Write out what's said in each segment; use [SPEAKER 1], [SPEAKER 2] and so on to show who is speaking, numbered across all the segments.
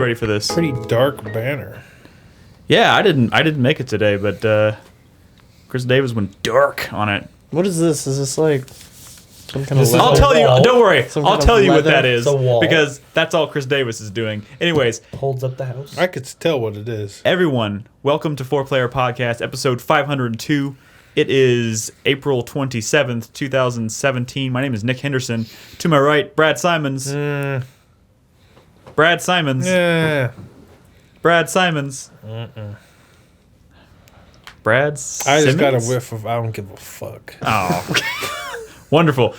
[SPEAKER 1] ready for this.
[SPEAKER 2] Pretty dark banner.
[SPEAKER 1] Yeah, I didn't make it today, but Chris Davis went dark on it.
[SPEAKER 3] What is this? Is this like some kind of
[SPEAKER 1] I'll tell you. Don't worry. I'll tell you what that is
[SPEAKER 4] It's a wall.
[SPEAKER 1] because that's all Chris Davis is doing. Anyways,
[SPEAKER 4] Holds up the house.
[SPEAKER 2] I could tell what it is.
[SPEAKER 1] everyone, welcome to 4Player Podcast, episode 502. It is April 27th, 2017. My name is Nick Henderson. To my right, Brad Simons. Brad Simons.
[SPEAKER 2] Yeah.
[SPEAKER 1] Brad Simons. Brad
[SPEAKER 2] I just got a
[SPEAKER 1] Simmons?
[SPEAKER 2] whiff of I don't give a fuck.
[SPEAKER 1] Oh, wonderful.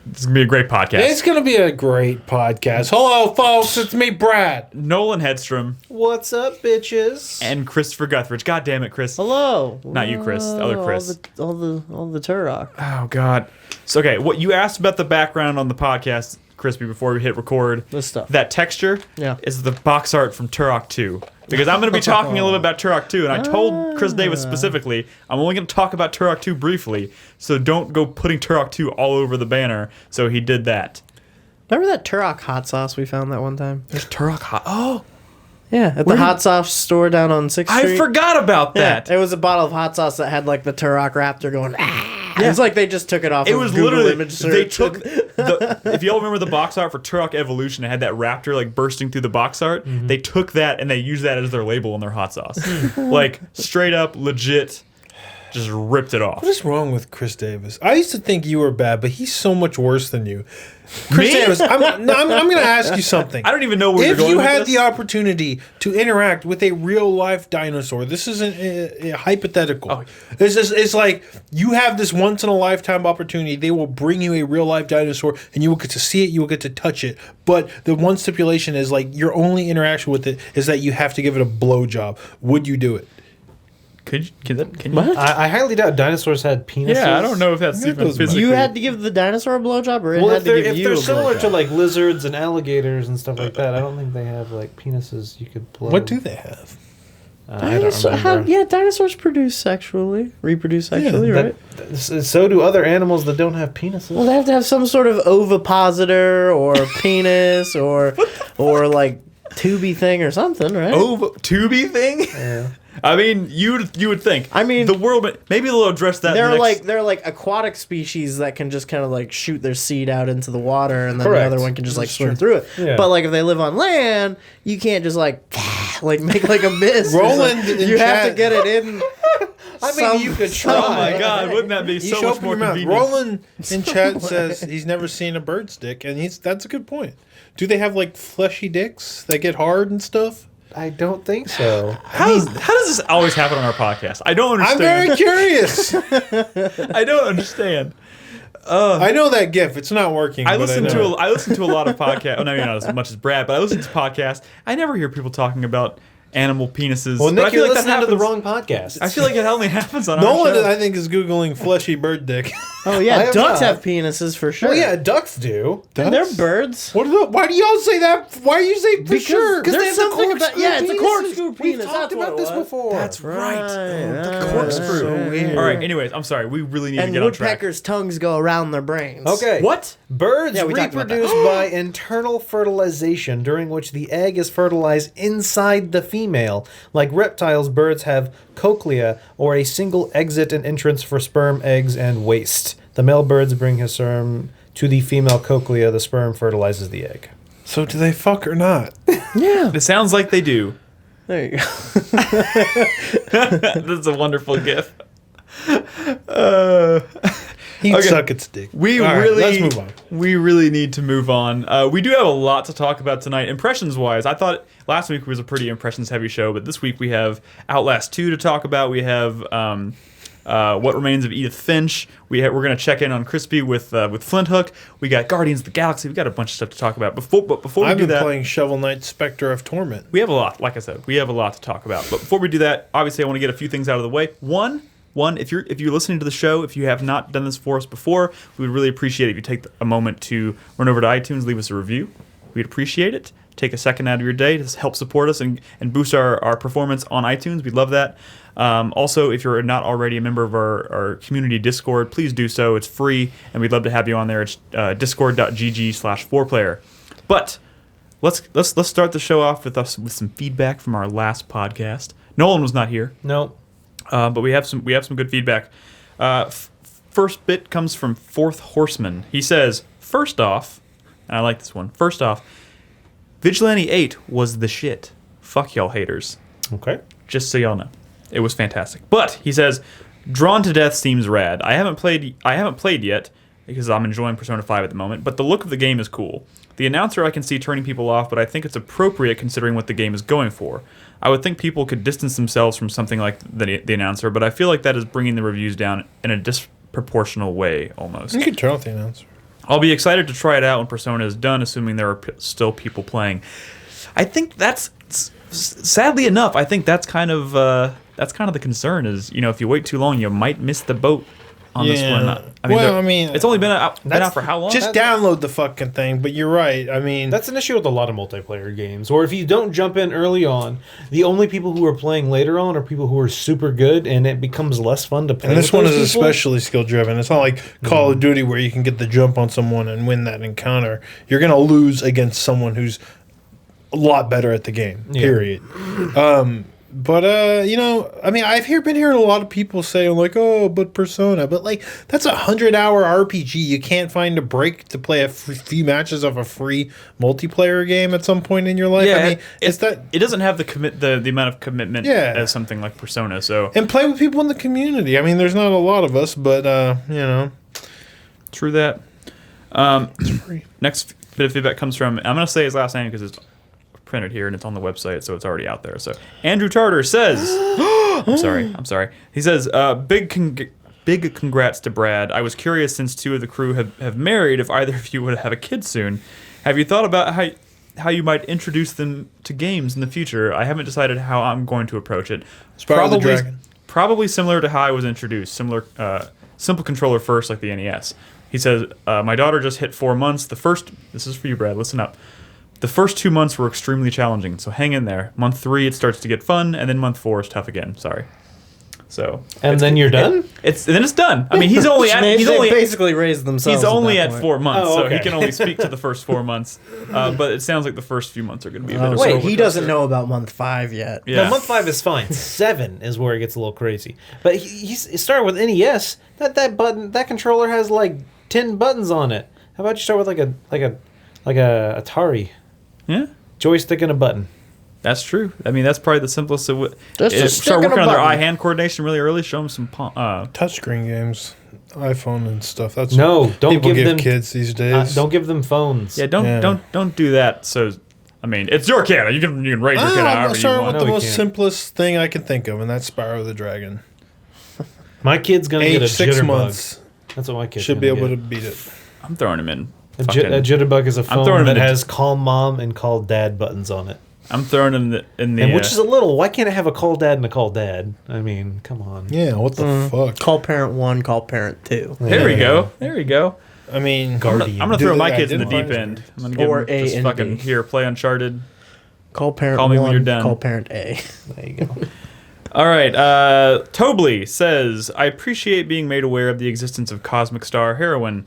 [SPEAKER 1] This is going to be a great podcast.
[SPEAKER 2] It's going to be a great podcast. Hello, folks. It's me, Brad.
[SPEAKER 1] Nolan Hedstrom
[SPEAKER 4] What's up, bitches?
[SPEAKER 1] and Christopher Guthridge. God damn it, Chris.
[SPEAKER 3] Hello.
[SPEAKER 1] Not you, Chris. The other Chris.
[SPEAKER 3] All the Turok.
[SPEAKER 1] Oh, God. So, okay, what you asked about the background on the podcast, Crispy, before we hit record.
[SPEAKER 3] This stuff.
[SPEAKER 1] That texture is the box art from Turok 2. Because I'm going to be talking a little bit about Turok 2, and I told Chris Davis specifically, I'm only going to talk about Turok 2 briefly, so don't go putting Turok 2 all over the banner. So he did that.
[SPEAKER 3] Remember that Turok hot sauce we found that one time?
[SPEAKER 1] There's Turok hot. Oh,
[SPEAKER 3] Yeah, at the hot sauce store down on 6th Street.
[SPEAKER 1] I forgot about that.
[SPEAKER 3] Yeah, it was a bottle of hot sauce that had like the Turok Raptor going. Yeah. It's like they just took it off.
[SPEAKER 1] It
[SPEAKER 3] of
[SPEAKER 1] was
[SPEAKER 3] Google
[SPEAKER 1] literally
[SPEAKER 3] image search.
[SPEAKER 1] they took the, if y'all remember the box art for Turok Evolution, it had that raptor like bursting through the box art. They took that and they used that as their label on their hot sauce. Like straight up legit just ripped it off.
[SPEAKER 2] What is wrong with Chris Davis? I used to think you were bad, but he's so much worse than you. Chris
[SPEAKER 1] Me?
[SPEAKER 2] Davis, I'm going to ask you something.
[SPEAKER 1] I don't even know where you're
[SPEAKER 2] If
[SPEAKER 1] going
[SPEAKER 2] you
[SPEAKER 1] with
[SPEAKER 2] had
[SPEAKER 1] this.
[SPEAKER 2] the opportunity to interact with a real-life dinosaur, this isn't a hypothetical.
[SPEAKER 1] Oh.
[SPEAKER 2] It's like you have this once-in-a-lifetime opportunity. They will bring you a real-life dinosaur, and you will get to see it, you will get to touch it. But the one stipulation is, like, your only interaction with it is that you have to give it a blowjob. Would you do it?
[SPEAKER 1] Can you?
[SPEAKER 3] What?
[SPEAKER 4] I highly doubt dinosaurs had penises.
[SPEAKER 1] Yeah, I don't know if that's
[SPEAKER 2] Yeah,
[SPEAKER 1] even
[SPEAKER 2] those
[SPEAKER 1] physically.
[SPEAKER 3] You had to give the dinosaur a blowjob, or it
[SPEAKER 4] Well,
[SPEAKER 3] had to give
[SPEAKER 4] if
[SPEAKER 3] you
[SPEAKER 4] they're
[SPEAKER 3] a
[SPEAKER 4] similar
[SPEAKER 3] blowjob?
[SPEAKER 4] to like lizards and alligators and stuff like that, I don't think they have like penises you could blow.
[SPEAKER 2] What do they have?
[SPEAKER 4] I don't remember.
[SPEAKER 3] Dinosaurs reproduce sexually, right?
[SPEAKER 4] So do other animals that don't have penises.
[SPEAKER 3] Well, they have to have some sort of ovipositor or penis or like tubey thing or something, right?
[SPEAKER 1] Tubi thing?
[SPEAKER 4] Yeah.
[SPEAKER 1] I mean, you would think.
[SPEAKER 3] I mean,
[SPEAKER 1] the world. Maybe they'll address that.
[SPEAKER 3] They're like aquatic species that can just kind of like shoot their seed out into the water, and then
[SPEAKER 4] Correct.
[SPEAKER 3] the other one can just like swim through it.
[SPEAKER 4] Yeah.
[SPEAKER 3] But like if they live on land, you can't just like make like a mist.
[SPEAKER 2] Roland in
[SPEAKER 3] you have to
[SPEAKER 2] chat-
[SPEAKER 3] get it in.
[SPEAKER 4] I mean, you could try.
[SPEAKER 1] Oh my God! Wouldn't that be
[SPEAKER 2] You
[SPEAKER 1] so
[SPEAKER 2] should
[SPEAKER 1] much
[SPEAKER 2] open
[SPEAKER 1] more
[SPEAKER 2] your mouth.
[SPEAKER 1] convenient?
[SPEAKER 2] Roland in chat says he's never seen a bird's dick, and that's a good point. Do they have like fleshy dicks that get hard and stuff?
[SPEAKER 4] I don't think so.
[SPEAKER 1] How does this always happen on our podcast? I don't
[SPEAKER 2] I'm
[SPEAKER 1] understand.
[SPEAKER 2] very curious.
[SPEAKER 1] I don't understand.
[SPEAKER 2] I know that GIF. It's not working.
[SPEAKER 1] I
[SPEAKER 2] but
[SPEAKER 1] listen
[SPEAKER 2] know.
[SPEAKER 1] I listen to a lot of podcasts. Well, maybe not as much as Brad, but I listen to podcasts. I never hear people talking about animal penises.
[SPEAKER 4] Well,
[SPEAKER 1] but
[SPEAKER 4] Nick,
[SPEAKER 1] I feel
[SPEAKER 4] you're
[SPEAKER 1] like that
[SPEAKER 4] listening to the
[SPEAKER 1] happens-
[SPEAKER 4] wrong podcast.
[SPEAKER 1] I feel like it only happens on
[SPEAKER 2] No
[SPEAKER 1] our
[SPEAKER 2] one,
[SPEAKER 1] show.
[SPEAKER 2] I think, is googling fleshy bird dick.
[SPEAKER 3] Oh
[SPEAKER 4] I
[SPEAKER 3] yeah,
[SPEAKER 4] am
[SPEAKER 3] ducks
[SPEAKER 4] not.
[SPEAKER 3] have penises for sure.
[SPEAKER 4] Well, yeah, ducks do.
[SPEAKER 3] And they're birds.
[SPEAKER 2] Why do y'all say that? Why do you say for sure?
[SPEAKER 3] There's
[SPEAKER 4] they have the
[SPEAKER 3] something about
[SPEAKER 4] corkscrew
[SPEAKER 3] it's a
[SPEAKER 4] penises.
[SPEAKER 3] corkscrew
[SPEAKER 4] We've
[SPEAKER 3] penis.
[SPEAKER 4] talked
[SPEAKER 3] That's what
[SPEAKER 4] about
[SPEAKER 3] it
[SPEAKER 4] this
[SPEAKER 3] was.
[SPEAKER 4] before.
[SPEAKER 1] That's right.
[SPEAKER 3] The
[SPEAKER 1] corkscrew.
[SPEAKER 3] So weird.
[SPEAKER 1] All right. Anyways, I'm sorry. We really need to
[SPEAKER 3] And
[SPEAKER 1] get on track.
[SPEAKER 3] woodpeckers' tongues go around their brains.
[SPEAKER 4] Okay.
[SPEAKER 1] What?
[SPEAKER 4] Birds
[SPEAKER 3] Yeah, we talked about that.
[SPEAKER 4] reproduce by internal fertilization, during which the egg is fertilized inside the female. Like reptiles, birds have cochlea, or a single exit and entrance for sperm, eggs, and waste. The male birds bring his sperm to the female cochlea. The sperm fertilizes the egg.
[SPEAKER 2] So do they fuck or not?
[SPEAKER 3] Yeah.
[SPEAKER 1] It sounds like they do.
[SPEAKER 3] There you go.
[SPEAKER 1] This is a wonderful gif.
[SPEAKER 2] He'd
[SPEAKER 1] Okay.
[SPEAKER 2] suck its dick.
[SPEAKER 1] We
[SPEAKER 2] All right,
[SPEAKER 1] really
[SPEAKER 2] let's move on.
[SPEAKER 1] We really need to move on. We do have a lot to talk about tonight. Impressions wise, I thought last week was a pretty impressions heavy show, but this week we have Outlast 2 to talk about. We have What Remains of Edith Finch. We're going to check in on Crispy with Flinthook. We got Guardians of the Galaxy. We got a bunch of stuff to talk about. Before we
[SPEAKER 2] I've
[SPEAKER 1] do
[SPEAKER 2] been
[SPEAKER 1] that,
[SPEAKER 2] playing Shovel Knight Specter of Torment.
[SPEAKER 1] we have a lot. Like I said, we have a lot to talk about. But before we do that, obviously I want to get a few things out of the way. One, if you're listening to the show, if you have not done this for us before, we would really appreciate it if you take a moment to run over to iTunes, leave us a review. We'd appreciate it. Take a second out of your day to help support us and boost our performance on iTunes. We'd love that. Also, if you're not already a member of our community Discord, please do so. It's free, and we'd love to have you on there. It's discord.gg/4player. But let's start the show off with some feedback from our last podcast. Nolan was not here,
[SPEAKER 4] No.
[SPEAKER 1] but we have some good feedback. First bit comes from Fourth Horseman. He says, first off, and I like this one. First off, Vigilante 8 was the shit. Fuck y'all haters.
[SPEAKER 4] Okay.
[SPEAKER 1] Just so y'all know, it was fantastic. But he says, Drawn to Death seems rad. I haven't played yet because I'm enjoying Persona 5 at the moment. But the look of the game is cool. The announcer I can see turning people off, but I think it's appropriate considering what the game is going for. I would think people could distance themselves from something like the announcer, but I feel like that is bringing the reviews down in a disproportional way almost.
[SPEAKER 2] You can turn off the announcer.
[SPEAKER 1] I'll be excited to try it out when Persona is done, assuming there are still people playing. I think that's sadly enough. I think that's kind of the concern. Is if you wait too long, you might miss the boat on this one. It's only been out for how long?
[SPEAKER 2] Just download the fucking thing. But you're right. I mean,
[SPEAKER 4] That's an issue with a lot of multiplayer games. Or if you don't jump in early on, the only people who are playing later on are people who are super good, and it becomes less fun to play.
[SPEAKER 2] and this
[SPEAKER 4] with
[SPEAKER 2] one
[SPEAKER 4] those
[SPEAKER 2] is
[SPEAKER 4] people.
[SPEAKER 2] especially skill driven. It's not like Call of Duty where you can get the jump on someone and win that encounter. You're gonna lose against someone who's a lot better at the game.
[SPEAKER 4] Yeah.
[SPEAKER 2] Period. But I've been hearing a lot of people say like, "Oh, but Persona," but like that's 100-hour RPG. You can't find a break to play a few matches of a free multiplayer game at some point in your life. I mean,
[SPEAKER 1] it doesn't have the amount of commitment
[SPEAKER 2] Yeah.
[SPEAKER 1] as something like Persona. So
[SPEAKER 2] and play with people in the community. I mean, there's not a lot of us, but
[SPEAKER 1] true that.
[SPEAKER 2] free.
[SPEAKER 1] Next bit of feedback comes from, I'm going to say his last name because it's printed here and it's on the website, so it's already out there. So Andrew Tartar says, I'm sorry. He says, big congrats to Brad. I was curious, since two of the crew have married, if either of you would have a kid soon. Have you thought about how you might introduce them to games in the future? I haven't decided how I'm going to approach it.
[SPEAKER 2] Spyro the Dragon.
[SPEAKER 1] Probably similar to how I was introduced. Simple controller first, like the NES. He says, my daughter just hit 4 months. This is for you, Brad, listen up. The first 2 months were extremely challenging, so hang in there. Month 3, it starts to get fun, and then month 4 is tough again. Sorry. So.
[SPEAKER 4] And then you're done?
[SPEAKER 1] Then it's done. I mean, he's only
[SPEAKER 3] basically raised themselves.
[SPEAKER 1] He's only
[SPEAKER 3] that
[SPEAKER 1] at
[SPEAKER 3] point.
[SPEAKER 1] 4 months,
[SPEAKER 4] Oh,
[SPEAKER 1] so
[SPEAKER 4] okay.
[SPEAKER 1] he can only speak to the first 4 months. But it sounds like the first few months are going to be a bit of a
[SPEAKER 3] Wait,
[SPEAKER 1] roller
[SPEAKER 3] he
[SPEAKER 1] coaster.
[SPEAKER 3] doesn't know about month 5 yet.
[SPEAKER 1] Yeah.
[SPEAKER 4] No, month 5 is fine. 7 is where it gets a little crazy. But he started with NES. That controller has like 10 buttons on it. How about you start with like a Atari
[SPEAKER 1] Yeah.
[SPEAKER 4] joystick and a button?
[SPEAKER 1] That's true. I mean, that's probably the simplest.
[SPEAKER 3] Just a stick
[SPEAKER 1] start
[SPEAKER 3] and a
[SPEAKER 1] working on their
[SPEAKER 3] button.
[SPEAKER 1] eye-hand coordination really early. Show them some.
[SPEAKER 2] Touchscreen games, iPhone and stuff. That's
[SPEAKER 4] No, don't
[SPEAKER 2] people
[SPEAKER 4] give them
[SPEAKER 2] kids these days.
[SPEAKER 4] don't give them phones.
[SPEAKER 1] Yeah, don't do that. So, I mean, it's your kid. You can raise your kid
[SPEAKER 2] I'm
[SPEAKER 1] however
[SPEAKER 2] gonna
[SPEAKER 1] you
[SPEAKER 2] start
[SPEAKER 1] want.
[SPEAKER 2] with
[SPEAKER 4] No,
[SPEAKER 2] the
[SPEAKER 4] we
[SPEAKER 2] most
[SPEAKER 4] can't.
[SPEAKER 2] simplest thing I can think of, and that's Sparrow the Dragon.
[SPEAKER 4] My kid's gonna get a
[SPEAKER 2] Age 6
[SPEAKER 4] jitterbug.
[SPEAKER 2] months
[SPEAKER 4] That's what my kid
[SPEAKER 2] should be able to beat it.
[SPEAKER 1] I'm throwing him in.
[SPEAKER 4] A jitterbug is a
[SPEAKER 1] throwing
[SPEAKER 4] phone
[SPEAKER 1] him
[SPEAKER 4] that
[SPEAKER 1] in the-
[SPEAKER 4] has call mom and call dad buttons on it.
[SPEAKER 1] I'm throwing him in the.
[SPEAKER 4] And which is a little. Why can't it have a call dad and a call dad? I mean, come on.
[SPEAKER 2] Yeah, what the fuck?
[SPEAKER 3] Call parent 1, call parent 2.
[SPEAKER 1] There we go. There we go.
[SPEAKER 2] I mean,
[SPEAKER 1] I'm gonna throw my kids in the deep
[SPEAKER 2] Identify-
[SPEAKER 1] end. I'm gonna give
[SPEAKER 3] Or
[SPEAKER 1] them
[SPEAKER 3] A
[SPEAKER 1] just
[SPEAKER 3] and
[SPEAKER 1] fucking
[SPEAKER 3] B.
[SPEAKER 1] here. Play Uncharted.
[SPEAKER 3] Call parent
[SPEAKER 1] Call me
[SPEAKER 3] 1,
[SPEAKER 1] when you're done.
[SPEAKER 3] call parent A.
[SPEAKER 4] There you go.
[SPEAKER 1] All right. Tobley says, I appreciate being made aware of the existence of Cosmic Star Heroine,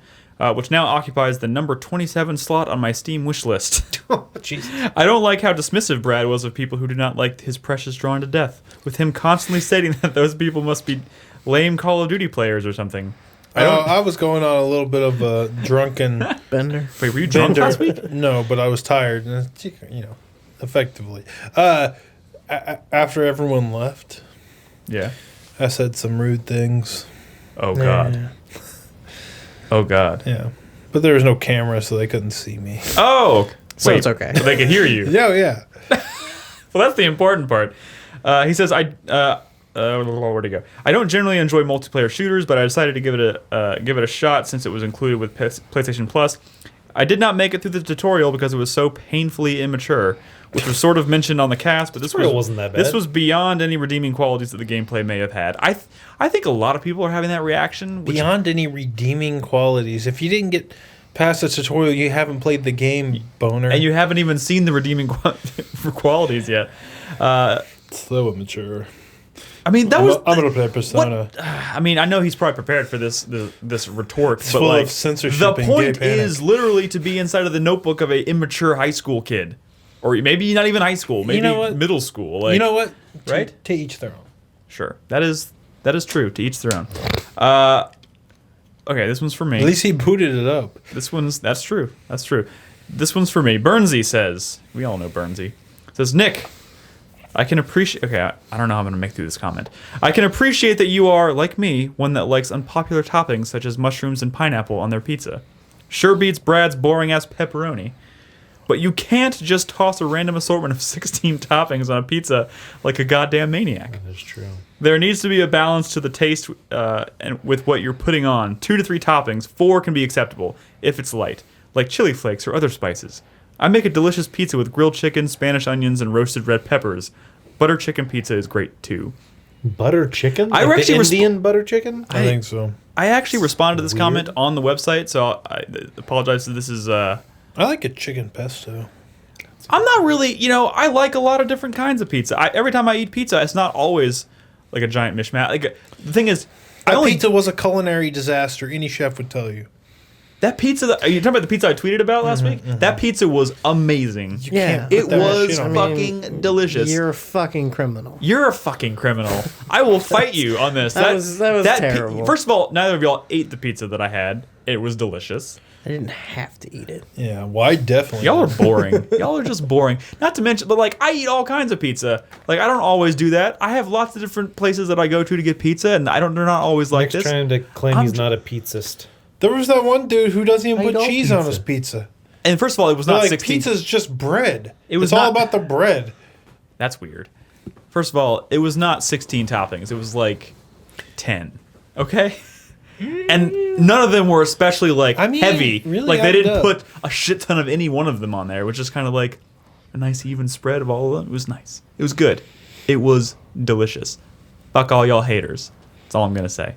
[SPEAKER 1] which now occupies the number 27 slot on my Steam wish list.
[SPEAKER 4] Oh, jeez.
[SPEAKER 1] I don't like how dismissive Brad was of people who do not like his precious Drawn to Death, with him constantly stating that those people must be lame Call of Duty players or something.
[SPEAKER 2] I was going on a little bit of a drunken
[SPEAKER 3] Bender.
[SPEAKER 1] Wait, were you drunk
[SPEAKER 2] bender.
[SPEAKER 1] last week?
[SPEAKER 2] No, but I was tired, effectively. After everyone left,
[SPEAKER 1] Yeah.
[SPEAKER 2] I said some rude things.
[SPEAKER 1] Oh, God.
[SPEAKER 3] Yeah.
[SPEAKER 1] Oh, God.
[SPEAKER 2] Yeah, but there was no camera, so they couldn't see me.
[SPEAKER 1] Oh!
[SPEAKER 3] So
[SPEAKER 1] wait,
[SPEAKER 3] it's okay.
[SPEAKER 1] But they can hear you.
[SPEAKER 2] Yeah.
[SPEAKER 1] Well, that's the important part. He says, where'd he go? I don't generally enjoy multiplayer shooters, but I decided to give it a shot since it was included with PlayStation Plus. I did not make it through the tutorial because it was so painfully immature, which was sort of mentioned on the cast, but this
[SPEAKER 4] wasn't that bad.
[SPEAKER 1] This was beyond any redeeming qualities that the gameplay may have had. I think a lot of people are having that reaction.
[SPEAKER 2] Beyond any redeeming qualities, if you didn't get past the tutorial, you haven't played the game, boner.
[SPEAKER 1] And you haven't even seen the redeeming qualities yet.
[SPEAKER 2] So immature.
[SPEAKER 1] I mean, that
[SPEAKER 2] I'm
[SPEAKER 1] was.
[SPEAKER 2] gonna play Persona.
[SPEAKER 1] I mean, I know he's probably prepared for this retort,
[SPEAKER 2] It's
[SPEAKER 1] but
[SPEAKER 2] full
[SPEAKER 1] like
[SPEAKER 2] of censorship
[SPEAKER 1] the
[SPEAKER 2] and gay
[SPEAKER 1] point
[SPEAKER 2] panic.
[SPEAKER 1] is literally to be inside of the notebook of a immature high school kid. or maybe not even high school, maybe middle school. Like,
[SPEAKER 2] you know what?
[SPEAKER 1] Right?
[SPEAKER 2] To each their own.
[SPEAKER 1] Sure, that is true. To each their own. Okay, this one's for me.
[SPEAKER 2] At least he booted it up.
[SPEAKER 1] That's true. That's true. This one's for me. Burnsy says, we all know Burnsy. Says, Nick, I can appreciate... Okay, I don't know how I'm going to make through this comment. I can appreciate that you are, like me, one that likes unpopular toppings such as mushrooms and pineapple on their pizza. Sure beats Brad's boring-ass pepperoni. But you can't just toss a random assortment of 16 toppings on a pizza like a goddamn maniac.
[SPEAKER 2] That is true.
[SPEAKER 1] There needs to be a balance to the taste and with what you're putting on. 2 to 3 toppings, 4 can be acceptable if it's light, like chili flakes or other spices. I make a delicious pizza with grilled chicken, Spanish onions, and roasted red peppers. Butter chicken pizza is great too.
[SPEAKER 4] Butter chicken?
[SPEAKER 1] I
[SPEAKER 4] Like
[SPEAKER 1] actually
[SPEAKER 4] the Indian butter chicken?
[SPEAKER 2] I think so.
[SPEAKER 1] I actually responded to this comment on the website, so I apologize if this is...
[SPEAKER 2] I like a chicken pesto.
[SPEAKER 1] I'm not really... I like a lot of different kinds of pizza. Every time I eat pizza, it's not always like a giant mishmash. Like, the thing is...
[SPEAKER 2] Pizza was a culinary disaster. Any chef would tell you.
[SPEAKER 1] That pizza... Are you talking about the pizza I tweeted about last week? That pizza was amazing.
[SPEAKER 3] Yeah.
[SPEAKER 1] It was fucking delicious.
[SPEAKER 3] You're a fucking criminal.
[SPEAKER 1] You're a fucking criminal. I will fight you on this.
[SPEAKER 3] That was terrible.
[SPEAKER 1] First of all, neither of y'all ate the pizza that I had. It was delicious.
[SPEAKER 3] I didn't have to eat it.
[SPEAKER 2] Yeah, well, I definitely.
[SPEAKER 1] Y'all are boring. Y'all are just boring. Not to mention, but like, I eat all kinds of pizza. Like, I don't always do that. I have lots of different places that I go to get pizza, and they're not always like
[SPEAKER 4] Nick's
[SPEAKER 1] this.
[SPEAKER 4] trying to claim he's not a pizzist.
[SPEAKER 2] There was that one dude who doesn't even
[SPEAKER 3] I
[SPEAKER 2] put
[SPEAKER 3] don't
[SPEAKER 2] cheese on his pizza.
[SPEAKER 1] And first of all, it was
[SPEAKER 2] They're
[SPEAKER 1] not
[SPEAKER 2] like
[SPEAKER 1] 16.
[SPEAKER 2] pizza's just bread.
[SPEAKER 1] It's
[SPEAKER 2] all
[SPEAKER 1] not-
[SPEAKER 2] about the bread.
[SPEAKER 1] That's weird. First of all, it was not 16 toppings. It was like 10. Okay? And none of them were especially heavy.
[SPEAKER 2] really
[SPEAKER 1] Like, they
[SPEAKER 2] added
[SPEAKER 1] didn't
[SPEAKER 2] up.
[SPEAKER 1] put a shit ton of any one of them on there, which is kind of like a nice even spread of all of them. It was nice. It was good. It was delicious. Fuck all y'all haters. That's all I'm going to say.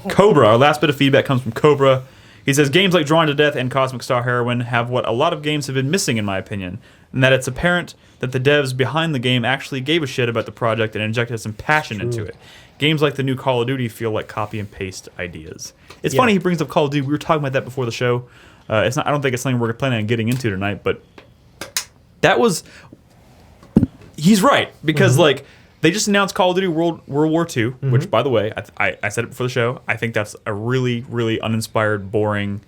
[SPEAKER 1] Cobra, our last bit of feedback comes from Cobra. He says, games like Drawn to Death and Cosmic Star Heroine have what a lot of games have been missing, in my opinion, and that it's apparent that the devs behind the game actually gave a shit about the project and injected some passion into it. Games like the new Call of Duty feel like copy and paste ideas. It's funny he brings up Call of Duty. We were talking about that before the show. It's not. I don't think it's something we're planning on getting into tonight, but that was... He's right, because they just announced Call of Duty World War II, which, by the way, I said it before the show. I think that's a really, really uninspired, boring,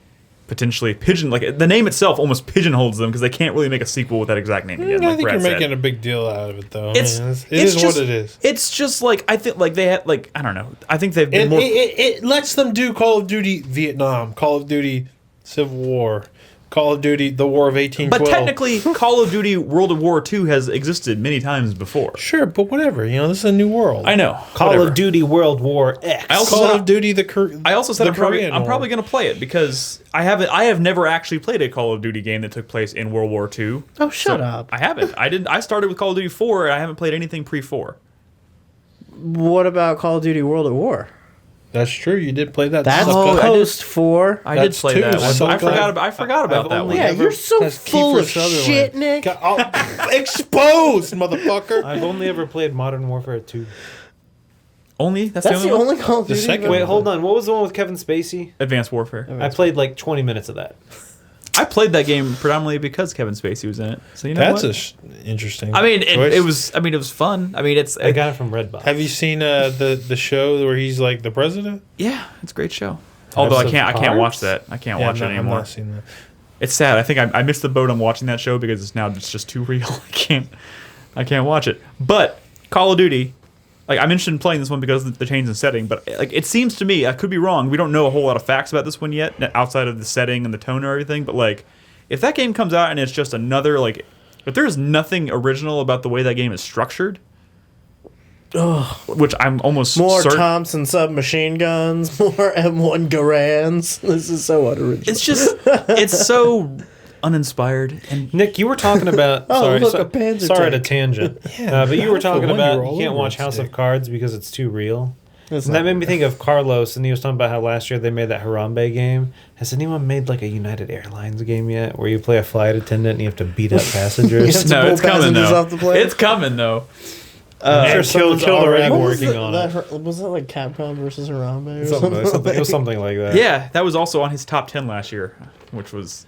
[SPEAKER 1] potentially pigeon. Like, the name itself almost pigeonholes them because they can't really make a sequel with that exact name again.
[SPEAKER 2] I
[SPEAKER 1] like
[SPEAKER 2] think
[SPEAKER 1] Brad
[SPEAKER 2] you're
[SPEAKER 1] said.
[SPEAKER 2] making a big deal out of it, though.
[SPEAKER 1] It is
[SPEAKER 2] what it is.
[SPEAKER 1] It's just I think they had I don't know. I think they've been more.
[SPEAKER 2] It lets them do Call of Duty Vietnam, Call of Duty Civil War, Call of Duty The War of 1812.
[SPEAKER 1] But technically, Call of Duty World War II has existed many times before.
[SPEAKER 2] Sure, but whatever. This is a new world.
[SPEAKER 1] I know.
[SPEAKER 4] Call
[SPEAKER 1] whatever.
[SPEAKER 4] of Duty World War X.
[SPEAKER 1] I also
[SPEAKER 2] Call
[SPEAKER 1] said
[SPEAKER 2] of Duty
[SPEAKER 1] I also said I'm probably
[SPEAKER 2] Korean
[SPEAKER 1] going to play it because I have never actually played a Call of Duty game that took place in World War II.
[SPEAKER 3] Oh, shut up.
[SPEAKER 1] I haven't. I started with Call of Duty 4 and I haven't played anything pre-4.
[SPEAKER 3] What about Call of Duty World at War?
[SPEAKER 2] That's true. You did play that.
[SPEAKER 3] That's
[SPEAKER 2] sucker.
[SPEAKER 3] post 4.
[SPEAKER 1] I did
[SPEAKER 2] That's
[SPEAKER 1] play
[SPEAKER 2] two,
[SPEAKER 1] that one.
[SPEAKER 2] so
[SPEAKER 1] I forgot
[SPEAKER 2] glad.
[SPEAKER 1] about that one.
[SPEAKER 3] Yeah, you're so
[SPEAKER 2] That's
[SPEAKER 3] full
[SPEAKER 2] Kiefer
[SPEAKER 3] of
[SPEAKER 2] Sutherland.
[SPEAKER 3] shit, Nick.
[SPEAKER 2] Exposed, motherfucker.
[SPEAKER 4] I've only ever played Modern Warfare 2.
[SPEAKER 1] Only? That's
[SPEAKER 3] That's
[SPEAKER 1] the
[SPEAKER 3] the
[SPEAKER 1] only one?
[SPEAKER 3] only Call of Duty.
[SPEAKER 2] second
[SPEAKER 3] I've
[SPEAKER 4] Wait,
[SPEAKER 3] ever
[SPEAKER 4] hold
[SPEAKER 3] played.
[SPEAKER 4] on. What was the one with Kevin Spacey?
[SPEAKER 1] Advanced Warfare.
[SPEAKER 4] I played like 20 minutes of that.
[SPEAKER 1] I played that game predominantly because Kevin Spacey was in it. So you know what?
[SPEAKER 2] Interesting.
[SPEAKER 1] I mean,
[SPEAKER 2] choice.
[SPEAKER 1] it was fun. I mean,
[SPEAKER 4] I got it from Redbox.
[SPEAKER 2] Have you seen the show where he's like the president?
[SPEAKER 1] yeah, it's a great show. Although
[SPEAKER 4] of
[SPEAKER 1] I can't
[SPEAKER 4] Cards?
[SPEAKER 1] watch that. I can't watch it
[SPEAKER 2] I'm
[SPEAKER 1] anymore.
[SPEAKER 2] not seeing that.
[SPEAKER 1] It's sad. I think I missed the boat on watching that show because it's just too real. I can't watch it. But Call of Duty, like I'm interested in playing this one because of the change in setting. But like it seems to me, I could be wrong. We don't know a whole lot of facts about this one yet, outside of the setting and the tone or everything. But like, if that game comes out and it's just another if there's nothing original about the way that game is structured, which I'm almost
[SPEAKER 3] More
[SPEAKER 1] certain.
[SPEAKER 3] Thompson submachine guns, more M1 Garands. This is so unoriginal.
[SPEAKER 1] It's so uninspired and
[SPEAKER 4] Nick, you were talking about.
[SPEAKER 3] Oh,
[SPEAKER 4] sorry,
[SPEAKER 3] look, a Panzer
[SPEAKER 4] sorry
[SPEAKER 3] tank.
[SPEAKER 4] to tangent.
[SPEAKER 2] Yeah,
[SPEAKER 4] but you were
[SPEAKER 2] half the
[SPEAKER 4] talking
[SPEAKER 2] one
[SPEAKER 4] about
[SPEAKER 2] you're all
[SPEAKER 4] you can't
[SPEAKER 2] over
[SPEAKER 4] watch
[SPEAKER 2] it
[SPEAKER 4] House
[SPEAKER 2] today.
[SPEAKER 4] of Cards because it's too real.
[SPEAKER 3] It's
[SPEAKER 4] And that
[SPEAKER 3] not-
[SPEAKER 4] made me think of Carlos, and he was talking about how last year they made that Harambe game. Has anyone made like a United Airlines game yet, where you play a flight attendant and you have to beat up passengers?
[SPEAKER 3] to pull
[SPEAKER 1] it's coming
[SPEAKER 3] passengers
[SPEAKER 1] though.
[SPEAKER 3] off the plane?
[SPEAKER 1] It's coming though.
[SPEAKER 4] I'm sure
[SPEAKER 2] And
[SPEAKER 4] someone's
[SPEAKER 2] Kill the
[SPEAKER 4] already
[SPEAKER 2] Rabbit.
[SPEAKER 4] working on it.
[SPEAKER 3] Was that like Capcom versus Harambe or something?
[SPEAKER 4] It was something like that.
[SPEAKER 1] Yeah, that was also on his top 10 last year, which was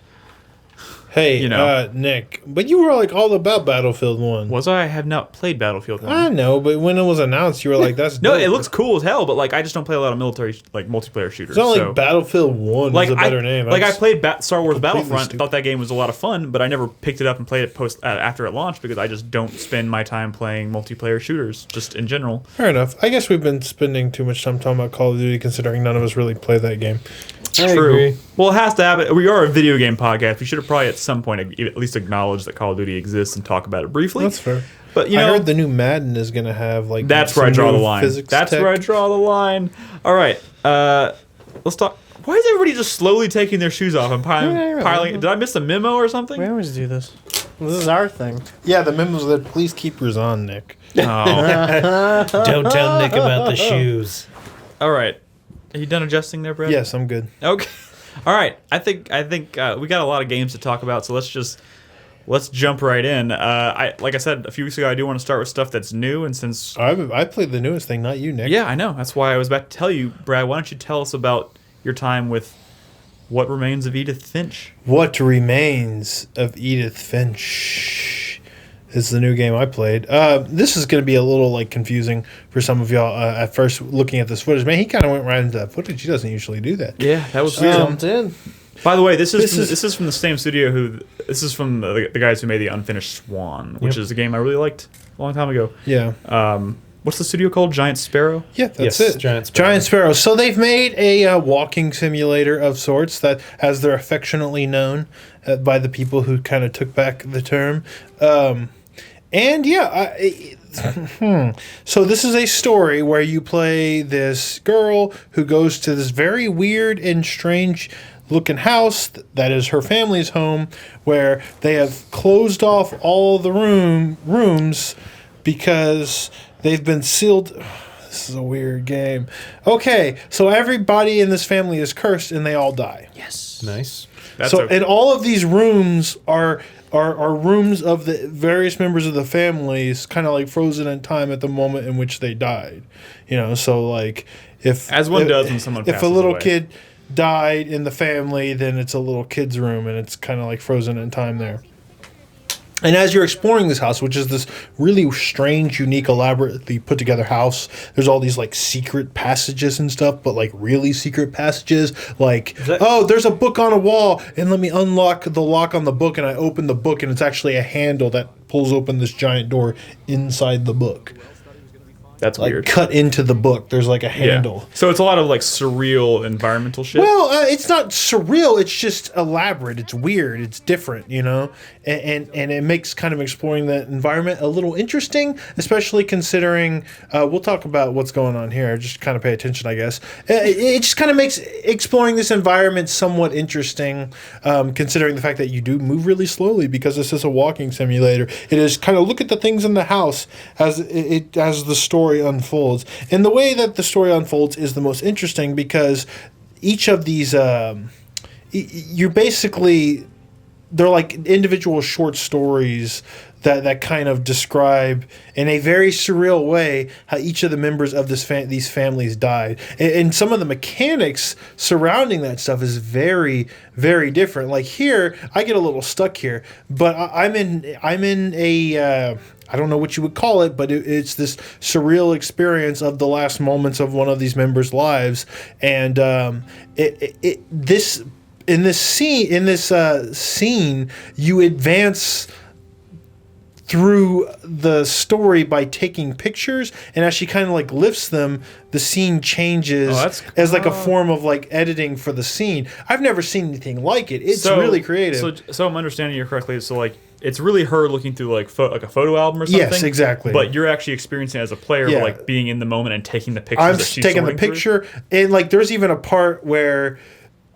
[SPEAKER 2] Hey,
[SPEAKER 1] You know.
[SPEAKER 2] Nick, but you were like all about Battlefield 1.
[SPEAKER 1] Was I have not played Battlefield 1.
[SPEAKER 2] I know, but when it was announced, you were like, "That's
[SPEAKER 1] No,
[SPEAKER 2] dope."
[SPEAKER 1] it looks cool as hell, but like I just don't play a lot of military like multiplayer shooters.
[SPEAKER 2] It's not
[SPEAKER 1] so.
[SPEAKER 2] like Battlefield 1
[SPEAKER 1] like
[SPEAKER 2] is a better name.
[SPEAKER 1] Like I
[SPEAKER 2] just-
[SPEAKER 1] played Star Wars
[SPEAKER 2] completely
[SPEAKER 1] Battlefront,
[SPEAKER 2] stupid.
[SPEAKER 1] thought that game was a lot of fun, but I never picked it up and played it after it launched because I just don't spend my time playing multiplayer shooters just in general.
[SPEAKER 2] Fair enough. I guess we've been spending too much time talking about Call of Duty, considering none of us really play that game.
[SPEAKER 4] I agree.
[SPEAKER 1] Well, it has to happen. We are a video game podcast. We should have probably at some point at least acknowledged that Call of Duty exists and talk about it briefly.
[SPEAKER 2] That's fair.
[SPEAKER 1] But you
[SPEAKER 2] I
[SPEAKER 1] know,
[SPEAKER 2] heard the new Madden is going to have like.
[SPEAKER 1] that's where I
[SPEAKER 2] some
[SPEAKER 1] draw the
[SPEAKER 2] new
[SPEAKER 1] line.
[SPEAKER 2] physics
[SPEAKER 1] That's
[SPEAKER 2] tech.
[SPEAKER 1] where I draw the line. All right, let's talk. Why is everybody just slowly taking their shoes off and piling? Did I miss a memo or something?
[SPEAKER 3] We always do this. This is our thing.
[SPEAKER 2] Yeah, the memos that please keep yours on, Nick.
[SPEAKER 1] Oh.
[SPEAKER 4] Don't tell Nick about the shoes.
[SPEAKER 1] All right. Are you done adjusting there, Brett?
[SPEAKER 2] Yes, I'm good.
[SPEAKER 1] Okay. All right. I think we got a lot of games to talk about, so let's jump right in. Like I said a few weeks ago, I do want to start with stuff that's new, and since
[SPEAKER 2] I played the newest thing, not you, Nick.
[SPEAKER 1] yeah, I know that's why I was about to tell you, Brad. Why don't you tell us about your time with What Remains of Edith Finch?
[SPEAKER 2] What Remains of Edith Finch is the new game I played. This is going to be a little like confusing for some of y'all at first looking at this footage. Man, he kind of went right into that footage. He doesn't usually do that.
[SPEAKER 1] Yeah, that was weird.
[SPEAKER 3] Jumped in.
[SPEAKER 1] By the way, this is from the same studio this is from the guys who made the Unfinished Swan, which is a game I really liked a long time ago.
[SPEAKER 2] Yeah.
[SPEAKER 1] What's the studio called? Giant Sparrow?
[SPEAKER 2] Yeah, that's
[SPEAKER 4] Yes,
[SPEAKER 2] it.
[SPEAKER 4] Giant Sparrow.
[SPEAKER 2] Giant Sparrow. So they've made a walking simulator of sorts that, as they're affectionately known by the people who kind of took back the term. And yeah, so this is a story where you play this girl who goes to this very weird and strange looking house that is her family's home, where they have closed off all the rooms because they've been sealed. This is a weird game. Okay, so everybody in this family is cursed and they all die.
[SPEAKER 1] Yes.
[SPEAKER 4] Nice.
[SPEAKER 1] That's
[SPEAKER 2] So,
[SPEAKER 1] okay.
[SPEAKER 2] and all of these rooms are rooms of the various members of the families, kind of like frozen in time at the moment in which they died. You know, so like if
[SPEAKER 1] As one does when someone
[SPEAKER 2] if a
[SPEAKER 1] passes
[SPEAKER 2] little
[SPEAKER 1] away.
[SPEAKER 2] kid died in the family, then it's a little kid's room, and it's kind of like frozen in time there. And as you're exploring this house, which is this really strange, unique, elaborately put together house, there's all these like secret passages and stuff, but like really secret passages. Like, oh, there's a book on a wall, and let me unlock the lock on the book, and I open the book, and it's actually a handle that pulls open this giant door inside the book.
[SPEAKER 1] That's
[SPEAKER 2] Like
[SPEAKER 1] weird.
[SPEAKER 2] cut into the book, there's like a handle.
[SPEAKER 1] Yeah. So it's a lot of like surreal environmental shit.
[SPEAKER 2] Well, it's not surreal. It's just elaborate. It's weird. It's different, you know, and it makes kind of exploring that environment a little interesting, especially considering we'll talk about what's going on here. Just kind of pay attention, I guess. It just kind of makes exploring this environment somewhat interesting, considering the fact that you do move really slowly because this is a walking simulator. It is kind of look at the things in the house as the story unfolds, and the way that the story unfolds is the most interesting because each of these you're basically they're like individual short stories that kind of describe in a very surreal way how each of the members of these families died, and some of the mechanics surrounding that stuff is very, very different. Like here, I get a little stuck here, but I'm in a I don't know what you would call it, but it's this surreal experience of the last moments of one of these members' lives, and this scene you advance through the story by taking pictures, and as she kind of like lifts them, the scene changes as like a form of like editing for the scene. I've never seen anything like it. It's really creative.
[SPEAKER 1] So I'm understanding you correctly. So like it's really her looking through like a photo album or something.
[SPEAKER 2] Yes, exactly.
[SPEAKER 1] But you're actually experiencing it as a player,
[SPEAKER 2] Yeah.
[SPEAKER 1] like being in the moment and taking the pictures.
[SPEAKER 2] I'm
[SPEAKER 1] that she's
[SPEAKER 2] taking the
[SPEAKER 1] sorting through.
[SPEAKER 2] picture, and like there's even a part where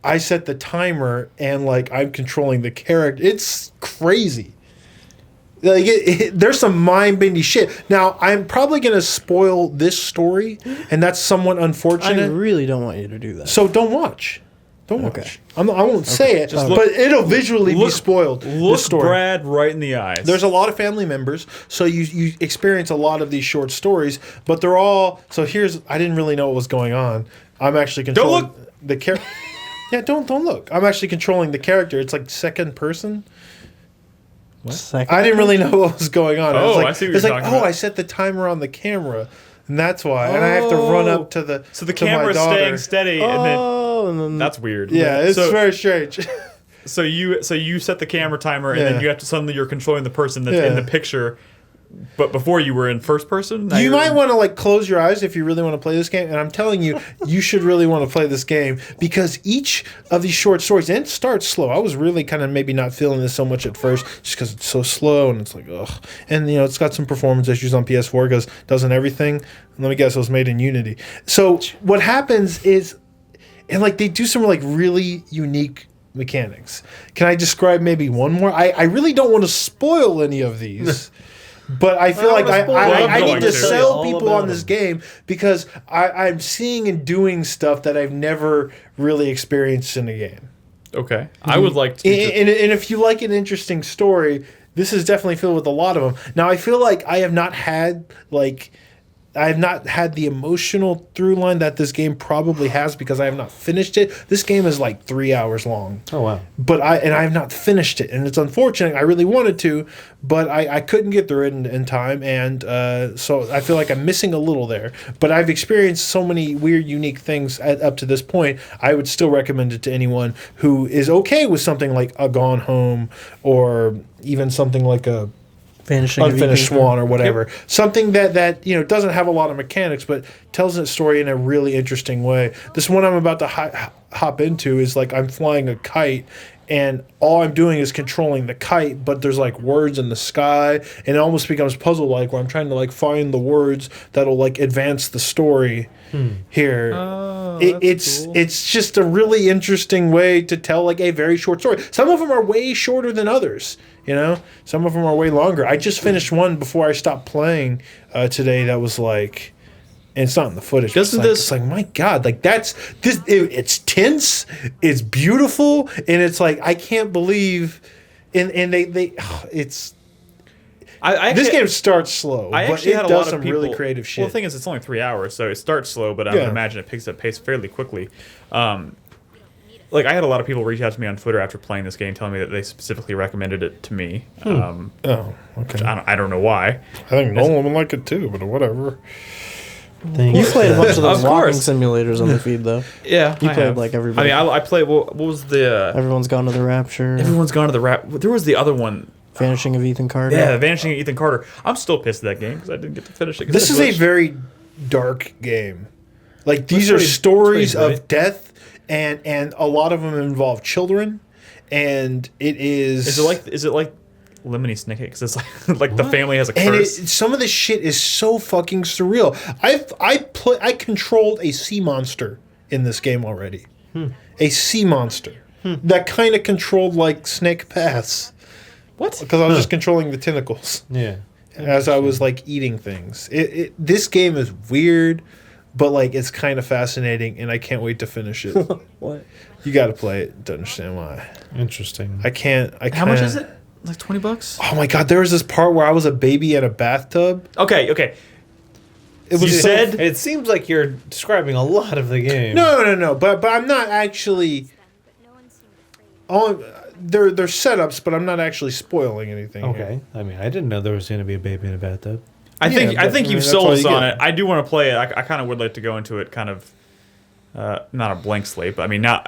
[SPEAKER 2] I set the timer and like I'm controlling the character. It's crazy. Like there's some mind-bending shit. Now I'm probably gonna spoil this story, and that's somewhat
[SPEAKER 3] I
[SPEAKER 2] unfortunate.
[SPEAKER 3] really don't want you to do that.
[SPEAKER 2] So don't watch. Don't
[SPEAKER 3] Okay.
[SPEAKER 2] watch. I won't say it,
[SPEAKER 1] Just
[SPEAKER 2] but it'll visually be
[SPEAKER 1] look-
[SPEAKER 2] spoiled.
[SPEAKER 1] Look
[SPEAKER 2] this story.
[SPEAKER 1] Brad right in the eyes.
[SPEAKER 2] There's a lot of family members, so you experience a lot of these short stories, but they're all. So I didn't really know what was going on. I'm actually controlling
[SPEAKER 1] look.
[SPEAKER 2] the character. Yeah, don't look. I'm actually controlling the character. It's like second person.
[SPEAKER 3] Second.
[SPEAKER 2] I didn't really know what was going on.
[SPEAKER 1] Oh,
[SPEAKER 2] I was like,
[SPEAKER 1] I see what
[SPEAKER 2] it's
[SPEAKER 1] you're
[SPEAKER 2] like,
[SPEAKER 1] talking about.
[SPEAKER 2] I set the timer on the camera, and that's why. And I have to run up to the
[SPEAKER 1] So the
[SPEAKER 2] to my
[SPEAKER 1] camera's
[SPEAKER 2] daughter.
[SPEAKER 1] staying steady, and then
[SPEAKER 3] Oh, and then
[SPEAKER 1] that's weird.
[SPEAKER 2] Yeah, it's
[SPEAKER 1] so,
[SPEAKER 2] very strange.
[SPEAKER 1] So you set the camera timer, and
[SPEAKER 2] Yeah.
[SPEAKER 1] then you have to suddenly you're controlling the person that's
[SPEAKER 2] Yeah.
[SPEAKER 1] in the picture. But before you were in first person. Now
[SPEAKER 2] You
[SPEAKER 1] you're
[SPEAKER 2] might
[SPEAKER 1] in-
[SPEAKER 2] want to like close your eyes if you really want to play this game, and I'm telling you, you should really want to play this game because each of these short stories, and it starts slow. I was really kind of maybe not feeling this so much at first, just because it's so slow and it's like ugh. And it's got some performance issues on PS4 because it doesn't everything. Let me guess, it was made in Unity. So what happens is, and like they do some like really unique mechanics. Can I describe maybe one more? I really don't want to spoil any of these. But I feel like I
[SPEAKER 1] I'm
[SPEAKER 2] need
[SPEAKER 1] going
[SPEAKER 2] to
[SPEAKER 1] to.
[SPEAKER 2] sell
[SPEAKER 4] All
[SPEAKER 2] people
[SPEAKER 4] about
[SPEAKER 2] on this
[SPEAKER 4] them.
[SPEAKER 2] game because I'm seeing and doing stuff that I've never really experienced in a game.
[SPEAKER 1] Okay, I would like to.
[SPEAKER 2] And if you like an interesting story, this is definitely filled with a lot of them. Now I feel like I have not had the emotional through line that this game probably has because I have not finished it. This game is like 3 hours long.
[SPEAKER 4] Oh wow.
[SPEAKER 2] But I have not finished it, and it's unfortunate. I really wanted to, but I couldn't get through it in time, and so I feel like I'm missing a little there. But I've experienced so many weird, unique things up to this point. I would still recommend it to anyone who is okay with something like A Gone Home, or even something like a
[SPEAKER 3] Vanishing of
[SPEAKER 2] Unfinished
[SPEAKER 3] Ethan
[SPEAKER 2] Swan or whatever. Something that doesn't have a lot of mechanics, but tells its story in a really interesting way. This one I'm about to hop into is like I'm flying a kite, and all I'm doing is controlling the kite, but there's like words in the sky, and it almost becomes puzzle-like where I'm trying to like find the words that'll like advance the story here.
[SPEAKER 1] Oh,
[SPEAKER 2] It's
[SPEAKER 1] cool.
[SPEAKER 2] it's just a really interesting way to tell like a very short story. Some of them are way shorter than others. Some of them are way longer. I just finished one before I stopped playing today. That was like, and it's not in the footage. but
[SPEAKER 1] Doesn't
[SPEAKER 2] it's like my God, like that's this. It's tense. It's beautiful, and it's like I can't believe, and they it's. This game starts slow,
[SPEAKER 1] I
[SPEAKER 2] but
[SPEAKER 1] actually
[SPEAKER 2] it
[SPEAKER 1] had a
[SPEAKER 2] does
[SPEAKER 1] lot of
[SPEAKER 2] some
[SPEAKER 1] people,
[SPEAKER 2] really creative shit.
[SPEAKER 1] Well, the thing is, it's only 3 hours, so it starts slow, but I
[SPEAKER 2] Yeah.
[SPEAKER 1] would imagine it picks up pace fairly quickly. Like I had a lot of people reach out to me on Twitter after playing this game, telling me that they specifically recommended it to me.
[SPEAKER 2] Oh, okay.
[SPEAKER 1] I don't know why.
[SPEAKER 2] I think Nolan would like it too, but whatever.
[SPEAKER 3] You played a bunch of those
[SPEAKER 1] Of
[SPEAKER 3] walking
[SPEAKER 1] course.
[SPEAKER 3] simulators on the feed, though.
[SPEAKER 1] Yeah,
[SPEAKER 3] You
[SPEAKER 1] I
[SPEAKER 3] played
[SPEAKER 1] have.
[SPEAKER 3] like everybody.
[SPEAKER 1] I mean, I played. What was the?
[SPEAKER 3] Everyone's Gone to the Rapture.
[SPEAKER 1] Everyone's gone to the rap. There was the other one.
[SPEAKER 3] Vanishing of Ethan Carter.
[SPEAKER 1] Yeah, Vanishing of Ethan Carter. I'm still pissed at that game because I didn't get to finish it. 'cause
[SPEAKER 2] This
[SPEAKER 1] it
[SPEAKER 2] is a
[SPEAKER 1] glitched.
[SPEAKER 2] very dark game. Like these are
[SPEAKER 4] pretty-
[SPEAKER 2] stories
[SPEAKER 4] pretty
[SPEAKER 2] of death, and a lot of them involve children, and it is.
[SPEAKER 1] Is it like Lemony Snicket? Because it's like the family has a
[SPEAKER 2] And
[SPEAKER 1] curse.
[SPEAKER 2] some of this shit is so fucking surreal. I controlled a sea monster in this game already. A sea monster that kind of controlled like Snake Pass.
[SPEAKER 1] What?
[SPEAKER 2] Because I was just controlling the tentacles
[SPEAKER 4] Yeah.
[SPEAKER 2] as I was like eating things. This game is weird, but like it's kind of fascinating, and I can't wait to finish it.
[SPEAKER 3] What?
[SPEAKER 2] You got to play it to understand why.
[SPEAKER 4] Interesting.
[SPEAKER 2] I can't.
[SPEAKER 1] How much is it? Like $20?
[SPEAKER 2] Oh my god! There was this part where I was a baby in a bathtub.
[SPEAKER 1] Okay.
[SPEAKER 2] It was
[SPEAKER 1] You
[SPEAKER 2] so
[SPEAKER 1] said-
[SPEAKER 4] It seems like you're describing a lot of the game.
[SPEAKER 2] no. But I'm not actually. They're setups, but I'm not actually spoiling anything. here.
[SPEAKER 4] Okay. I mean, I didn't know there was going to be a baby in a bathtub.
[SPEAKER 1] I think
[SPEAKER 2] but,
[SPEAKER 1] you've
[SPEAKER 2] that's
[SPEAKER 1] sold
[SPEAKER 2] all
[SPEAKER 1] us
[SPEAKER 2] you
[SPEAKER 1] on
[SPEAKER 2] get.
[SPEAKER 1] it. I do want to play it. I kind of would like to go into it kind of not a blank slate, but I mean now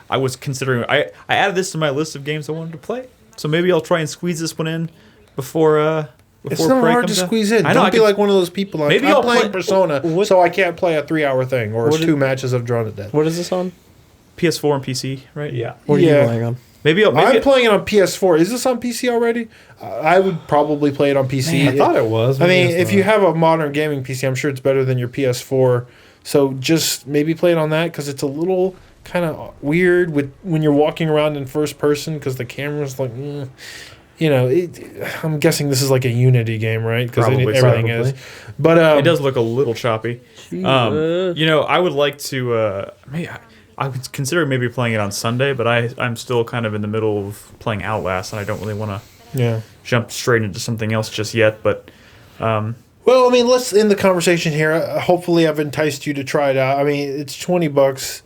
[SPEAKER 1] I was considering I added this to my list of games I wanted to play. So maybe I'll try and squeeze this one in before
[SPEAKER 2] It's not
[SPEAKER 1] Prey
[SPEAKER 2] hard to
[SPEAKER 1] comes out.
[SPEAKER 2] squeeze in.
[SPEAKER 1] I know,
[SPEAKER 2] Don't
[SPEAKER 1] I
[SPEAKER 2] be
[SPEAKER 1] could-
[SPEAKER 2] like one of those people. Like,
[SPEAKER 1] Maybe
[SPEAKER 2] I'm
[SPEAKER 1] I'll
[SPEAKER 2] playing
[SPEAKER 1] play-
[SPEAKER 2] Persona, so I can't play a 3-hour thing or
[SPEAKER 3] What
[SPEAKER 2] 2 matches of Drawn to Death.
[SPEAKER 3] What is this on?
[SPEAKER 1] PS4 and PC, right?
[SPEAKER 4] Yeah.
[SPEAKER 3] What are
[SPEAKER 2] Yeah.
[SPEAKER 3] you playing on?
[SPEAKER 1] Maybe
[SPEAKER 2] I'm playing it on PS4. Is this on PC already? I would probably play it on PC.
[SPEAKER 4] I thought it was.
[SPEAKER 2] I
[SPEAKER 4] Maybe
[SPEAKER 2] mean,
[SPEAKER 4] it's
[SPEAKER 2] if you
[SPEAKER 4] not.
[SPEAKER 2] have a modern gaming PC, I'm sure it's better than your PS4. So just maybe play it on that because it's a little kind of weird with when you're walking around in first person because the camera's like, I'm guessing this is like a Unity game, right? Because
[SPEAKER 1] Probably,
[SPEAKER 2] everything
[SPEAKER 4] probably.
[SPEAKER 2] is. But
[SPEAKER 1] it does look a little choppy. I would like to. I would consider maybe playing it on Sunday, but I'm still kind of in the middle of playing Outlast, and I don't really want to
[SPEAKER 2] Yeah.
[SPEAKER 1] jump straight into something else just yet. But
[SPEAKER 2] Well, I mean, let's end the conversation here. Hopefully, I've enticed you to try it out. I mean, it's $20.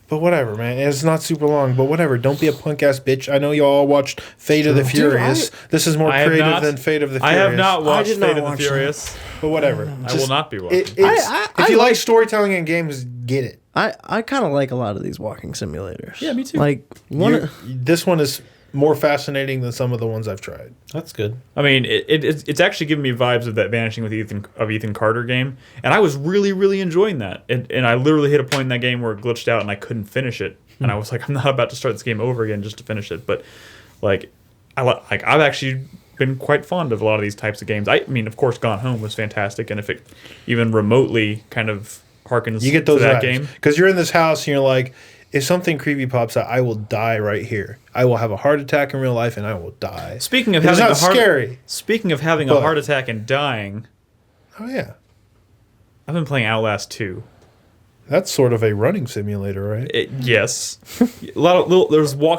[SPEAKER 2] But whatever, man. It's not super long, but whatever. Don't be a punk ass bitch. I know you all watched Fate of the Furious. This is more creative than Fate of the Furious.
[SPEAKER 1] I have not watched
[SPEAKER 3] did not
[SPEAKER 1] Fate of the
[SPEAKER 3] watch
[SPEAKER 1] Furious.
[SPEAKER 2] But whatever.
[SPEAKER 1] I will not be watching.
[SPEAKER 2] If you like storytelling in games, get it.
[SPEAKER 3] I kind of like a lot of these walking simulators.
[SPEAKER 1] Yeah, me too.
[SPEAKER 3] Like
[SPEAKER 2] This one is more fascinating than some of the ones I've tried.
[SPEAKER 4] That's good.
[SPEAKER 1] I mean, it's actually giving me vibes of that Vanishing with Ethan Carter game, and I was really, really enjoying that. And I literally hit a point in that game where it glitched out and I couldn't finish it, and I was like, I'm not about to start this game over again just to finish it. But I've actually been quite fond of a lot of these types of games. I mean, of course, Gone Home was fantastic, and if it even remotely kind of harkens
[SPEAKER 2] You get those
[SPEAKER 1] to that
[SPEAKER 2] vibes.
[SPEAKER 1] game,
[SPEAKER 2] Because you're in this house and you're like, if something creepy pops out, I will die right here. I will have a heart attack in real life and I will die.
[SPEAKER 1] Speaking of
[SPEAKER 2] It's
[SPEAKER 1] having
[SPEAKER 2] not scary.
[SPEAKER 1] Speaking of having a heart attack and dying,
[SPEAKER 2] Oh, yeah.
[SPEAKER 1] I've been playing Outlast 2.
[SPEAKER 2] That's sort of a running simulator, right?
[SPEAKER 1] Yes, a lot of little.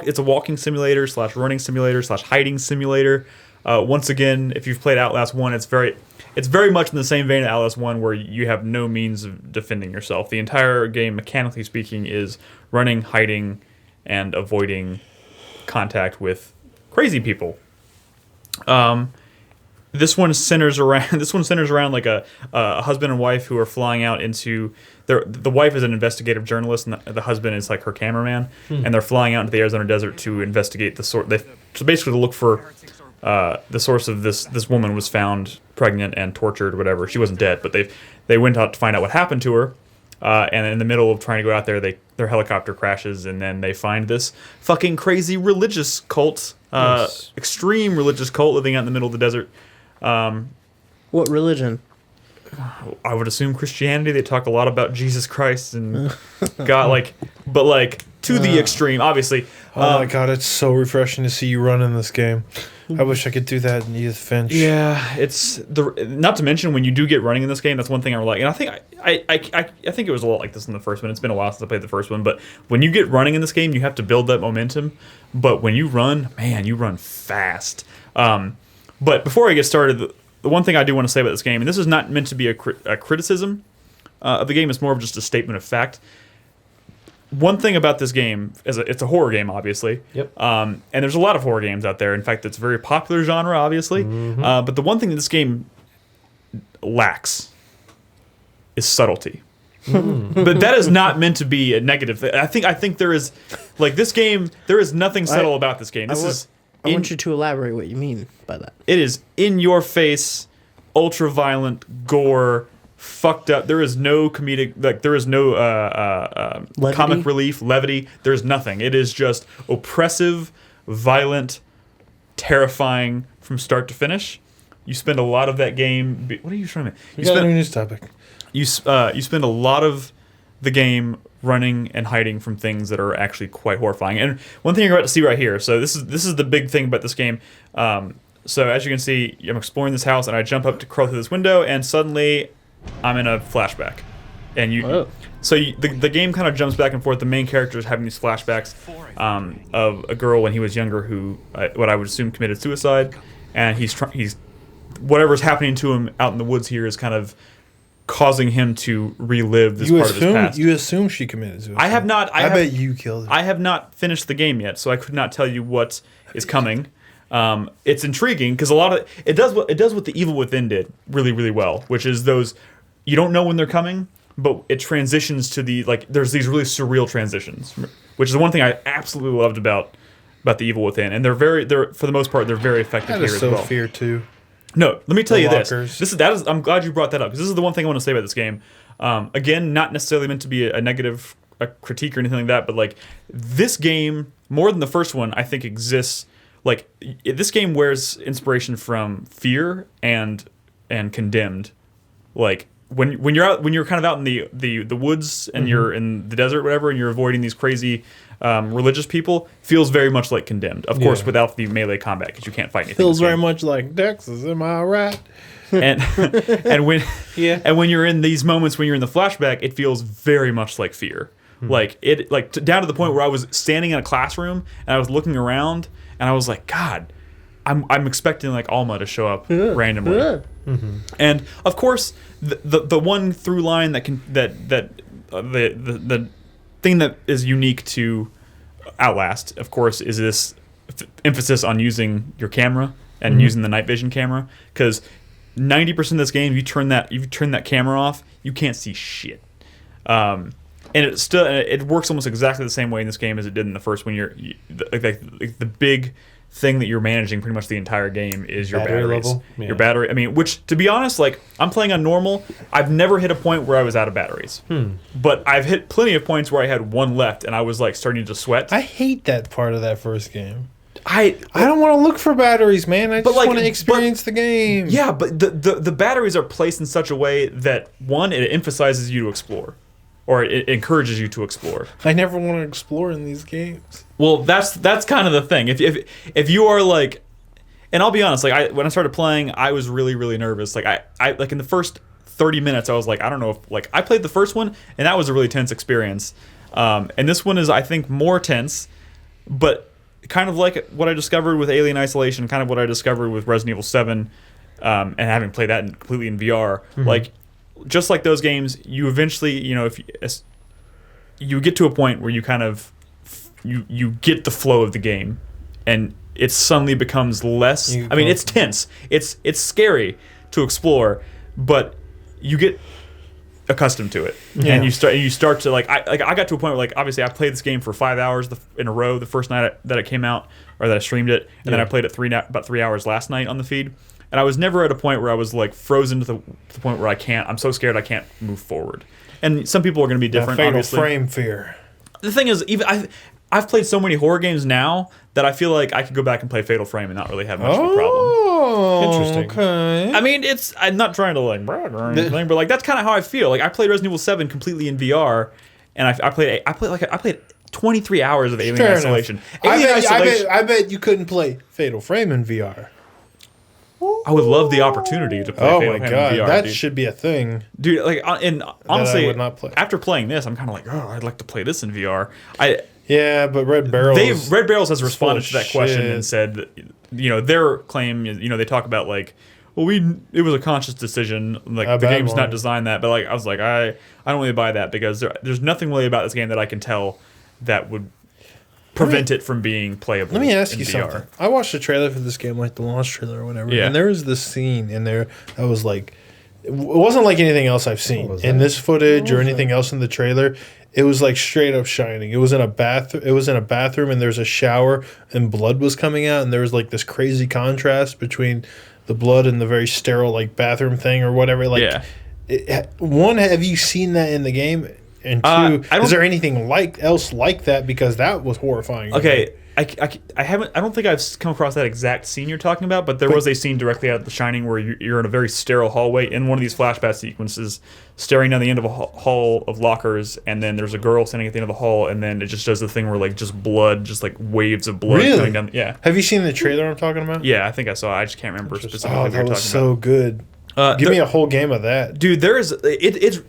[SPEAKER 1] It's a walking simulator / running simulator / hiding simulator. Once again, if you've played Outlast 1, it's very much in the same vein of Outlast 1, where you have no means of defending yourself. The entire game, mechanically speaking, is running, hiding, and avoiding contact with crazy people. This one centers around like a husband and wife who are flying out into the wife is an investigative journalist and the husband is like her cameraman, and they're flying out into the Arizona desert to investigate so basically to look for the source of this woman was found pregnant and tortured, whatever. She wasn't dead, but they went out to find out what happened to her. And in the middle of trying to go out there, their helicopter crashes, and then they find this fucking crazy religious cult, extreme religious cult living out in the middle of the desert.
[SPEAKER 3] what religion?
[SPEAKER 1] I would assume Christianity. They talk a lot about Jesus Christ and God, but to the extreme, obviously.
[SPEAKER 2] Oh my god, it's so refreshing to see you run in this game. I wish I could do that in Edith Finch.
[SPEAKER 1] Yeah, it's not to mention when you do get running in this game. That's one thing I like, and I think I think it was a lot like this in the first one. It's been a while since I played the first one, but when you get running in this game, you have to build that momentum. But when you run, man, you run fast. But before I get started, the one thing I do want to say about this game, and this is not meant to be a criticism of the game, it's more of just a statement of fact. One thing about this game is it's a horror game, obviously.
[SPEAKER 4] Yep.
[SPEAKER 1] And there's a lot of horror games out there. In fact, it's a very popular genre, obviously. But the one thing that this game lacks is subtlety. But that is not meant to be a negative thing. I think there is, this game, there is nothing subtle about this game.
[SPEAKER 3] I want you to elaborate what you mean by that.
[SPEAKER 1] It is in your face, ultra violent, gore, fucked up. There is no comedic, there is no comic relief, levity. There's nothing. It is just oppressive, violent, terrifying from start to finish. You spend a lot of that game. What are you trying to?
[SPEAKER 2] You got a news topic.
[SPEAKER 1] You spend a lot of the game running and hiding from things that are actually quite horrifying. And one thing you're about to see right here. So this is the big thing about this game. So as you can see, I'm exploring this house, and I jump up to crawl through this window, and suddenly I'm in a flashback. And the game kind of jumps back and forth. The main character is having these flashbacks of a girl when he was younger who, what I would assume, committed suicide, and he's whatever's happening to him out in the woods here is kind of causing him to relive this part of his past.
[SPEAKER 2] You assume she committed suicide.
[SPEAKER 1] I have not.
[SPEAKER 2] I bet you killed her.
[SPEAKER 1] I have not finished the game yet, so I could not tell you what is coming. It's intriguing because a lot of it does what the Evil Within did really, really well, which is those you don't know when they're coming, but it transitions to there's these really surreal transitions, which is one thing I absolutely loved about the Evil Within, and they're for the most part they're very effective
[SPEAKER 2] That
[SPEAKER 1] here
[SPEAKER 2] is
[SPEAKER 1] as
[SPEAKER 2] so
[SPEAKER 1] well.
[SPEAKER 2] fear too.
[SPEAKER 1] No, let me tell you this.
[SPEAKER 2] Lockers.
[SPEAKER 1] I'm glad you brought that up because this is the one thing I want to say about this game. Again, not necessarily meant to be a negative critique or anything like that, but this game more than the first one, I think exists. This game wears inspiration from Fear and Condemned. When you're kind of out in the woods and you're in the desert, or whatever, and you're avoiding these crazy religious people, feels very much like Condemned. Of course, without the melee combat because you can't fight anything.
[SPEAKER 2] Feels very much like Texas. Am I right?
[SPEAKER 1] And when you're in these moments when you're in the flashback, it feels very much like Fear. Down to the point where I was standing in a classroom and I was looking around and I was like, God, I'm expecting Alma to show up randomly. And of course, the one through line that thing that is unique to Outlast, of course, is this emphasis on using your camera and using the night vision camera, because 90% of this game, you turn that camera off, you can't see shit. And it works almost exactly the same way in this game as it did in the first one. The big thing that you're managing pretty much the entire game is your
[SPEAKER 4] Battery
[SPEAKER 1] batteries.
[SPEAKER 4] level? Yeah.
[SPEAKER 1] Your battery. I mean, which, to be honest, like, I'm playing on normal. I've never hit a point where I was out of batteries. But I've hit plenty of points where I had one left and I was like starting to sweat.
[SPEAKER 2] I hate that part of that first game.
[SPEAKER 1] I
[SPEAKER 2] don't want to look for batteries, man. I just
[SPEAKER 1] like,
[SPEAKER 2] want to experience the game.
[SPEAKER 1] Yeah, but the batteries are placed in such a way that, one, it emphasizes you to explore. Or it encourages you to explore.
[SPEAKER 2] I never want to explore in these games.
[SPEAKER 1] Well, that's kind of the thing. If you are like, and I'll be honest, like when I started playing, I was really, really nervous. Like I like in the first 30 minutes, I was like, I don't know if, like, I played the first one and that was a really tense experience. And this one is, I think, more tense, but kind of like what I discovered with Alien Isolation, kind of what I discovered with Resident Evil 7, and having played that completely in VR, like. Just like those games, you eventually, if you get to a point where you kind of you get the flow of the game, and it suddenly becomes less. I mean, it's tense, it's scary to explore, but you get accustomed to it, and you start to like. I got to a point where, like, obviously I played this game for 5 hours in a row the first night that it came out, or that I streamed it, and then I played it about 3 hours last night on the feed. And I was never at a point where I was like frozen to the point where I'm so scared I can't move forward. And some people are going to be different.
[SPEAKER 2] Fatal
[SPEAKER 1] obviously.
[SPEAKER 2] frame fear.
[SPEAKER 1] The thing is, even I've played so many horror games now that I feel like I could go back and play Fatal Frame and not really have much of a problem.
[SPEAKER 2] Oh,
[SPEAKER 4] Interesting.
[SPEAKER 2] Okay.
[SPEAKER 1] I mean, I'm not trying to like brag or anything, but like that's kind of how I feel. Like I played Resident Evil 7 completely in VR, and I played 23 hours of Alien
[SPEAKER 2] Fair
[SPEAKER 1] Isolation.
[SPEAKER 2] enough. I bet you couldn't play Fatal Frame in VR.
[SPEAKER 1] I would love the opportunity to play
[SPEAKER 2] Oh
[SPEAKER 1] Fatal
[SPEAKER 2] my
[SPEAKER 1] Frame
[SPEAKER 2] god,
[SPEAKER 1] in VR,
[SPEAKER 2] that
[SPEAKER 1] dude.
[SPEAKER 2] should be a thing.
[SPEAKER 1] Dude, like, and honestly,
[SPEAKER 2] would not play.
[SPEAKER 1] After playing this, I'm kind of like, oh, I'd like to play this in VR.
[SPEAKER 2] Yeah, but Red Barrels.
[SPEAKER 1] Red Barrels has responded
[SPEAKER 2] full
[SPEAKER 1] to
[SPEAKER 2] of
[SPEAKER 1] that question
[SPEAKER 2] shit.
[SPEAKER 1] and said, that, their claim is, they talk about like, well, it was a conscious decision. Like, the game's not designed that, but like, I was like, I don't really buy that, because there's nothing really about this game that I can tell that would prevent it from being playable.
[SPEAKER 2] Let me ask
[SPEAKER 1] in
[SPEAKER 2] you
[SPEAKER 1] VR.
[SPEAKER 2] something. I watched the trailer for this game, like the launch trailer or whatever,
[SPEAKER 1] Yeah.
[SPEAKER 2] and there was this scene in there that was like, it wasn't like anything else I've seen in this footage or anything else in the trailer. It was like straight up Shining. It was in a bathroom, and there's a shower, and blood was coming out, and there was like this crazy contrast between the blood and the very sterile like bathroom thing or whatever. Like, one, have you seen that in the game? And two, is there anything else like that? Because that was horrifying.
[SPEAKER 1] Okay, I haven't. I don't think I've come across that exact scene you're talking about, but there was a scene directly out of The Shining where you're in a very sterile hallway in one of these flashback sequences, staring down the end of a hall of lockers, and then there's a girl standing at the end of the hall, and then it just does the thing where like just blood, just like waves of blood coming down. Yeah.
[SPEAKER 2] Have you seen the trailer I'm talking about?
[SPEAKER 1] Yeah, I think I saw it. I just can't remember specifically
[SPEAKER 2] Oh,
[SPEAKER 1] what you're
[SPEAKER 2] that
[SPEAKER 1] talking
[SPEAKER 2] was so good.
[SPEAKER 1] about.
[SPEAKER 2] Give me a whole game of that.
[SPEAKER 1] Dude, there is it's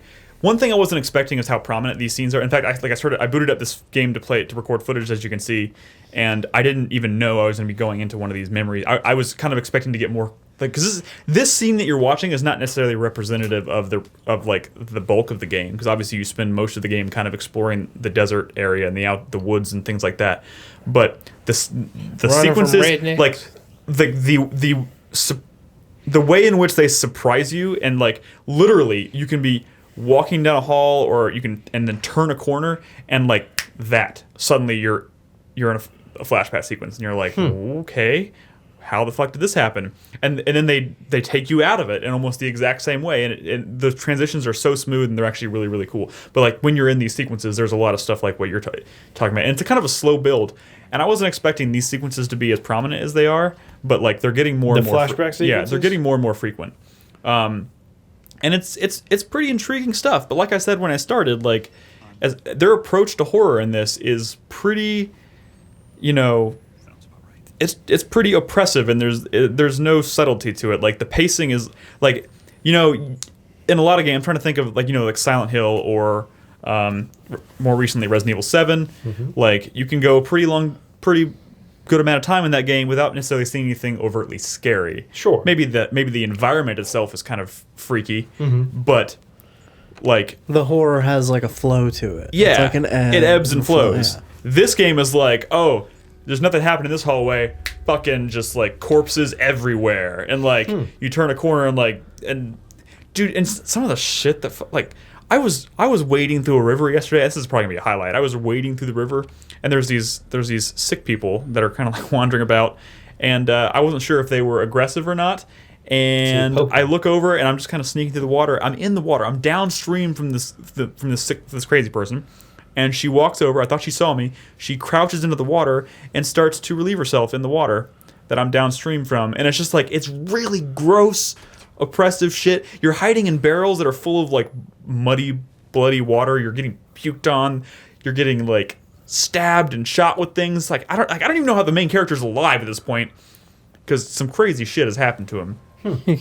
[SPEAKER 1] one thing I wasn't expecting is how prominent these scenes are. In fact, I booted up this game to record footage, as you can see, and I didn't even know I was going to be going into one of these memories. I was kind of expecting to get more, like, because this scene that you're watching is not necessarily representative of the bulk of the game, because obviously you spend most of the game kind of exploring the desert area and the woods and things like that. But the sequences, like the way in which they surprise you, and like literally you can be walking down a hall, or and then turn a corner, and like that suddenly you're in a flashback sequence, and you're like, okay, how the fuck did this happen? And then they take you out of it in almost the exact same way, and the transitions are so smooth, and they're actually really, really cool. But like when you're in these sequences, there's a lot of stuff like what you're talking about, and it's a kind of a slow build. And I wasn't expecting these sequences to be as prominent as they are, but like they're getting more and more
[SPEAKER 4] flashback sequences?
[SPEAKER 1] Yeah, they're getting more and more frequent. And it's pretty intriguing stuff. But like I said when I started, like, as their approach to horror in this is pretty, it's pretty oppressive, and there's no subtlety to it. Like the pacing is like, in a lot of games, I'm trying to think of like Silent Hill or more recently Resident Evil 7.
[SPEAKER 4] Mm-hmm.
[SPEAKER 1] Like you can go pretty good amount of time in that game without necessarily seeing anything overtly scary.
[SPEAKER 4] Sure.
[SPEAKER 1] Maybe the environment itself is kind of freaky,
[SPEAKER 4] Mm-hmm.
[SPEAKER 1] but like
[SPEAKER 3] The horror has like a flow to it.
[SPEAKER 1] yeah,
[SPEAKER 3] It's like an
[SPEAKER 1] it ebbs and flows.
[SPEAKER 3] Yeah.
[SPEAKER 1] This game is like, oh, there's nothing happening in this hallway. Fucking just like corpses everywhere, and like you turn a corner and dude, and some of the shit that like I was wading through a river yesterday. This is probably gonna be a highlight. I was wading through the river, and there's these sick people that are kind of like wandering about, and I wasn't sure if they were aggressive or not. And I look over, and I'm just kind of sneaking through the water. I'm in the water. I'm downstream from this crazy person. And she walks over. I thought she saw me. She crouches into the water and starts to relieve herself in the water that I'm downstream from. And it's just like, it's really gross, oppressive shit. You're hiding in barrels that are full of like muddy, bloody water. You're getting puked on. You're getting like stabbed and shot with things. Like I don't even know how the main character's alive at this point, because some crazy shit has happened to him.
[SPEAKER 3] You're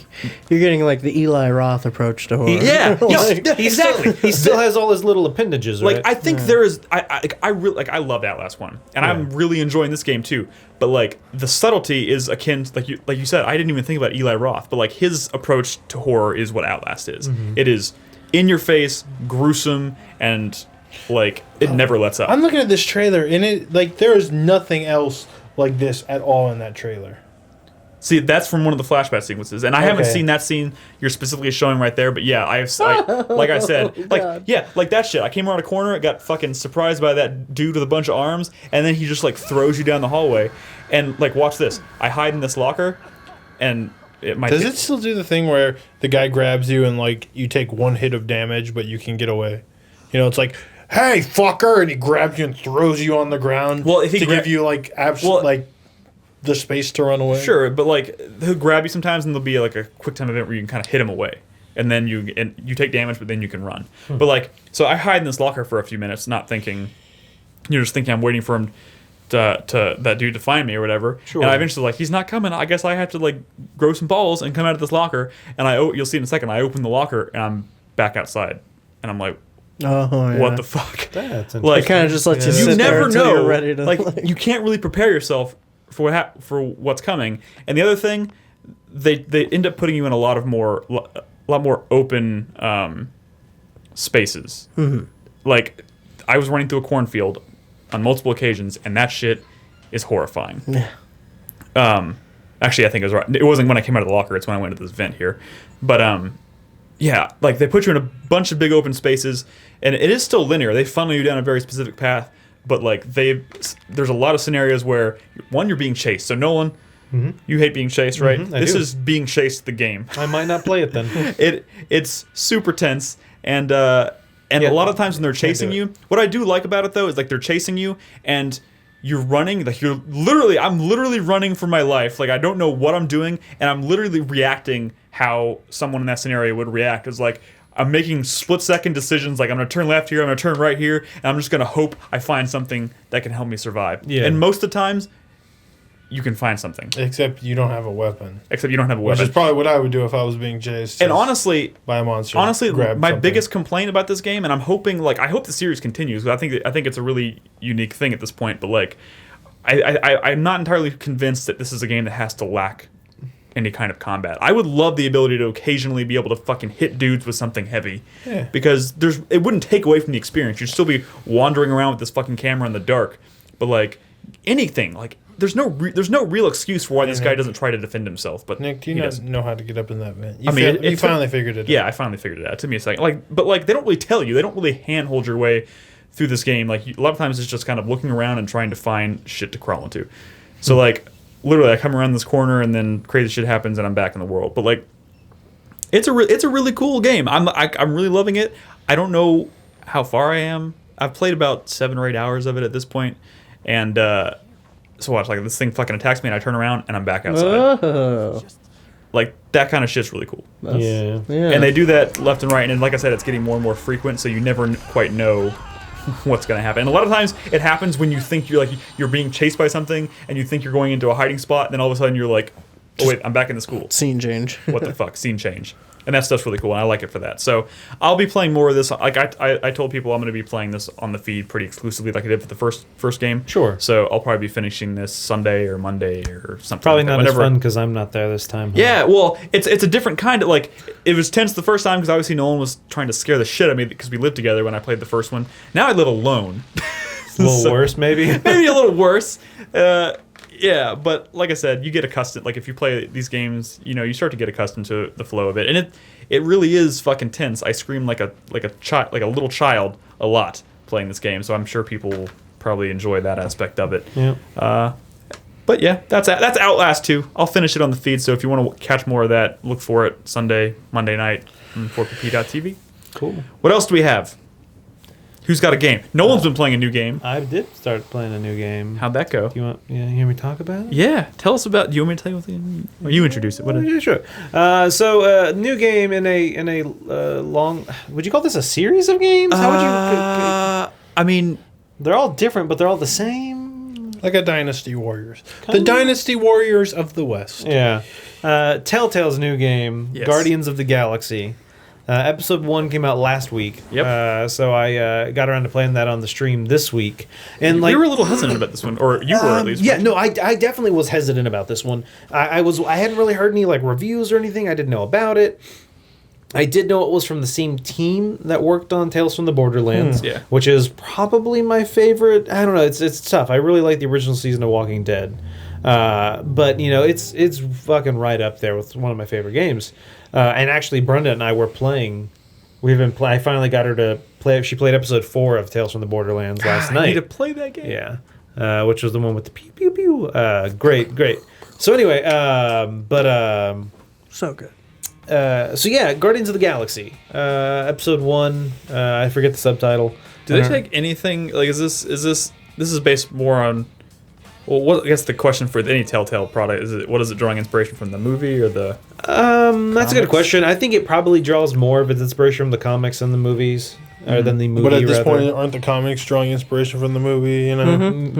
[SPEAKER 3] getting like the Eli Roth approach to horror.
[SPEAKER 1] Yeah, exactly.
[SPEAKER 4] He still has all his little appendages, right?
[SPEAKER 1] Like I think there is, I really like. I love Outlast 1, and I'm really enjoying this game too. But like the subtlety is akin to, like you said. I didn't even think about Eli Roth, but like his approach to horror is what Outlast is. It is in your face, gruesome, and like it never lets up.
[SPEAKER 2] I'm looking at this trailer, and it like there is nothing else like this at all in that trailer.
[SPEAKER 1] See, that's from one of the flashback sequences, and I haven't seen that scene you're specifically showing right there. But yeah, like I said, like that shit. I came around a corner, I got fucking surprised by that dude with a bunch of arms, and then he just like throws you down the hallway, and like watch this. I hide in this locker, and it might.
[SPEAKER 2] Does it still do the thing where the guy grabs you and like you take one hit of damage, but you can get away? You know, it's like, hey fucker, and he grabs you and throws you on the ground.
[SPEAKER 1] Well, if he
[SPEAKER 2] give you like like the space to run away.
[SPEAKER 1] Sure, but like he'll grab you sometimes, and there'll be like a quick time event where you can kind of hit him away, and then you take damage, but then you can run. But like, so I hide in this locker for a few minutes, not thinking, just thinking I'm waiting for him to that dude to find me or whatever. Sure. And I eventually like, he's not coming. I guess I have to like grow some balls and come out of this locker. And you'll see in a second. I open the locker and I'm back outside, and I'm like, what the fuck?
[SPEAKER 4] That's
[SPEAKER 1] like,
[SPEAKER 3] kind of just lets you
[SPEAKER 1] you
[SPEAKER 3] sit there
[SPEAKER 1] never
[SPEAKER 3] until
[SPEAKER 1] know.
[SPEAKER 3] you're ready to
[SPEAKER 1] like you can't really prepare yourself for what's coming. And the other thing, they end up putting you in a lot more open spaces. Like I was running through a cornfield on multiple occasions, and that shit is horrifying. Yeah. Actually, I think it was right. It wasn't when I came out of the locker. It's when I went to this vent here. But yeah, like they put you in a bunch of big open spaces, and it is still linear. They funnel you down a very specific path. But like there's a lot of scenarios where one, you're being chased. So Nolan, you hate being chased, right? This is being chased the game.
[SPEAKER 4] I might not play it then.
[SPEAKER 1] It's super tense, and a lot of times when they're chasing you, what I do like about it though is like they're chasing you and you're running, like I'm literally running for my life. Like I don't know what I'm doing, and I'm literally reacting how someone in that scenario would react. It's like I'm making split-second decisions, like I'm going to turn left here, I'm going to turn right here, and I'm just going to hope I find something that can help me survive. Yeah. And most of the times, you can find something.
[SPEAKER 2] Except you don't have a weapon.
[SPEAKER 1] Which is
[SPEAKER 2] probably what I would do if I was being chased.
[SPEAKER 1] And honestly,
[SPEAKER 2] by a monster.
[SPEAKER 1] Honestly, my biggest complaint about this game, and I'm hoping, like, I hope the series continues, because I think it's a really unique thing at this point, but like, I'm not entirely convinced that this is a game that has to lack any kind of combat. I would love the ability to occasionally be able to fucking hit dudes with something heavy, because it wouldn't take away from the experience. You'd still be wandering around with this fucking camera in the dark, but like anything, like there's no real excuse for why this guy doesn't try to defend himself. But
[SPEAKER 2] Nick, do you not know how to get up in that vent?
[SPEAKER 1] You
[SPEAKER 2] finally figured it out.
[SPEAKER 1] Yeah, I finally figured it out. It took me a second. But they don't really tell you. They don't really handhold your way through this game. Like a lot of times, it's just kind of looking around and trying to find shit to crawl into. So like. Literally, I come around this corner and then crazy shit happens and I'm back in the world. But like, it's a really cool game. I'm really loving it. I don't know how far I am. I've played about 7 or 8 hours of it at this point, and so watch, like this thing fucking attacks me and I turn around and I'm back outside. Like that kind of shit's really cool.
[SPEAKER 4] Yeah.
[SPEAKER 1] And they do that left and right, and like I said, it's getting more and more frequent, so you never quite know what's going to happen. And a lot of times it happens when you think you're being chased by something and you think you're going into a hiding spot, and then all of a sudden you're like Oh wait, I'm back in the school.
[SPEAKER 3] Scene change.
[SPEAKER 1] What the fuck? Scene change. And that stuff's really cool, and I like it for that. So I'll be playing more of this. Like I told people I'm going to be playing this on the feed pretty exclusively, like I did for the first game.
[SPEAKER 4] Sure.
[SPEAKER 1] So I'll probably be finishing this Sunday or Monday or something.
[SPEAKER 4] Probably
[SPEAKER 1] like
[SPEAKER 4] not
[SPEAKER 1] that.
[SPEAKER 4] as fun because I'm not there this time.
[SPEAKER 1] Yeah, well, it's a different kind of, like, it was tense the first time because obviously Nolan was trying to scare the shit out of me because we lived together when I played the first one. Now I live alone.
[SPEAKER 4] A little worse, maybe.
[SPEAKER 1] Maybe a little worse. Yeah, but like I said, you get accustomed. Like if you play these games, you start to get accustomed to the flow of it, and it really is fucking tense. I scream like a little child a lot playing this game, so I'm sure people will probably enjoy that aspect of it.
[SPEAKER 4] Yeah.
[SPEAKER 1] But yeah, that's Outlast 2. I'll finish it on the feed, so if you want to catch more of that, look for it Sunday, Monday night on 4pp.tv.
[SPEAKER 4] Cool.
[SPEAKER 1] What else do we have? Who's got a game? Nolan's been playing a new game.
[SPEAKER 4] I did start playing a new game.
[SPEAKER 1] How'd that go?
[SPEAKER 4] You want to hear me talk about it?
[SPEAKER 1] Yeah, tell us about. Do you want me to tell you what the? Or you introduce it. What?
[SPEAKER 4] Yeah, sure. So, new game in a long. Would you call this a series of games? How would you?
[SPEAKER 1] I mean,
[SPEAKER 4] They're all different, but they're all the same.
[SPEAKER 2] Like a Dynasty Warriors. The Dynasty Warriors of the West.
[SPEAKER 4] Yeah. Telltale's new game,
[SPEAKER 1] Yes.
[SPEAKER 4] Guardians of the Galaxy. Episode 1 came out last week.
[SPEAKER 1] Yep.
[SPEAKER 4] So I got around to playing that on the stream this week. And
[SPEAKER 1] you were a little hesitant about this one, or you were at least.
[SPEAKER 4] Yeah, no, I definitely was hesitant about this one. I hadn't really heard any like reviews or anything. I didn't know about it. I did know it was from the same team that worked on Tales from the Borderlands,
[SPEAKER 1] Yeah.
[SPEAKER 4] which is probably my favorite. I don't know, it's tough. I really like the original season of Walking Dead, but it's fucking right up there with one of my favorite games. And actually, Brenda and I were playing. I finally got her to play. She played episode 4 of Tales from the Borderlands last night.
[SPEAKER 1] I need to play that game.
[SPEAKER 4] Yeah, which was the one with the pew pew pew. Great. So anyway,
[SPEAKER 3] So good.
[SPEAKER 4] so yeah, Guardians of the Galaxy, episode 1. I forget the subtitle.
[SPEAKER 1] Do they take anything? Like, is this based more on? Well, I guess the question for any Telltale product is what is it drawing inspiration from, the movie or the?
[SPEAKER 4] That's a good question. I think it probably draws more of its inspiration from the comics than the movies, or than the movie.
[SPEAKER 2] But at this
[SPEAKER 4] rather.
[SPEAKER 2] point, aren't the comics drawing inspiration from the movie?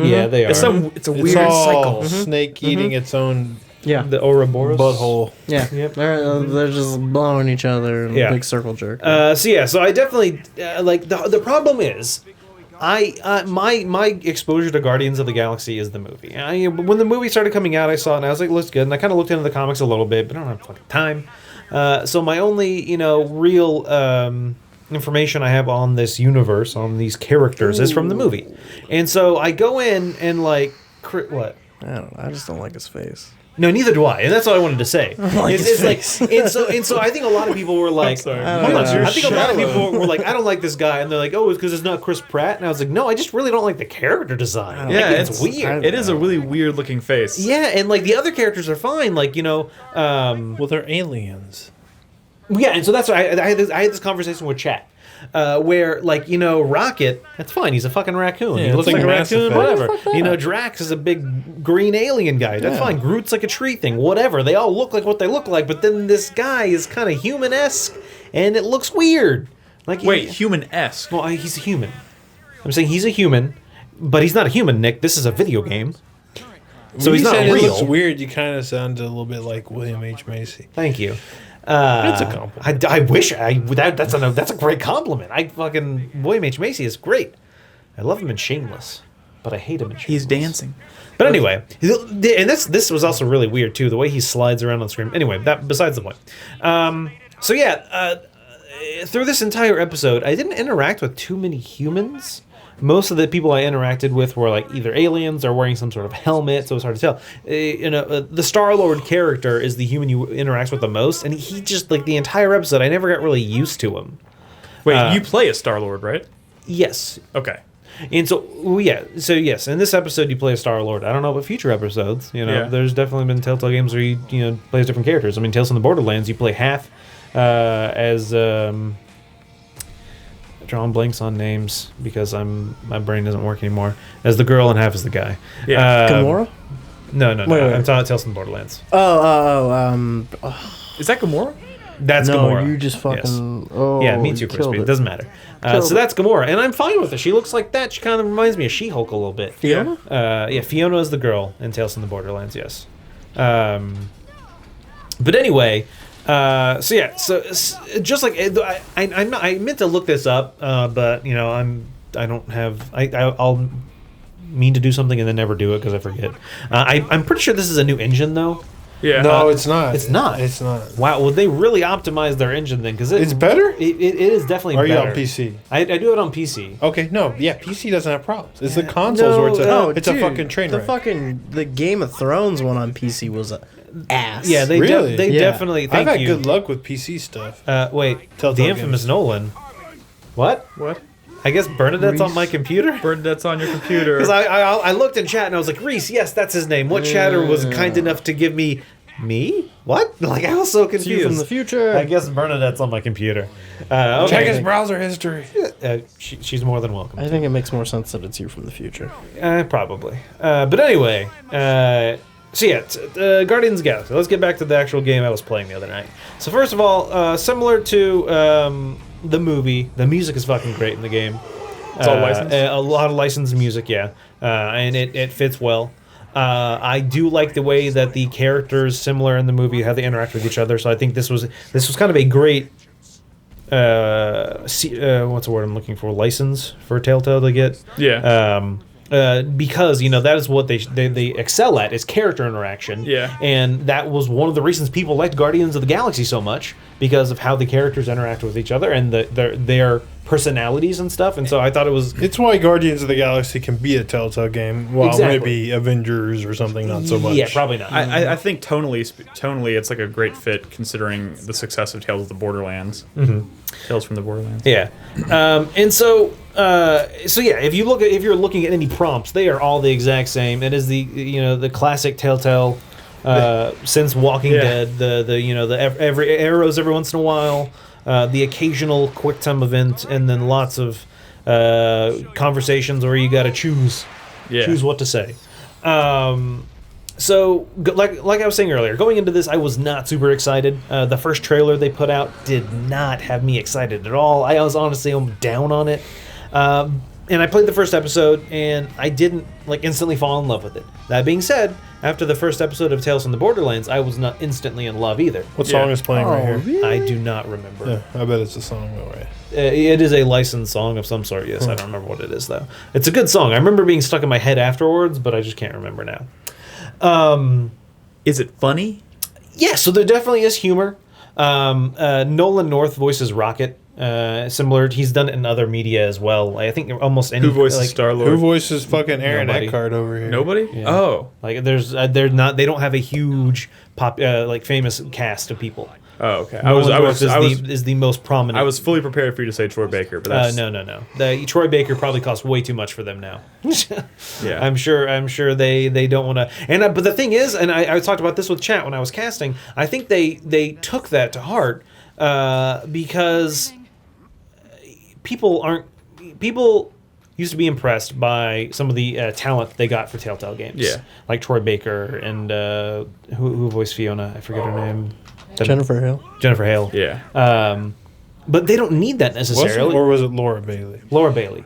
[SPEAKER 4] Yeah, they are.
[SPEAKER 1] It's a weird cycle.
[SPEAKER 2] Snake eating its own
[SPEAKER 3] Yeah.
[SPEAKER 4] The Ouroboros
[SPEAKER 2] butthole.
[SPEAKER 3] Yeah.
[SPEAKER 4] Yep.
[SPEAKER 3] They're just blowing each other in
[SPEAKER 4] Yeah.
[SPEAKER 3] a big circle jerk.
[SPEAKER 4] So I definitely like the problem is, my exposure to Guardians of the Galaxy is the movie. When the movie started coming out, I saw it and I was like, looks good, and I kind of looked into the comics a little bit, but I don't have fucking time. So my only real information I have on this universe, on these characters, is from the movie, and so I go in and like what.
[SPEAKER 3] I don't know. I just don't like his face.
[SPEAKER 4] No, neither do I, and that's all I wanted to say.
[SPEAKER 3] like
[SPEAKER 4] It's like, and so I think a lot of people were like,
[SPEAKER 1] sorry.
[SPEAKER 4] hold on,
[SPEAKER 3] Your
[SPEAKER 4] I think a lot of
[SPEAKER 2] shadow.
[SPEAKER 4] people were like, I don't like this guy, and they're like, oh, it's because it's not Chris Pratt, and I was like, no, I just really don't like the character design.
[SPEAKER 1] Yeah,
[SPEAKER 4] Like, it's weird.
[SPEAKER 1] It is a really weird looking face.
[SPEAKER 4] Yeah, and like the other characters are fine, like
[SPEAKER 2] Well, they're aliens.
[SPEAKER 4] yeah, and so that's why I had this conversation with chat. Where Rocket, that's fine. He's a fucking raccoon.
[SPEAKER 2] Yeah,
[SPEAKER 4] he
[SPEAKER 2] it's
[SPEAKER 4] looks
[SPEAKER 2] like
[SPEAKER 4] like a
[SPEAKER 2] Mass
[SPEAKER 4] raccoon,
[SPEAKER 2] Effect.
[SPEAKER 4] whatever. Drax is a big green alien guy. That's fine. Groot's like a tree thing. Whatever. They all look like what they look like, but then this guy is kind of human-esque, and it looks weird. Like
[SPEAKER 1] Wait, human-esque.
[SPEAKER 4] well, he's a human. I'm saying he's a human, but he's not a human, Nick. This is a video game, so he's not
[SPEAKER 2] It looks
[SPEAKER 4] real.
[SPEAKER 2] weird. You kind of sounded a little bit like William H. Macy.
[SPEAKER 4] Thank you.
[SPEAKER 2] It's a compliment.
[SPEAKER 4] I wish that's a great compliment. William H. Macy is great. I love him in Shameless, but I hate him in Shameless.
[SPEAKER 1] He's dancing.
[SPEAKER 4] But anyway, and this was also really weird too, the way he slides around on screen. Anyway, that besides the point. So yeah, through this entire episode, I didn't interact with too many humans. Most of the people I interacted with were like either aliens or wearing some sort of helmet, so it's hard to tell. The Star-Lord character is the human you interact with the most, and he just like the entire episode, I never got really used to him.
[SPEAKER 1] Wait, you play a Star-Lord, right?
[SPEAKER 4] Yes,
[SPEAKER 1] Okay.
[SPEAKER 4] and so yes, in this episode you play a Star-Lord. I don't know about future episodes.
[SPEAKER 1] Yeah.
[SPEAKER 4] There's definitely been Telltale games where you play as different characters. I mean, Tales from the Borderlands, you play half as drawing blanks on names because my brain doesn't work anymore. As the girl and half as the guy.
[SPEAKER 1] Yeah.
[SPEAKER 3] Gamora?
[SPEAKER 4] No.
[SPEAKER 3] Wait.
[SPEAKER 4] I'm talking about Tales from the Borderlands.
[SPEAKER 1] Is that Gamora?
[SPEAKER 4] That's
[SPEAKER 3] No,
[SPEAKER 4] Gamora.
[SPEAKER 3] you just fucking.
[SPEAKER 4] Yes.
[SPEAKER 3] Oh,
[SPEAKER 4] Yeah, me
[SPEAKER 3] you
[SPEAKER 4] too,
[SPEAKER 3] killed
[SPEAKER 4] Crispy. It
[SPEAKER 3] it.
[SPEAKER 4] doesn't matter.
[SPEAKER 3] Killed
[SPEAKER 4] So that's Gamora, and I'm fine with her. She looks like that. She kind of reminds me of She-Hulk a little bit.
[SPEAKER 3] Fiona?
[SPEAKER 4] Yeah, Fiona is the girl in Tales from the Borderlands. Yes. But anyway, so just like I meant to look this up, but I'll mean to do something and then never do it because I forget. I'm pretty sure this is a new engine though.
[SPEAKER 1] Yeah.
[SPEAKER 2] No, it's not.
[SPEAKER 4] It's not.
[SPEAKER 2] It's not.
[SPEAKER 4] Wow. Well, they really optimized their engine then because
[SPEAKER 2] It's better?
[SPEAKER 4] It is definitely
[SPEAKER 2] Or are
[SPEAKER 4] better.
[SPEAKER 2] you on PC?
[SPEAKER 4] I do it on PC.
[SPEAKER 2] Okay, no, yeah, PC doesn't have problems. It's the consoles where it's a
[SPEAKER 3] dude,
[SPEAKER 2] fucking train wreck.
[SPEAKER 3] The Game of Thrones one on PC was ass.
[SPEAKER 4] Yeah, they
[SPEAKER 2] Really?
[SPEAKER 3] Yeah.
[SPEAKER 4] definitely. Thank
[SPEAKER 2] I've had
[SPEAKER 4] you.
[SPEAKER 2] good luck with PC stuff.
[SPEAKER 4] Wait,
[SPEAKER 2] Telltale
[SPEAKER 4] the infamous Nolan. What?
[SPEAKER 1] What?
[SPEAKER 4] I guess Bernadette's on my computer.
[SPEAKER 1] Bernadette's on your computer.
[SPEAKER 4] Because I looked in chat and I was like, Reese, yes, that's his name. What chatter was kind enough to give me what? Like I was so
[SPEAKER 3] It's
[SPEAKER 4] confused.
[SPEAKER 3] you from the future.
[SPEAKER 4] I guess Bernadette's on my computer. Okay.
[SPEAKER 2] Check his browser history.
[SPEAKER 4] She's more than welcome.
[SPEAKER 3] I think it makes more sense that it's you from the future.
[SPEAKER 4] Probably. But anyway, Guardians of the Galaxy. Let's get back to the actual game I was playing the other night. So first of all, similar to the movie, the music is fucking great in the game.
[SPEAKER 1] It's all licensed?
[SPEAKER 4] A lot of licensed music, yeah. And it fits well. I do like the way that the characters, similar in the movie, how they interact with each other. So I think this was kind of a great what's the word I'm looking for? License for Telltale to get.
[SPEAKER 1] Yeah.
[SPEAKER 4] Because that is what they excel at is character interaction.
[SPEAKER 1] Yeah.
[SPEAKER 4] And that was one of the reasons people liked Guardians of the Galaxy so much because of how the characters interact with each other and their personalities and stuff. And so I thought it was.
[SPEAKER 2] It's why Guardians of the Galaxy can be a Telltale game, while
[SPEAKER 4] Exactly.
[SPEAKER 2] maybe Avengers or something not so much.
[SPEAKER 4] Yeah, probably not.
[SPEAKER 1] I think tonally, it's like a great fit considering the success of Tales of the Borderlands.
[SPEAKER 4] Mm-hmm.
[SPEAKER 1] Tales from the Borderlands.
[SPEAKER 4] Yeah, and so yeah, if you're looking at any prompts, they are all the exact same. It is the classic Telltale since Walking Dead. The every arrows every once in a while, the occasional quick time event, and then lots of conversations where you got to choose what to say. So, like I was saying earlier, going into this, I was not super excited. The first trailer they put out did not have me excited at all. I was honestly down on it. And I played the first episode, and I didn't instantly fall in love with it. That being said, after the first episode of Tales from the Borderlands, I was not instantly in love either.
[SPEAKER 2] What song is playing right here?
[SPEAKER 3] Really?
[SPEAKER 4] I do not remember.
[SPEAKER 2] Yeah, I bet it's a song, though, right?
[SPEAKER 4] It is a licensed song of some sort, yes. I don't remember what it is, though. It's a good song. I remember being stuck in my head afterwards, but I just can't remember now.
[SPEAKER 1] Is it funny?
[SPEAKER 4] Yeah, so there definitely is humor. Nolan North voices Rocket. Similar, he's done it in other media as well. I think almost any.
[SPEAKER 1] Who voices Star-Lord?
[SPEAKER 2] Who voices fucking Aaron
[SPEAKER 4] Nobody.
[SPEAKER 2] Eckhart over here?
[SPEAKER 1] Nobody?
[SPEAKER 4] Yeah.
[SPEAKER 1] Oh.
[SPEAKER 4] They're not. They don't have a huge famous cast of people.
[SPEAKER 1] Oh, okay.
[SPEAKER 4] Nolan North is the most prominent.
[SPEAKER 1] I was fully prepared for you to say Troy Baker, but that's
[SPEAKER 4] No. Troy Baker probably costs way too much for them now.
[SPEAKER 1] yeah.
[SPEAKER 4] I'm sure they don't want to. And but the thing is, and I talked about this with chat when I was casting. I think they took that to heart because people used to be impressed by some of the talent they got for Telltale games.
[SPEAKER 1] Yeah.
[SPEAKER 4] Like Troy Baker and who voiced Fiona? I forget her name.
[SPEAKER 3] Jennifer Hill.
[SPEAKER 4] Jennifer Hale.
[SPEAKER 1] Yeah.
[SPEAKER 4] But they don't need that necessarily.
[SPEAKER 2] Or was it Laura Bailey?
[SPEAKER 4] Laura Bailey.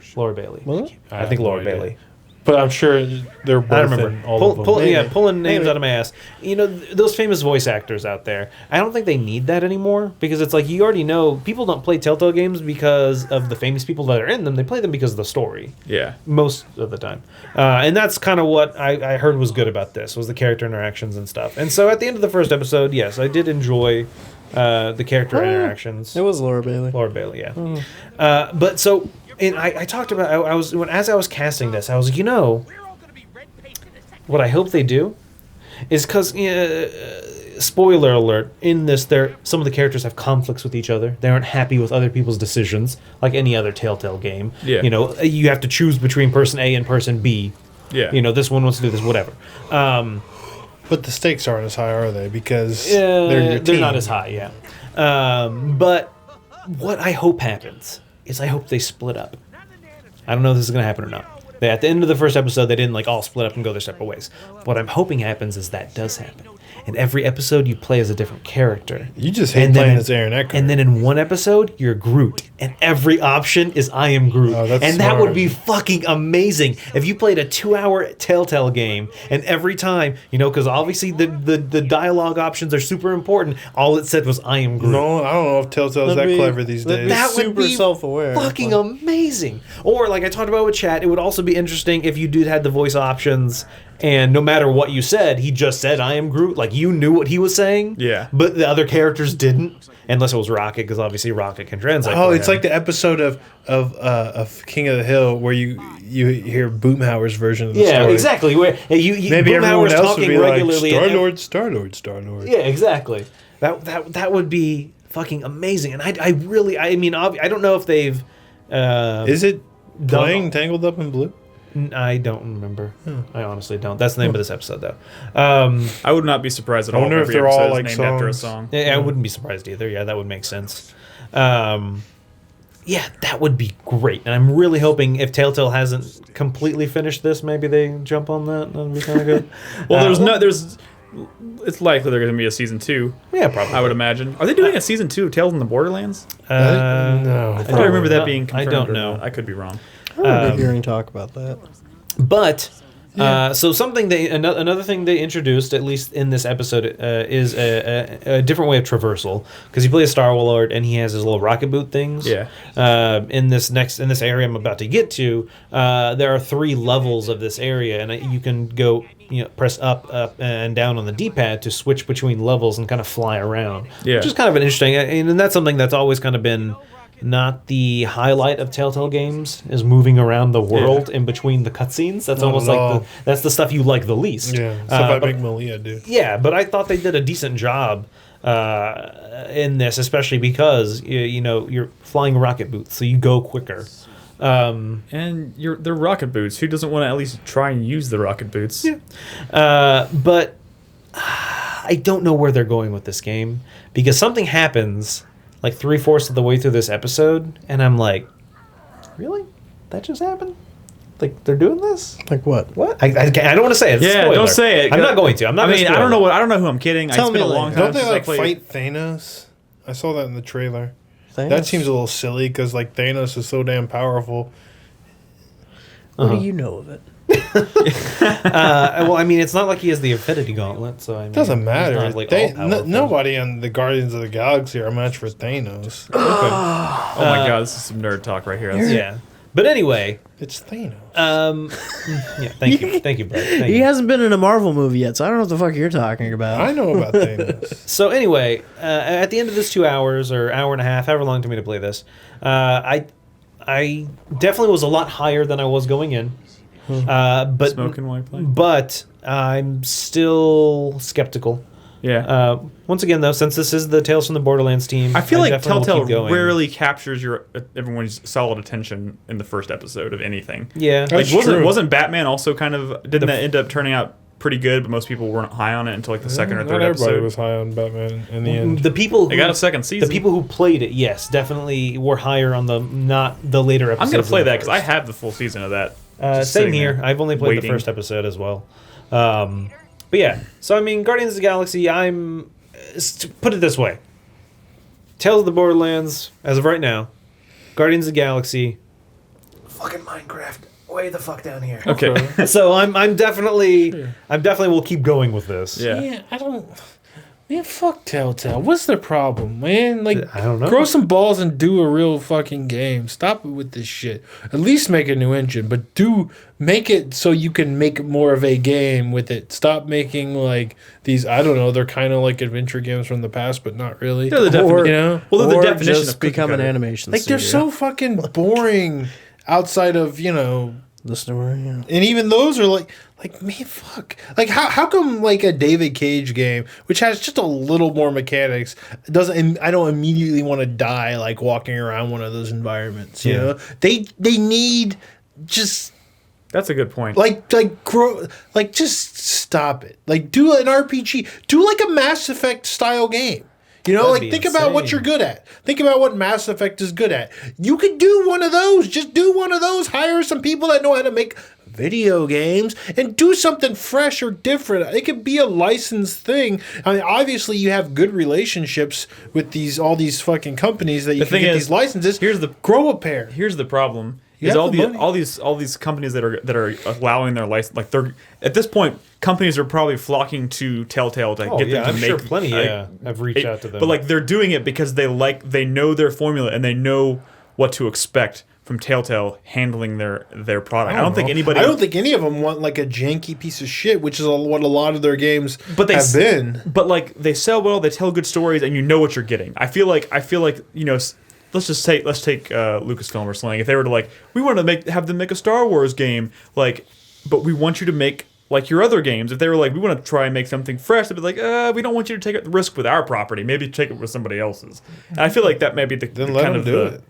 [SPEAKER 3] Was it?
[SPEAKER 4] I think
[SPEAKER 2] have no
[SPEAKER 4] Laura
[SPEAKER 2] idea.
[SPEAKER 4] Bailey.
[SPEAKER 2] But I'm sure they're both
[SPEAKER 4] I don't remember.
[SPEAKER 2] in all of them.
[SPEAKER 4] Pulling names
[SPEAKER 3] Maybe.
[SPEAKER 4] out of my ass. Those famous voice actors out there. I don't think they need that anymore because it's like you already know people don't play Telltale games because of the famous people that are in them. They play them because of the story.
[SPEAKER 1] Yeah.
[SPEAKER 4] Most of the time. And that's kind of what I heard was good about this was the character interactions and stuff. And so at the end of the first episode, yes, I did enjoy the character interactions.
[SPEAKER 3] It was Laura Bailey.
[SPEAKER 4] Laura Bailey, yeah. But so, and I talked about as I was casting this, I was like, what I hope they do is because spoiler alert, in this some of the characters have conflicts with each other. They aren't happy with other people's decisions, like any other Telltale game.
[SPEAKER 1] Yeah.
[SPEAKER 4] You have to choose between person A and person B.
[SPEAKER 1] Yeah.
[SPEAKER 4] This one wants to do this, whatever.
[SPEAKER 2] But the stakes aren't as high, are they? Because they're your
[SPEAKER 4] they're
[SPEAKER 2] team.
[SPEAKER 4] not as high, yeah. But what I hope happens is I hope they split up. I don't know if this is going to happen or not. At the end of the first episode, they didn't all split up and go their separate ways. What I'm hoping happens is that does happen. and every episode you play as a different character.
[SPEAKER 2] You just hate
[SPEAKER 4] And then-
[SPEAKER 2] playing as Aaron Eckhart.
[SPEAKER 4] And then in one episode, you're Groot, and every option is I am Groot.
[SPEAKER 2] Oh, that's
[SPEAKER 4] and that
[SPEAKER 2] smart.
[SPEAKER 4] would be fucking amazing if you played a 2-hour Telltale game, and every time, because obviously the dialogue options are super important. All it said was I am Groot.
[SPEAKER 2] No, I don't know if Telltale's that clever these days.
[SPEAKER 4] That would
[SPEAKER 3] super
[SPEAKER 4] be
[SPEAKER 3] self-aware.
[SPEAKER 4] fucking amazing. Or like I talked about with chat, it would also be interesting if you did had the voice options, and no matter what you said, he just said I am Groot. Like you knew what he was saying.
[SPEAKER 1] Yeah.
[SPEAKER 4] But the other characters didn't, unless it was Rocket, because obviously Rocket can translate.
[SPEAKER 2] Oh,
[SPEAKER 4] for
[SPEAKER 2] it's
[SPEAKER 4] him.
[SPEAKER 2] like the episode of King of the Hill where you hear Boomhauer's version of the
[SPEAKER 4] yeah,
[SPEAKER 2] story.
[SPEAKER 4] exactly. Where you
[SPEAKER 2] Maybe everyone
[SPEAKER 4] Boomhauer's
[SPEAKER 2] else would be like
[SPEAKER 4] regularly.
[SPEAKER 2] Star-Lord.
[SPEAKER 4] Yeah, exactly. That would be fucking amazing. And I don't know if they've.
[SPEAKER 2] Is it playing Tangled Up in Blue?
[SPEAKER 4] I don't remember. I honestly don't. That's the name of this episode, though.
[SPEAKER 1] I would not be surprised at
[SPEAKER 2] I
[SPEAKER 1] all
[SPEAKER 2] wonder
[SPEAKER 1] if
[SPEAKER 2] if
[SPEAKER 1] every
[SPEAKER 2] they're all,
[SPEAKER 1] episode
[SPEAKER 2] like,
[SPEAKER 1] is named after a
[SPEAKER 2] songs.
[SPEAKER 1] song.
[SPEAKER 4] Yeah, I wouldn't be surprised either. Yeah, that would make sense. Yeah, that would be great. And I'm really hoping if Telltale hasn't completely finished this, maybe they jump on that. That'd be kind of good.
[SPEAKER 1] It's likely there's going to be a season 2.
[SPEAKER 4] Yeah, probably.
[SPEAKER 1] I would imagine. Are they doing a season 2 of Tales in the Borderlands?
[SPEAKER 2] No.
[SPEAKER 1] I thought I remember that being
[SPEAKER 4] I
[SPEAKER 1] confirmed.
[SPEAKER 4] don't
[SPEAKER 1] or
[SPEAKER 4] know.
[SPEAKER 1] not. I could be wrong.
[SPEAKER 3] I remember hearing talk about that.
[SPEAKER 4] But so another thing they introduced, at least in this episode, is a different way of traversal, because you play a Star Lord and he has his little rocket boot things.
[SPEAKER 1] Yeah.
[SPEAKER 4] In this area I'm about to get to, there are 3 levels of this area, and you can go press up and down on the D-pad to switch between levels and kind of fly around.
[SPEAKER 1] Yeah.
[SPEAKER 4] Which is kind of an interesting, and that's something that's always kind of been not the highlight of Telltale games, is moving around the world in between the cutscenes. That's
[SPEAKER 2] Not
[SPEAKER 4] almost
[SPEAKER 2] at
[SPEAKER 4] like
[SPEAKER 2] all.
[SPEAKER 4] that's the stuff you like the least.
[SPEAKER 2] Yeah, stuff I
[SPEAKER 4] but-
[SPEAKER 2] make Malia do.
[SPEAKER 4] yeah, but I thought they did a decent job in this, especially because you're flying rocket boots, so you go quicker.
[SPEAKER 1] And they're rocket boots. Who doesn't want to at least try and use the rocket boots? Yeah.
[SPEAKER 4] But I don't know where they're going with this game, because something happens like 3/4 of the way through this episode, and I'm like, really? That just happened? Like they're doing this?
[SPEAKER 3] Like what?
[SPEAKER 4] What? I don't want to say it. It's a
[SPEAKER 1] Yeah,
[SPEAKER 4] spoiler.
[SPEAKER 1] don't say it.
[SPEAKER 4] I'm not going to. I'm not.
[SPEAKER 1] I mean, I don't know I don't know who I'm kidding.
[SPEAKER 3] Tell
[SPEAKER 1] It's been
[SPEAKER 3] me
[SPEAKER 1] a long
[SPEAKER 3] later.
[SPEAKER 1] time
[SPEAKER 2] Don't they
[SPEAKER 1] since I
[SPEAKER 2] like
[SPEAKER 1] played.
[SPEAKER 2] fight Thanos? I saw that in the trailer.
[SPEAKER 3] Thanos?
[SPEAKER 2] That seems a little silly because like Thanos is so damn powerful.
[SPEAKER 3] What do you know of it?
[SPEAKER 4] Well, I mean, it's not like he has the Infinity Gauntlet, so I mean,
[SPEAKER 2] Doesn't
[SPEAKER 4] he's
[SPEAKER 2] matter.
[SPEAKER 4] not, like, all-powerful.
[SPEAKER 2] Nobody on the Guardians of the Galaxy are a match for Thanos. Okay.
[SPEAKER 1] Oh my god, this is some nerd talk right here. That's-
[SPEAKER 4] Yeah, but anyway,
[SPEAKER 2] It's Thanos.
[SPEAKER 4] yeah. Thank you, Brett. Thank
[SPEAKER 3] He
[SPEAKER 4] you.
[SPEAKER 3] hasn't been in a Marvel movie yet, so I don't know what the fuck you're talking about.
[SPEAKER 2] I know about Thanos.
[SPEAKER 4] So anyway, at the end of this 2 hours or hour and a half, however long it took me to play this, I definitely was a lot higher than I was going in. But
[SPEAKER 1] Smoking while you're playing?
[SPEAKER 4] But I'm still skeptical.
[SPEAKER 1] Yeah.
[SPEAKER 4] Once again, though, since this is the Tales from the Borderlands team,
[SPEAKER 1] I feel like
[SPEAKER 4] definitely will
[SPEAKER 1] Telltale
[SPEAKER 4] keep going.
[SPEAKER 1] rarely captures everyone's solid attention in the first episode of anything.
[SPEAKER 4] Yeah.
[SPEAKER 1] Like
[SPEAKER 2] That's
[SPEAKER 1] wasn't
[SPEAKER 2] true.
[SPEAKER 1] wasn't Batman also kind of didn't that end up turning out pretty good, but most people weren't high on it until like the second or
[SPEAKER 2] Not
[SPEAKER 1] third
[SPEAKER 2] everybody
[SPEAKER 1] episode.
[SPEAKER 2] was high on Batman in the end.
[SPEAKER 4] The people
[SPEAKER 1] They
[SPEAKER 4] who,
[SPEAKER 1] got a second season.
[SPEAKER 4] the people who played it, yes, definitely were higher on the not the later episodes.
[SPEAKER 1] I'm gonna play
[SPEAKER 4] than the
[SPEAKER 1] that because I
[SPEAKER 4] first.
[SPEAKER 1] have the full season of that. Just
[SPEAKER 4] Same
[SPEAKER 1] sitting
[SPEAKER 4] here.
[SPEAKER 1] there
[SPEAKER 4] I've only played the
[SPEAKER 1] waiting.
[SPEAKER 4] first episode as well. But yeah, so I mean, Guardians of the Galaxy. Put it this way: Tales of the Borderlands, as of right now, Guardians of the Galaxy, fucking Minecraft, way the fuck down here.
[SPEAKER 1] Okay.
[SPEAKER 4] So I'm definitely will keep going with this.
[SPEAKER 1] Yeah.
[SPEAKER 2] I don't. Man, fuck Telltale. What's their problem, man? Like,
[SPEAKER 4] I don't know.
[SPEAKER 2] grow some balls and do a real fucking game. Stop it with this shit. At least make a new engine, but make it so you can make more of a game with it. Stop making like these. I don't know. They're kind of like adventure games from the past, but not really.
[SPEAKER 1] They're the definition.
[SPEAKER 2] you know,
[SPEAKER 1] Well, they're
[SPEAKER 3] Or
[SPEAKER 1] the definition
[SPEAKER 3] just
[SPEAKER 1] of cookie
[SPEAKER 3] become an
[SPEAKER 1] cutter.
[SPEAKER 3] animation
[SPEAKER 2] like they're
[SPEAKER 3] studio.
[SPEAKER 2] so fucking boring. Outside of
[SPEAKER 3] The story, yeah.
[SPEAKER 2] and even those are like man, fuck. Like how come like a David Cage game, which has just a little more mechanics, doesn't? I don't immediately want to die like walking around one of those environments. You know, they need just
[SPEAKER 1] That's a good point.
[SPEAKER 2] grow just stop it. Like do an RPG, do like a Mass Effect style game. You know,
[SPEAKER 4] That'd
[SPEAKER 2] like
[SPEAKER 4] be
[SPEAKER 2] think about what
[SPEAKER 4] insane.
[SPEAKER 2] you're good at. Think about what Mass Effect is good at. You could do one of those. Just do one of those. Hire some people that know how to make video games and do something fresh or different. It could be a licensed thing. I mean, obviously you have good relationships with all these fucking companies that you can get these licenses. Grow a pair.
[SPEAKER 1] Here's the problem. Is all these companies that are allowing their license, like they're at this point, companies are probably flocking to Telltale to get them to
[SPEAKER 4] I'm
[SPEAKER 1] make.
[SPEAKER 4] sure plenty have reached out to them.
[SPEAKER 1] But like they're doing it because they know their formula and they know what to expect from Telltale handling their product. I don't think
[SPEAKER 2] any of them want like a janky piece of shit, which is what a lot of their games have been.
[SPEAKER 1] But like they sell well, they tell good stories, and you know what you're getting. I feel like let's take Lucasfilm or something. If they were to like, we want to have them make a Star Wars game, like, but we want you to make like your other games. If they were like, we want to try and make something fresh, they'd be like, we don't want you to take the risk with our property. Maybe take it with somebody else's. And I feel like that may be the kind of do it.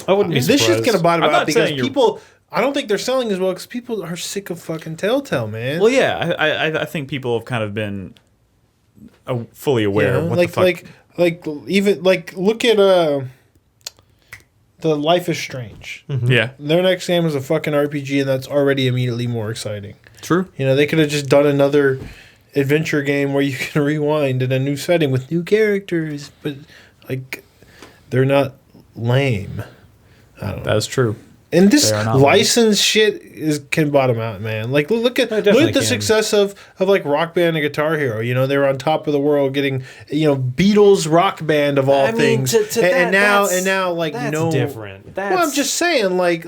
[SPEAKER 4] I wouldn't be
[SPEAKER 2] this shit's gonna bottom out because
[SPEAKER 1] people.
[SPEAKER 2] I don't think they're selling as well because people are sick of fucking Telltale, man.
[SPEAKER 1] Well, yeah, I think people have kind of been fully aware of what the fuck.
[SPEAKER 2] Look at the Life is Strange.
[SPEAKER 1] Mm-hmm. Yeah,
[SPEAKER 2] their next game is a fucking RPG, and that's already immediately more exciting.
[SPEAKER 1] True.
[SPEAKER 2] They could have just done another adventure game where you can rewind in a new setting with new characters, but like they're not lame. I don't know.
[SPEAKER 1] That's true.
[SPEAKER 2] And this licensed shit can bottom out, man. Like look at the success of like Rock Band and Guitar Hero. They were on top of the world, getting Beatles Rock Band of all things. And now like
[SPEAKER 4] that's
[SPEAKER 2] no
[SPEAKER 4] different.
[SPEAKER 2] Well, I'm just saying like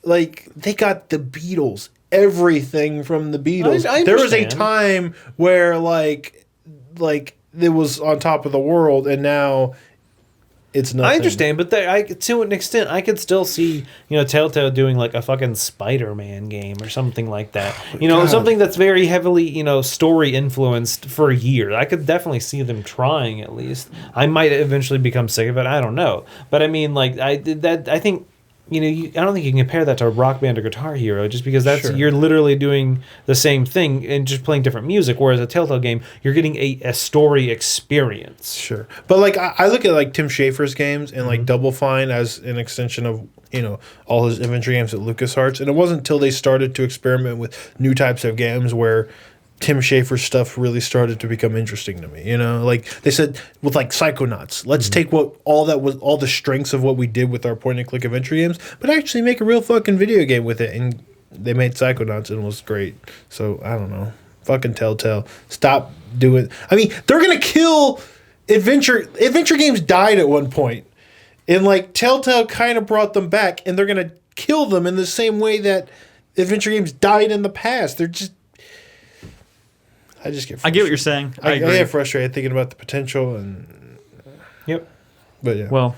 [SPEAKER 2] they got the Beatles, everything from the Beatles.
[SPEAKER 4] I
[SPEAKER 2] there was a time where like it was on top of the world, and now it's nothing.
[SPEAKER 4] I understand, but to an extent, I could still see Telltale doing like a fucking Spider-Man game or something like that. Something that's very heavily story influenced for a year. I could definitely see them trying at least. I might eventually become sick of it. I don't know, but I mean, like I think. I don't think you can compare that to Rock Band or Guitar Hero just because you're literally doing the same thing and just playing different music. Whereas a Telltale game, you're getting a story experience.
[SPEAKER 2] Sure. But like I look at like Tim Schafer's games and like Double Fine as an extension of all his adventure games at LucasArts, and it wasn't until they started to experiment with new types of games where Tim Schafer's stuff really started to become interesting to me. Like they said with like Psychonauts, let's take all the strengths of what we did with our point and click adventure games, but actually make a real fucking video game with it. And they made Psychonauts and it was great. So I don't know. Fucking Telltale. Stop doing. I mean, they're gonna kill adventure games died at one point. And like Telltale kind of brought them back, and they're gonna kill them in the same way that adventure games died in the past. They're just I just get frustrated.
[SPEAKER 1] I get what you're saying. I agree.
[SPEAKER 2] I get frustrated thinking about the potential and.
[SPEAKER 4] Yep.
[SPEAKER 2] But yeah.
[SPEAKER 1] Well,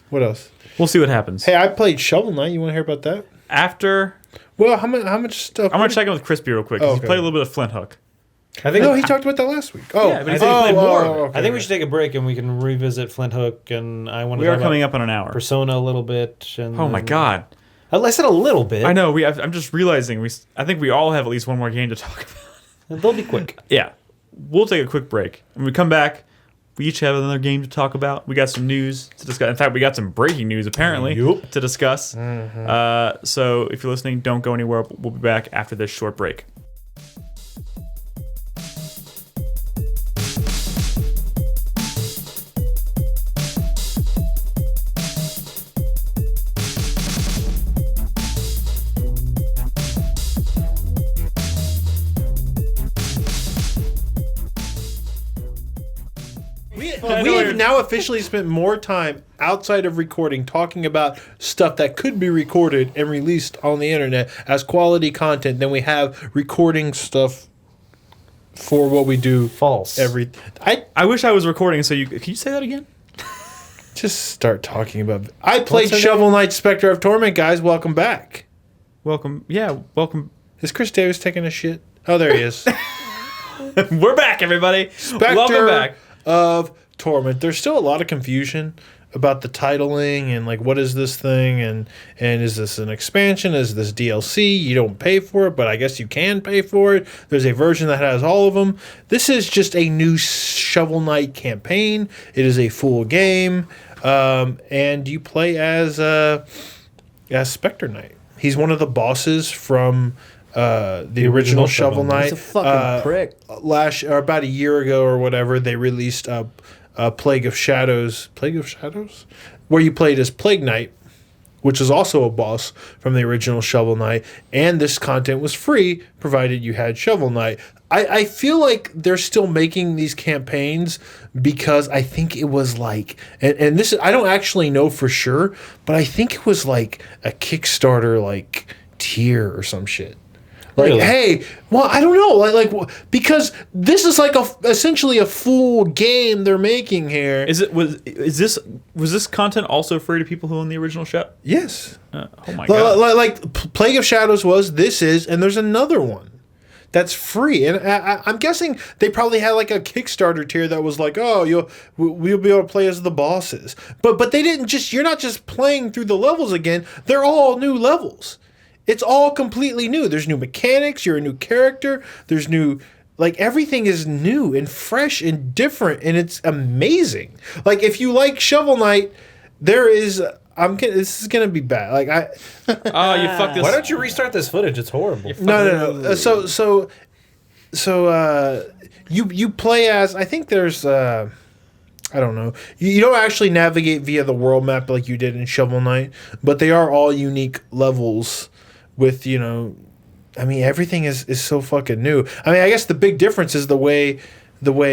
[SPEAKER 2] what else?
[SPEAKER 1] We'll see what happens.
[SPEAKER 2] Hey, I played Shovel Knight. You want to hear about that?
[SPEAKER 1] After.
[SPEAKER 2] Well, how much stuff?
[SPEAKER 1] I'm gonna check in with Crispy real quick. He played a little bit of Flinthook.
[SPEAKER 2] He talked about that last week. Oh,
[SPEAKER 1] yeah, but he said he played more.
[SPEAKER 2] Okay.
[SPEAKER 4] I think we should take a break and we can revisit Flinthook, and I want to.
[SPEAKER 1] We are coming up on an hour.
[SPEAKER 4] Persona a little bit. And
[SPEAKER 1] oh my god!
[SPEAKER 4] I said a little bit.
[SPEAKER 1] I know. I'm just realizing I think we all have at least one more game to talk about.
[SPEAKER 4] They'll be quick.
[SPEAKER 1] Yeah. We'll take a quick break. When we come back, we each have another game to talk about. We got some news to discuss. In fact, we got some breaking news, apparently, to discuss. Mm-hmm. So if you're listening, don't go anywhere. We'll be back after this short break.
[SPEAKER 2] We have now officially spent more time outside of recording talking about stuff that could be recorded and released on the internet as quality content than we have recording stuff for what we do.
[SPEAKER 4] False.
[SPEAKER 1] I wish I was recording. So can you say that again?
[SPEAKER 2] Just start talking about. I played Shovel Knight, Specter of Torment, guys. Welcome back.
[SPEAKER 1] Welcome. Yeah, welcome.
[SPEAKER 2] Is Chris Davis taking a shit? Oh, there he is.
[SPEAKER 1] We're back, everybody.
[SPEAKER 2] Specter
[SPEAKER 1] welcome back.
[SPEAKER 2] Of Torment. There's still a lot of confusion about the titling and like what is this thing and is this an expansion? Is this DLC? You don't pay for it, but I guess you can pay for it. There's a version that has all of them. This is just a new Shovel Knight campaign. It is a full game, and you play as Specter Knight. He's one of the bosses from the original Shovel Knight.
[SPEAKER 3] He's a fucking prick.
[SPEAKER 2] About a year ago or whatever, they released Plague of Shadows. Plague of Shadows? Where you played as Plague Knight, which is also a boss from the original Shovel Knight. And this content was free, provided you had Shovel Knight. I feel like they're still making these campaigns because I think it was like, and this, I don't actually know for sure, but I think it was like a Kickstarter like tier or some shit. Like,
[SPEAKER 4] Really?
[SPEAKER 2] hey, well, I don't know, because this is like essentially a full game they're making here.
[SPEAKER 1] Was this content also free to people who own the original show?
[SPEAKER 2] Yes.
[SPEAKER 1] Oh my god!
[SPEAKER 2] Like Plague of Shadows was, this is, and there's another one that's free. And I'm guessing they probably had like a Kickstarter tier that was like, oh, we'll be able to play as the bosses. But they didn't you're not just playing through the levels again. They're all new levels. It's all completely new. There's new mechanics. You're a new character. There's new, everything is new and fresh and different, and it's amazing. Like, if you like Shovel Knight, this is gonna be bad.
[SPEAKER 1] You fucked this.
[SPEAKER 4] Why don't you restart this footage? It's horrible.
[SPEAKER 2] No. You play as, I think there's I don't know. You don't actually navigate via the world map like you did in Shovel Knight, but they are all unique levels with, everything is so fucking new. I guess the big difference is the way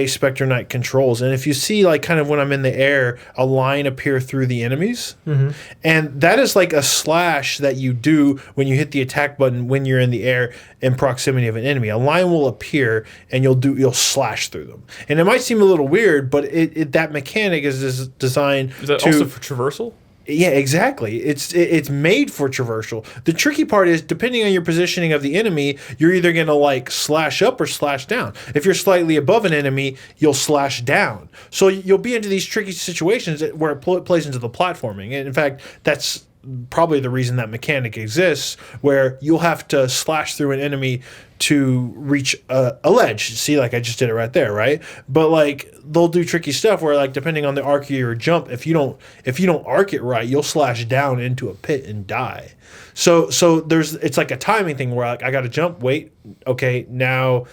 [SPEAKER 2] Specter Knight controls. And if you see, kind of when I'm in the air, a line appear through the enemies. Mm-hmm. And that is like a slash that you do when you hit the attack button when you're in the air in proximity of an enemy. A line will appear and you'll slash through them. And it might seem a little weird, but that mechanic is designed
[SPEAKER 1] Is that also for traversal?
[SPEAKER 2] Yeah, exactly. It's made for traversal. The tricky part is, depending on your positioning of the enemy, you're either going to slash up or slash down. If you're slightly above an enemy, you'll slash down. So you'll be into these tricky situations where it plays into the platforming. And in fact, that's probably the reason that mechanic exists, where you'll have to slash through an enemy to reach a ledge. See, I just did it right there, right? But they'll do tricky stuff where depending on the arc of your jump, if you don't arc it right, you'll slash down into a pit and die. So it's like a timing thing where I got to jump, wait, okay, now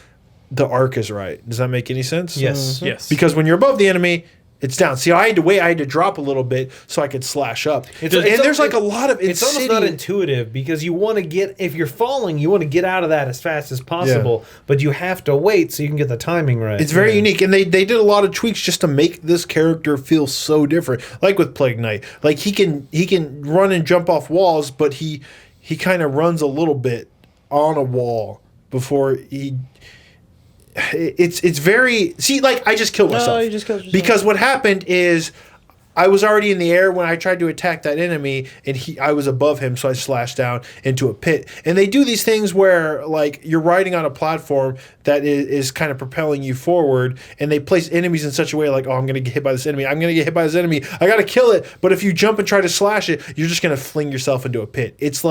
[SPEAKER 2] the arc is right. Does that make any sense?
[SPEAKER 4] Yes.
[SPEAKER 1] Mm-hmm. Yes.
[SPEAKER 2] Because when you're above the enemy, it's down. See, I had to wait. I had to drop a little bit so I could slash up. There's a lot of
[SPEAKER 4] It's almost not intuitive because you want to if you're falling, you want to get out of that as fast as possible, but you have to wait so you can get the timing right.
[SPEAKER 2] It's very unique, and they did a lot of tweaks just to make this character feel so different. Like with Plague Knight, he can run and jump off walls, but he kind of runs a little bit on a wall before he. It's very I just killed myself.
[SPEAKER 3] No, you just killed yourself.
[SPEAKER 2] Because what happened is I was already in the air when I tried to attack that enemy, and I was above him, so I slashed down into a pit. And they do these things where you're riding on a platform that is kind of propelling you forward, and they place enemies in such a way oh, I'm going to get hit by this enemy. I'm going to get hit by this enemy. I got to kill it. But if you jump and try to slash it, you're just going to fling yourself into a pit. It's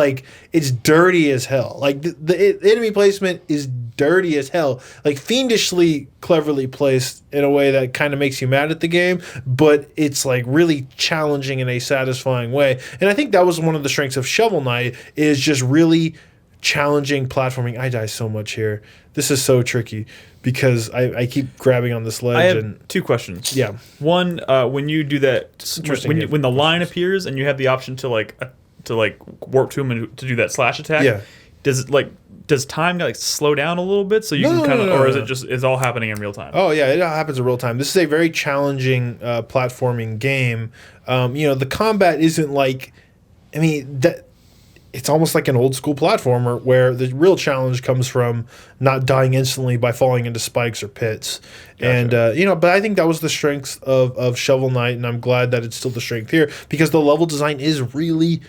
[SPEAKER 2] it's dirty as hell. The enemy placement is dirty as hell. Fiendishly cleverly placed in a way that kind of makes you mad at the game, but it's really challenging in a satisfying way. And I think that was one of the strengths of Shovel Knight, is just really challenging platforming. I die so much here. This is so tricky because I keep grabbing on this ledge.
[SPEAKER 1] I have two questions.
[SPEAKER 2] Yeah.
[SPEAKER 1] One, when you do that, when the line appears and you have the option to warp to him and to do that slash attack.
[SPEAKER 2] Yeah.
[SPEAKER 1] Does time slow down a little bit so you can kind of, or is it just is all happening in real time?
[SPEAKER 2] Oh yeah, it all happens in real time. This is a very challenging platforming game. The combat isn't it's almost like an old school platformer where the real challenge comes from not dying instantly by falling into spikes or pits. Gotcha. And but I think that was the strength of Shovel Knight, and I'm glad that it's still the strength here because the level design is really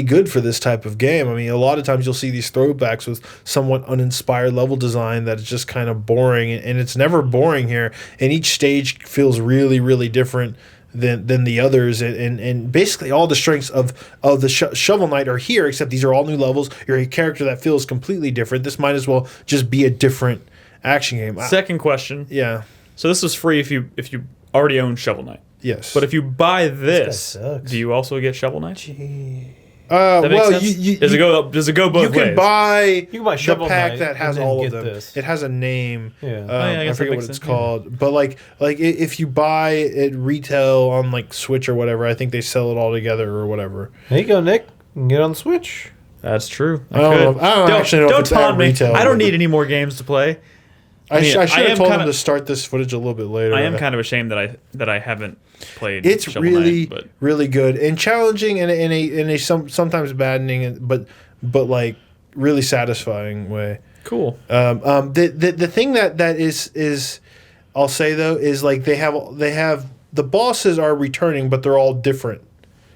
[SPEAKER 2] good for this type of game. A lot of times you'll see these throwbacks with somewhat uninspired level design that is just kind of boring, and it's never boring here. And each stage feels really different than the others, and basically all the strengths of the Shovel Knight are here, except these are all new levels. You're a character that feels completely different. This might as well just be a different action game.
[SPEAKER 1] Second question.
[SPEAKER 2] Yeah.
[SPEAKER 1] So this was free if you already own Shovel Knight.
[SPEAKER 2] Yes.
[SPEAKER 1] But if you buy this
[SPEAKER 4] guy sucks.
[SPEAKER 1] do you also get Shovel Knight?
[SPEAKER 4] Gee.
[SPEAKER 1] That makes
[SPEAKER 2] well,
[SPEAKER 1] sense?
[SPEAKER 2] you
[SPEAKER 1] does it go both
[SPEAKER 2] you
[SPEAKER 1] ways?
[SPEAKER 2] can buy the
[SPEAKER 4] Shovel
[SPEAKER 2] pack
[SPEAKER 4] Knight
[SPEAKER 2] that has
[SPEAKER 4] and then
[SPEAKER 2] all of
[SPEAKER 4] get
[SPEAKER 2] them.
[SPEAKER 4] this.
[SPEAKER 2] It has a name.
[SPEAKER 4] Yeah.
[SPEAKER 1] I
[SPEAKER 2] I
[SPEAKER 1] guess that
[SPEAKER 2] forget what
[SPEAKER 1] makes
[SPEAKER 2] it's
[SPEAKER 1] sense.
[SPEAKER 2] called. But like if you buy it retail on like Switch or whatever, I think they sell it all together or whatever.
[SPEAKER 4] There you go, Nick. You can get on Switch.
[SPEAKER 1] That's true.
[SPEAKER 2] I don't actually know if
[SPEAKER 1] Don't
[SPEAKER 2] it's at
[SPEAKER 1] taunt me.
[SPEAKER 2] retail,
[SPEAKER 1] I don't
[SPEAKER 2] but-
[SPEAKER 1] need any more games to play.
[SPEAKER 2] I
[SPEAKER 1] mean,
[SPEAKER 2] should
[SPEAKER 1] I
[SPEAKER 2] have
[SPEAKER 1] am
[SPEAKER 2] told
[SPEAKER 1] kinda-
[SPEAKER 2] them to start this footage a little bit later.
[SPEAKER 1] I am kind of ashamed that I haven't played.
[SPEAKER 2] It's
[SPEAKER 1] Shovel
[SPEAKER 2] really
[SPEAKER 1] Knight, but
[SPEAKER 2] really good and challenging in a sometimes maddening but like really satisfying way.
[SPEAKER 1] cool.
[SPEAKER 2] The thing that is I'll say though is like they have the bosses are returning but they're all different.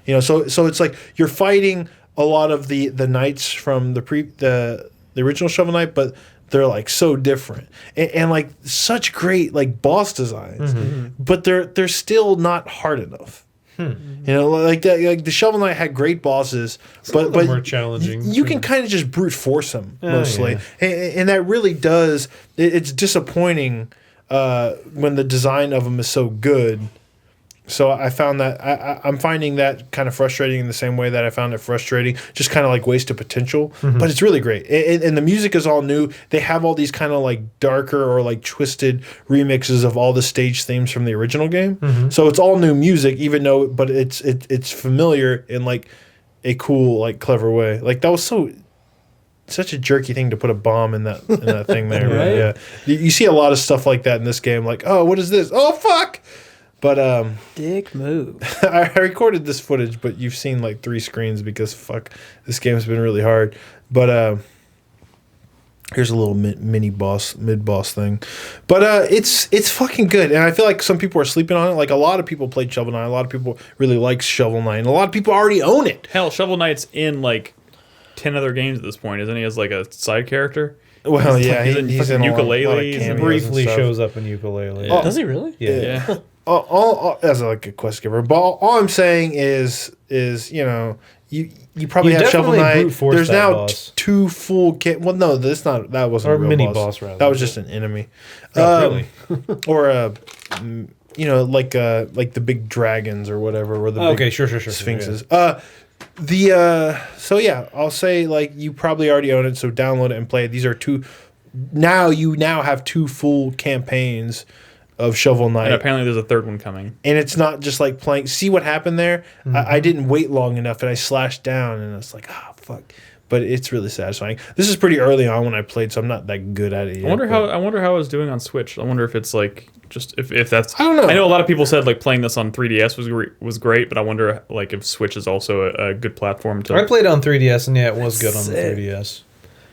[SPEAKER 2] You know, so it's like you're fighting a lot of the knights from the original Shovel Knight, but they're like so different and like such great like boss designs, but they're still not hard enough. You know, like the Shovel Knight had great bosses, but
[SPEAKER 4] more challenging.
[SPEAKER 2] You can kind of just brute force them mostly,
[SPEAKER 4] yeah.
[SPEAKER 2] and that really does. It's disappointing when the design of them is so good. So I found that I'm finding that kind of frustrating in the same way that I found it frustrating, just kind of like wasted potential. But it's really great, and the music is all new. They have all these kind of like darker or like twisted remixes of all the stage themes from the original game. So it's all new music, even though, but it's familiar in like a cool, like clever way. Like that was such a jerky thing to put a bomb in that thing there.
[SPEAKER 4] Right?
[SPEAKER 2] Yeah, you see a lot of stuff like that in this game. Like, oh, what is this? Oh, fuck. But
[SPEAKER 3] Dick move.
[SPEAKER 2] I recorded this footage, but you've seen like 3 screens because fuck, this game's been really hard. But here's a little mid boss thing. But it's fucking good, and I feel like some people are sleeping on it. Like a lot of people played Shovel Knight, a lot of people really like Shovel Knight, and a lot of people already own it.
[SPEAKER 1] Hell, Shovel Knight's in like 10 other games at this point, isn't he? As like a side character.
[SPEAKER 2] Well, yeah,
[SPEAKER 1] he's in fucking
[SPEAKER 2] a lot of
[SPEAKER 1] Ukuleles and
[SPEAKER 2] cameos and
[SPEAKER 4] Briefly
[SPEAKER 2] stuff.
[SPEAKER 4] shows up in Ukulele.
[SPEAKER 2] Oh.
[SPEAKER 3] Does he really?
[SPEAKER 4] Yeah.
[SPEAKER 1] Yeah.
[SPEAKER 2] All as like a quest giver, but all I'm saying is you know you probably
[SPEAKER 4] You
[SPEAKER 2] have Shovel
[SPEAKER 4] definitely
[SPEAKER 2] Knight.
[SPEAKER 4] brute force
[SPEAKER 2] There's
[SPEAKER 4] that
[SPEAKER 2] now
[SPEAKER 4] boss.
[SPEAKER 2] 2 full well no that wasn't
[SPEAKER 4] Or
[SPEAKER 2] a real
[SPEAKER 4] mini
[SPEAKER 2] boss.
[SPEAKER 4] boss, rather.
[SPEAKER 2] That was just an enemy.
[SPEAKER 4] Oh, really?
[SPEAKER 2] Or you know like the big dragons or whatever, or the big
[SPEAKER 4] Okay, sure.
[SPEAKER 2] sphinxes.
[SPEAKER 4] Yeah.
[SPEAKER 2] So yeah, I'll say like you probably already own it, so download it and play it. These are 2. Now you have 2 full campaigns of Shovel Knight.
[SPEAKER 1] And apparently there's a third one coming.
[SPEAKER 2] And it's not just like playing. See what happened there? I didn't wait long enough, and I slashed down, and it's like, fuck. But it's really satisfying. This is pretty early on when I played, so I'm not that good at it yet.
[SPEAKER 1] I wonder how it's doing on Switch. I wonder if it's like just if that's.
[SPEAKER 2] I don't know.
[SPEAKER 1] I know a lot of people said like playing this on 3DS was great, but I wonder like if Switch is also a good platform to.
[SPEAKER 4] I played on 3DS, and yeah, it was good on the
[SPEAKER 3] Sick.
[SPEAKER 4] 3DS.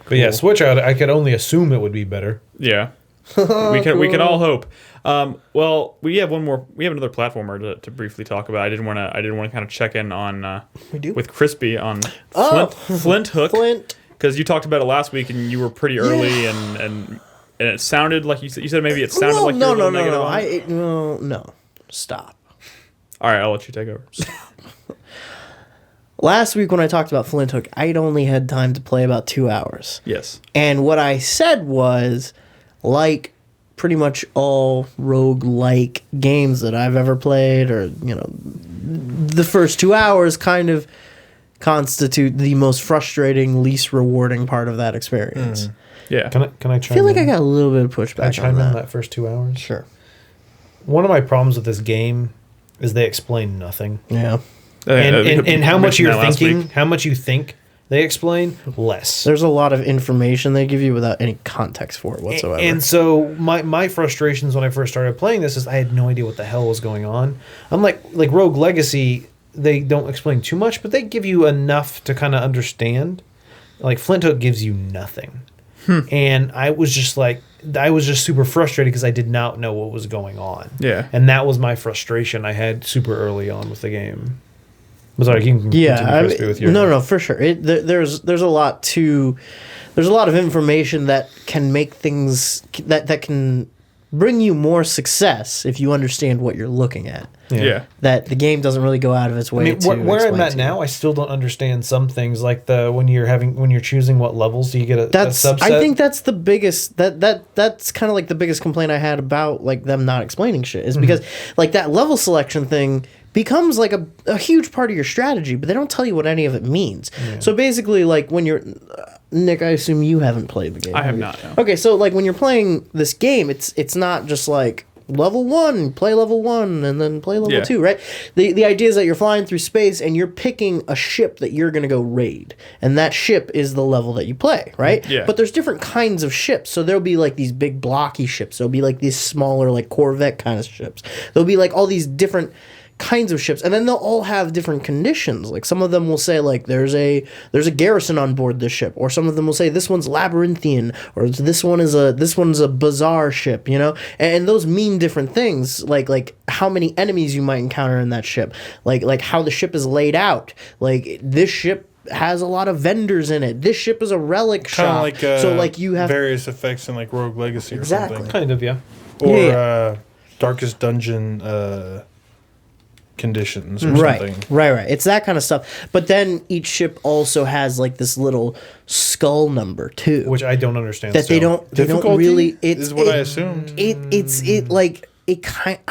[SPEAKER 4] But yeah, Switch, I could only assume it would be better.
[SPEAKER 1] Yeah, we can all hope. Well, we have another platformer to briefly talk about. I didn't want to kind of check in on
[SPEAKER 3] We do?
[SPEAKER 1] with Crispy on
[SPEAKER 3] Oh.
[SPEAKER 1] Flinthook.
[SPEAKER 3] Flint.
[SPEAKER 1] Because you talked about it last week and you were pretty early and it sounded like you said maybe it sounded like you were a little negative on it.
[SPEAKER 3] No. Stop.
[SPEAKER 1] All right, I'll let you take over.
[SPEAKER 3] Last week when I talked about Flinthook, I'd only had time to play about 2 hours.
[SPEAKER 1] Yes.
[SPEAKER 3] And what I said was, like pretty much all roguelike games that I've ever played, or, you know, the first 2 hours kind of constitute the most frustrating, least rewarding part of that experience.
[SPEAKER 1] Yeah.
[SPEAKER 4] Can I
[SPEAKER 3] I
[SPEAKER 4] chime
[SPEAKER 3] feel like
[SPEAKER 4] in?
[SPEAKER 3] I got a little bit of
[SPEAKER 4] Can I
[SPEAKER 3] pushback
[SPEAKER 4] chime
[SPEAKER 3] on
[SPEAKER 4] in
[SPEAKER 3] that.
[SPEAKER 4] that first 2 hours?
[SPEAKER 3] Sure.
[SPEAKER 4] One of my problems with this game is they explain nothing.
[SPEAKER 3] Yeah.
[SPEAKER 4] And how much
[SPEAKER 1] mentioned
[SPEAKER 4] you're
[SPEAKER 1] that last
[SPEAKER 4] thinking,
[SPEAKER 1] week.
[SPEAKER 4] how much you think they explain, less.
[SPEAKER 3] There's a lot of information they give you without any context for it whatsoever.
[SPEAKER 4] And so my frustrations when I first started playing this is I had no idea what the hell was going on. I'm like Rogue Legacy, they don't explain too much, but they give you enough to kind of understand. Like Flinthook gives you nothing. And I was just super frustrated because I did not know what was going on.
[SPEAKER 1] Yeah.
[SPEAKER 4] And that was my frustration I had super early on with the game. But sorry, you can
[SPEAKER 3] yeah,
[SPEAKER 4] continue, Crispy, with your...
[SPEAKER 3] no, for sure. There's a lot of information that can make things that can bring you more success if you understand what you're looking at.
[SPEAKER 1] Yeah.
[SPEAKER 3] That the game doesn't really go out of its way.
[SPEAKER 4] I mean,
[SPEAKER 3] to
[SPEAKER 4] where I'm
[SPEAKER 3] explain
[SPEAKER 4] at
[SPEAKER 3] to
[SPEAKER 4] now,
[SPEAKER 3] you.
[SPEAKER 4] I still don't understand some things, like when you're choosing what levels do you get a subset.
[SPEAKER 3] I think that's the biggest that's kind of like the biggest complaint I had about like them not explaining shit is because like that level selection thing becomes like a huge part of your strategy, but they don't tell you what any of it means. So basically, like when you're Nick, I assume you haven't played the game.
[SPEAKER 1] I have not. No.
[SPEAKER 3] Okay, so like when you're playing this game, it's not just like level 1, play level 1, and then play level 2, right? The idea is that you're flying through space and you're picking a ship that you're going to go raid. And that ship is the level that you play, right?
[SPEAKER 1] Yeah.
[SPEAKER 3] But there's different kinds of ships. So there'll be like these big blocky ships. There'll be like these smaller like Corvette kind of ships. There'll be like all these different kinds of ships, and then they'll all have different conditions. Like some of them will say like there's a garrison on board this ship, or some of them will say this one's labyrinthian, or this one's a bizarre ship, you know? And those mean different things, like how many enemies you might encounter in that ship, like how the ship is laid out. Like this ship has a lot of vendors in it. This ship is a relic shop.
[SPEAKER 2] Like
[SPEAKER 3] so like you have
[SPEAKER 2] various effects in like Rogue Legacy or something.
[SPEAKER 4] Kind of, yeah.
[SPEAKER 2] Or Darkest Dungeon conditions or something.
[SPEAKER 3] Right. It's that kind of stuff. But then each ship also has like this little skull number too,
[SPEAKER 4] Which I don't understand.
[SPEAKER 3] that they don't really.
[SPEAKER 2] Is what I assumed.
[SPEAKER 3] I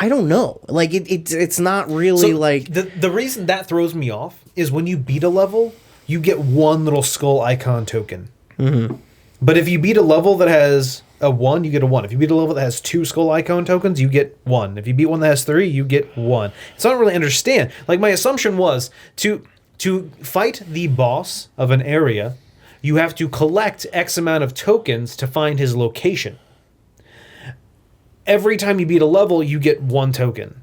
[SPEAKER 3] don't know. Like it's not really
[SPEAKER 4] So
[SPEAKER 3] like
[SPEAKER 4] the reason that throws me off is when you beat a level, you get one little skull icon token. Mm-hmm. But if you beat a level that has a 1, you get a 1. If you beat a level that has 2 skull icon tokens, you get 1. If you beat one that has 3, you get 1. So I don't really understand. Like my assumption was to fight the boss of an area, you have to collect X amount of tokens to find his location. Every time you beat a level, you get 1 token.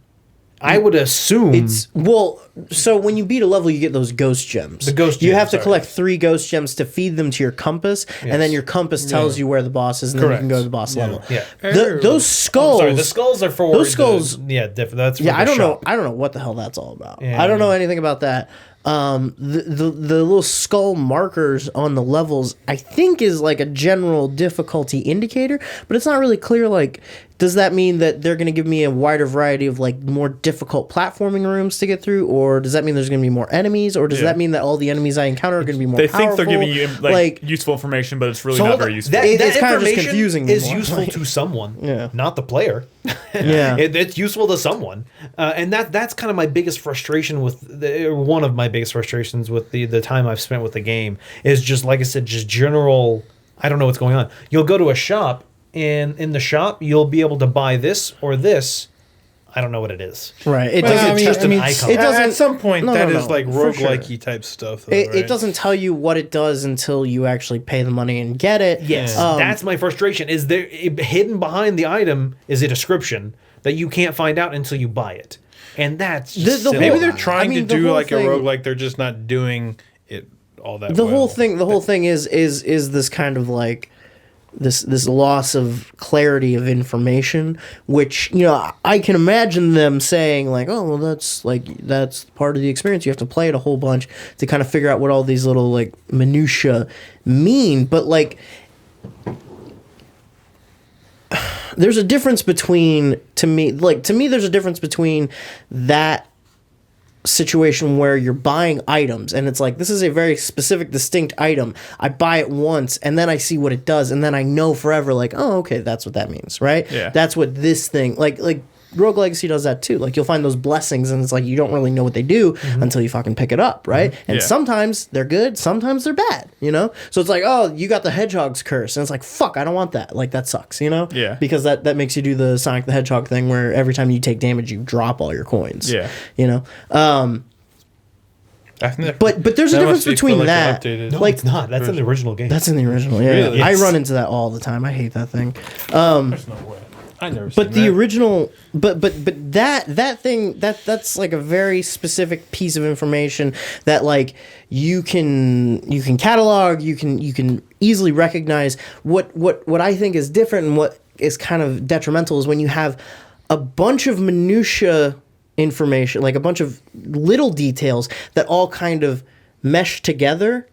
[SPEAKER 4] I would assume
[SPEAKER 3] so when you beat a level, you get those ghost gems.
[SPEAKER 4] The ghost
[SPEAKER 3] You
[SPEAKER 4] gems,
[SPEAKER 3] have to
[SPEAKER 4] sorry.
[SPEAKER 3] collect 3 ghost gems to feed them to your compass, and then your compass tells you where the boss is, and then you can go to the boss level.
[SPEAKER 4] Yeah.
[SPEAKER 3] Those skulls.
[SPEAKER 4] Sorry, the skulls are for
[SPEAKER 3] Those skulls.
[SPEAKER 4] different. That's for
[SPEAKER 3] Yeah,
[SPEAKER 4] the
[SPEAKER 3] I don't
[SPEAKER 4] shop.
[SPEAKER 3] know. I don't know what the hell that's all about.
[SPEAKER 4] Yeah.
[SPEAKER 3] I don't know anything about that. The little skull markers on the levels, I think, is like a general difficulty indicator, but it's not really clear. Like, does that mean that they're going to give me a wider variety of like more difficult platforming rooms to get through, or does that mean there's going to be more enemies, or does that mean that all the enemies I encounter are going to be more
[SPEAKER 1] They
[SPEAKER 3] powerful?
[SPEAKER 1] think they're giving you like useful information, but it's really
[SPEAKER 4] So
[SPEAKER 1] not
[SPEAKER 4] hold
[SPEAKER 1] very
[SPEAKER 4] on.
[SPEAKER 1] useful.
[SPEAKER 4] That
[SPEAKER 3] It's kind of just
[SPEAKER 4] information
[SPEAKER 3] confusing me
[SPEAKER 4] is
[SPEAKER 3] more.
[SPEAKER 4] useful to someone,
[SPEAKER 3] Yeah.
[SPEAKER 4] not the player.
[SPEAKER 3] Yeah.
[SPEAKER 4] It's useful to someone, and that's kind of my biggest frustration with one of my biggest frustrations with the time I've spent with the game is just like I said, just general. I don't know what's going on. You'll go to a shop, and in the shop you'll be able to buy this or this. I don't know what it is.
[SPEAKER 3] Right. It
[SPEAKER 2] Well,
[SPEAKER 3] doesn't.
[SPEAKER 2] I mean,
[SPEAKER 4] just an icon.
[SPEAKER 3] It doesn't.
[SPEAKER 2] at some point,
[SPEAKER 3] No,
[SPEAKER 2] that
[SPEAKER 3] no,
[SPEAKER 2] is
[SPEAKER 3] no,
[SPEAKER 2] like
[SPEAKER 3] for sure.
[SPEAKER 2] roguelike-y type stuff. Though,
[SPEAKER 3] It
[SPEAKER 2] right?
[SPEAKER 3] doesn't tell you what it does until you actually pay the money and get it.
[SPEAKER 4] Yes, that's my frustration. Is there hidden behind the item is a description that you can't find out until you buy it, and that's just
[SPEAKER 3] The
[SPEAKER 4] silly.
[SPEAKER 2] Maybe
[SPEAKER 3] whole-
[SPEAKER 2] they're trying
[SPEAKER 3] I mean,
[SPEAKER 2] to
[SPEAKER 3] the
[SPEAKER 2] do
[SPEAKER 3] whole
[SPEAKER 2] like
[SPEAKER 3] thing-
[SPEAKER 2] a roguelike. They're just not doing it all that
[SPEAKER 3] the
[SPEAKER 2] well.
[SPEAKER 3] whole thing is this kind of like this loss of clarity of information, which, you know, I can imagine them saying like, oh well, that's part of the experience, you have to play it a whole bunch to kind of figure out what all these little like minutia mean. But like, there's a difference between, to me there's a difference between that situation where you're buying items and it's like, this is a very specific, distinct item. I buy it once and then I see what it does and then I know forever, like, oh, okay, that's what that means, right?
[SPEAKER 1] Yeah.
[SPEAKER 3] That's what this thing, like Rogue Legacy does that too. Like, you'll find those blessings and it's like, you don't really know what they do until you fucking pick it up, right? And
[SPEAKER 1] Yeah.
[SPEAKER 3] sometimes they're good, sometimes they're bad, you know? So it's like, oh, you got the Hedgehog's curse. And it's like, fuck, I don't want that. Like, that sucks, you know?
[SPEAKER 1] Yeah.
[SPEAKER 3] Because that makes you do the Sonic the Hedgehog thing where every time you take damage, you drop all your coins.
[SPEAKER 1] Yeah.
[SPEAKER 3] You know?
[SPEAKER 2] I think
[SPEAKER 3] But there's a
[SPEAKER 2] that
[SPEAKER 3] difference
[SPEAKER 2] must be
[SPEAKER 3] between
[SPEAKER 2] like
[SPEAKER 3] that.
[SPEAKER 2] updated.
[SPEAKER 4] No,
[SPEAKER 3] like-
[SPEAKER 4] it's not. That's in the original game.
[SPEAKER 3] That's in the original, yeah.
[SPEAKER 2] Really?
[SPEAKER 3] I
[SPEAKER 4] Yes.
[SPEAKER 3] run into that all the time. I hate that thing.
[SPEAKER 2] There's no way. I never.
[SPEAKER 3] But
[SPEAKER 2] seen
[SPEAKER 3] the
[SPEAKER 2] that.
[SPEAKER 3] original, but that thing that's like a very specific piece of information that like you can catalog, you can easily recognize. What I think is different and what is kind of detrimental is when you have a bunch of minutia information, like a bunch of little details that all kind of mesh together.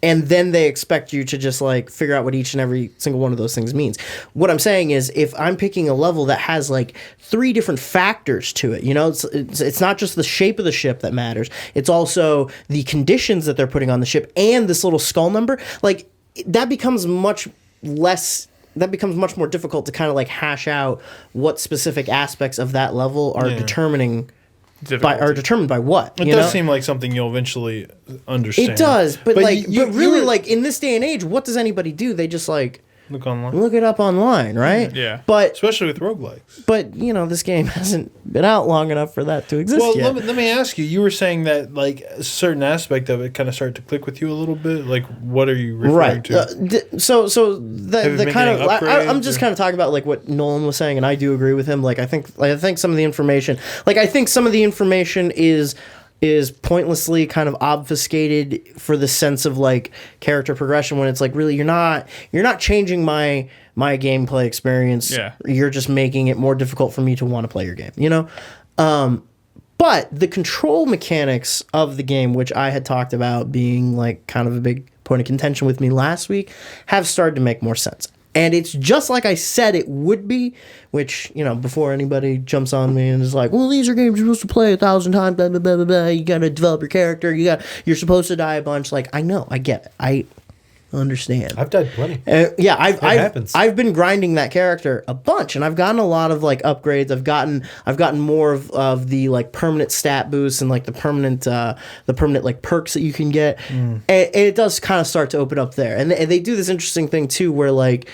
[SPEAKER 3] And then they expect you to just like figure out what each and every single one of those things means. What I'm saying is, if I'm picking a level that has like 3 different factors to it, you know, it's not just the shape of the ship that matters. It's also the conditions that they're putting on the ship and this little skull number. Like, that becomes much more difficult to kind of like hash out what specific aspects of that level are determining determined by what.
[SPEAKER 2] It
[SPEAKER 3] you
[SPEAKER 2] does
[SPEAKER 3] know?
[SPEAKER 2] seem like something you'll eventually understand.
[SPEAKER 3] It does, but really,
[SPEAKER 2] were-
[SPEAKER 3] like in this day and age, what does anybody do? They just like
[SPEAKER 2] look online,
[SPEAKER 3] look it up online, right?
[SPEAKER 1] Yeah.
[SPEAKER 3] But
[SPEAKER 2] especially with roguelikes.
[SPEAKER 3] this game hasn't been out long enough for that to exist
[SPEAKER 2] Well,
[SPEAKER 3] yet.
[SPEAKER 2] let me ask you. You were saying that like a certain aspect of it kind of started to click with you a little bit. Like, what are you referring
[SPEAKER 3] Right.
[SPEAKER 2] to?
[SPEAKER 3] So
[SPEAKER 2] Have
[SPEAKER 3] the
[SPEAKER 2] you been
[SPEAKER 3] kind of
[SPEAKER 2] getting
[SPEAKER 3] I'm
[SPEAKER 2] upgrades
[SPEAKER 3] just
[SPEAKER 2] or-
[SPEAKER 3] kind of talking about like what Nolan was saying, and I do agree with him. Like I think some of the information, is pointlessly kind of obfuscated for the sense of like character progression when it's like really you're not changing my gameplay experience.
[SPEAKER 1] Yeah.
[SPEAKER 3] You're just making it more difficult for me to want to play your game, you know? But the control mechanics of the game, which I had talked about being like kind of a big point of contention with me last week, have started to make more sense. And it's just like I said it would be, which, before anybody jumps on me and is like, well, these are games you're supposed to play 1,000 times, blah, blah, blah, blah, blah. You got to develop your character. You're supposed to die a bunch. Like, I know, I get it. I understand.
[SPEAKER 4] I've died plenty.
[SPEAKER 3] I've been grinding that character a bunch, and I've gotten a lot of like upgrades. I've gotten more of the like permanent stat boosts and like the permanent like perks that you can get, and it does kind of start to open up there. And they do this interesting thing too, where like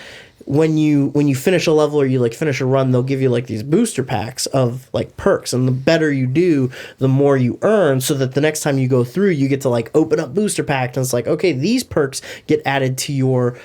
[SPEAKER 3] when you finish a level or you like finish a run, they'll give you like these booster packs of like perks, and the better you do, the more you earn, so that the next time you go through, you get to like open up booster packs, and it's like, okay, these perks get added to your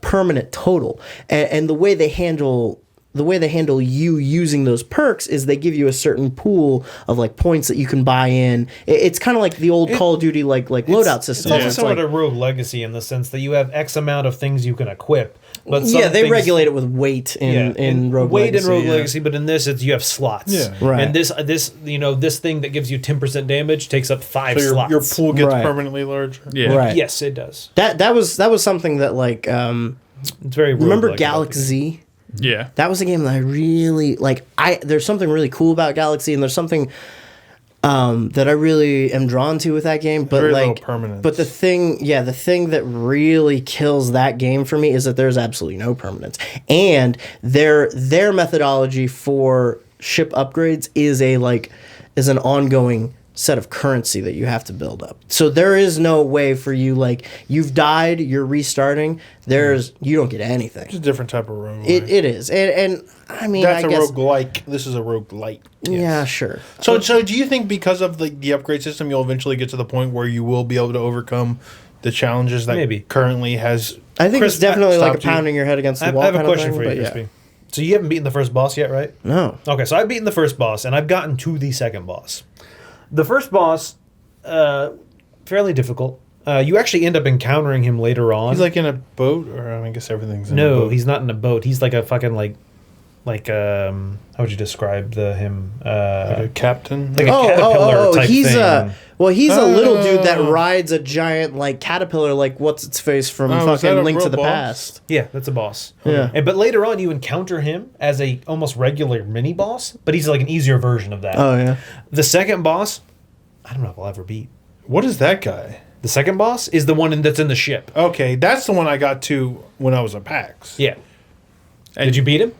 [SPEAKER 3] permanent total, and the way they handle you using those perks is they give you a certain pool of like points that you can buy in. It's kind of like the old Call of Duty like loadout system.
[SPEAKER 4] It's also
[SPEAKER 3] It's
[SPEAKER 4] somewhat
[SPEAKER 3] like-
[SPEAKER 4] a Rogue Legacy in the sense that you have X amount of things you can equip. But
[SPEAKER 3] yeah, they
[SPEAKER 4] things,
[SPEAKER 3] regulate it with weight in Rogue
[SPEAKER 4] weight
[SPEAKER 3] Legacy.
[SPEAKER 4] in Rogue
[SPEAKER 3] yeah.
[SPEAKER 4] Legacy, but in this you have slots.
[SPEAKER 2] Yeah.
[SPEAKER 3] Right.
[SPEAKER 4] And this thing that gives you 10% damage takes up 5
[SPEAKER 2] So
[SPEAKER 4] slots.
[SPEAKER 2] your pool gets
[SPEAKER 3] Right.
[SPEAKER 2] permanently larger.
[SPEAKER 1] Yeah.
[SPEAKER 3] Right.
[SPEAKER 4] Yes, it does.
[SPEAKER 3] That was something that like
[SPEAKER 4] It's very
[SPEAKER 3] remember
[SPEAKER 4] roguelike.
[SPEAKER 3] Galaxy?
[SPEAKER 1] Yeah.
[SPEAKER 3] That was a game that I really like. There's something really cool about Galaxy, and there's something that I really am drawn to with that game. But
[SPEAKER 2] Very
[SPEAKER 3] like,
[SPEAKER 2] little permanence.
[SPEAKER 3] but the thing that really kills that game for me is that there's absolutely no permanence, and their methodology for ship upgrades is an ongoing set of currency that you have to build up. So there is no way for you, like, you've died, you're restarting, you don't get anything.
[SPEAKER 2] It's a different type of rogue.
[SPEAKER 3] It is. And I mean,
[SPEAKER 2] That's
[SPEAKER 3] I
[SPEAKER 2] a
[SPEAKER 3] guess,
[SPEAKER 2] roguelike. This is a roguelite.
[SPEAKER 3] yeah, sure.
[SPEAKER 2] So do you think because of the upgrade system, you'll eventually get to the point where you will be able to overcome the challenges that
[SPEAKER 4] Maybe.
[SPEAKER 2] currently has?
[SPEAKER 3] I think
[SPEAKER 2] Chris,
[SPEAKER 3] it's definitely like a
[SPEAKER 2] stopped you?
[SPEAKER 3] pounding your head against the
[SPEAKER 4] I
[SPEAKER 3] wall.
[SPEAKER 4] have a
[SPEAKER 3] kind of
[SPEAKER 4] question
[SPEAKER 3] thing,
[SPEAKER 4] for you,
[SPEAKER 3] but yeah.
[SPEAKER 4] Crispy. So you haven't beaten the first boss yet, right?
[SPEAKER 3] No.
[SPEAKER 4] Okay, so I've beaten the first boss, and I've gotten to the second boss. The first boss, fairly difficult. You actually end up encountering him later on.
[SPEAKER 2] He's like in a boat, or I guess everything's in a
[SPEAKER 4] no,
[SPEAKER 2] boat.
[SPEAKER 4] he's not in a boat. He's like a fucking how would you describe him?
[SPEAKER 2] Like a captain.
[SPEAKER 4] Like a caterpillar type
[SPEAKER 3] he's
[SPEAKER 4] thing.
[SPEAKER 3] he's a little dude that rides a giant like caterpillar, like what's its face from
[SPEAKER 2] Oh, is that
[SPEAKER 3] fucking
[SPEAKER 2] a
[SPEAKER 3] Link to
[SPEAKER 2] real
[SPEAKER 3] the
[SPEAKER 2] boss?
[SPEAKER 3] Past.
[SPEAKER 4] Yeah, that's a boss.
[SPEAKER 3] Yeah.
[SPEAKER 4] But later on, you encounter him as a almost regular mini boss, but he's like an easier version of that.
[SPEAKER 3] Oh yeah.
[SPEAKER 4] The second boss, I don't know if I'll ever beat.
[SPEAKER 2] What is that guy?
[SPEAKER 4] The second boss is the one that's in the ship.
[SPEAKER 2] Okay, that's the one I got to when I was at PAX.
[SPEAKER 4] Yeah. Did you beat him?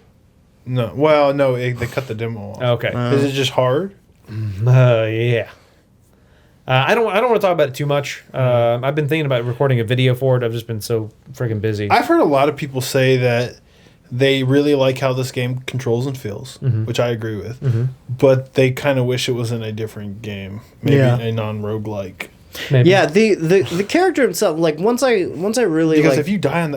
[SPEAKER 2] No, well, no, they cut the demo off.
[SPEAKER 4] Okay.
[SPEAKER 2] Is it just hard?
[SPEAKER 4] Yeah. I don't want to talk about it too much. I've been thinking about recording a video for it. I've just been so freaking busy.
[SPEAKER 2] I've heard a lot of people say that they really like how this game controls and feels, which I agree with. But they kind of wish it was in a different game, maybe
[SPEAKER 3] Yeah.
[SPEAKER 2] a non-roguelike.
[SPEAKER 4] Maybe.
[SPEAKER 3] Yeah, the character himself, like once I really
[SPEAKER 2] Because
[SPEAKER 3] like,
[SPEAKER 2] if you die on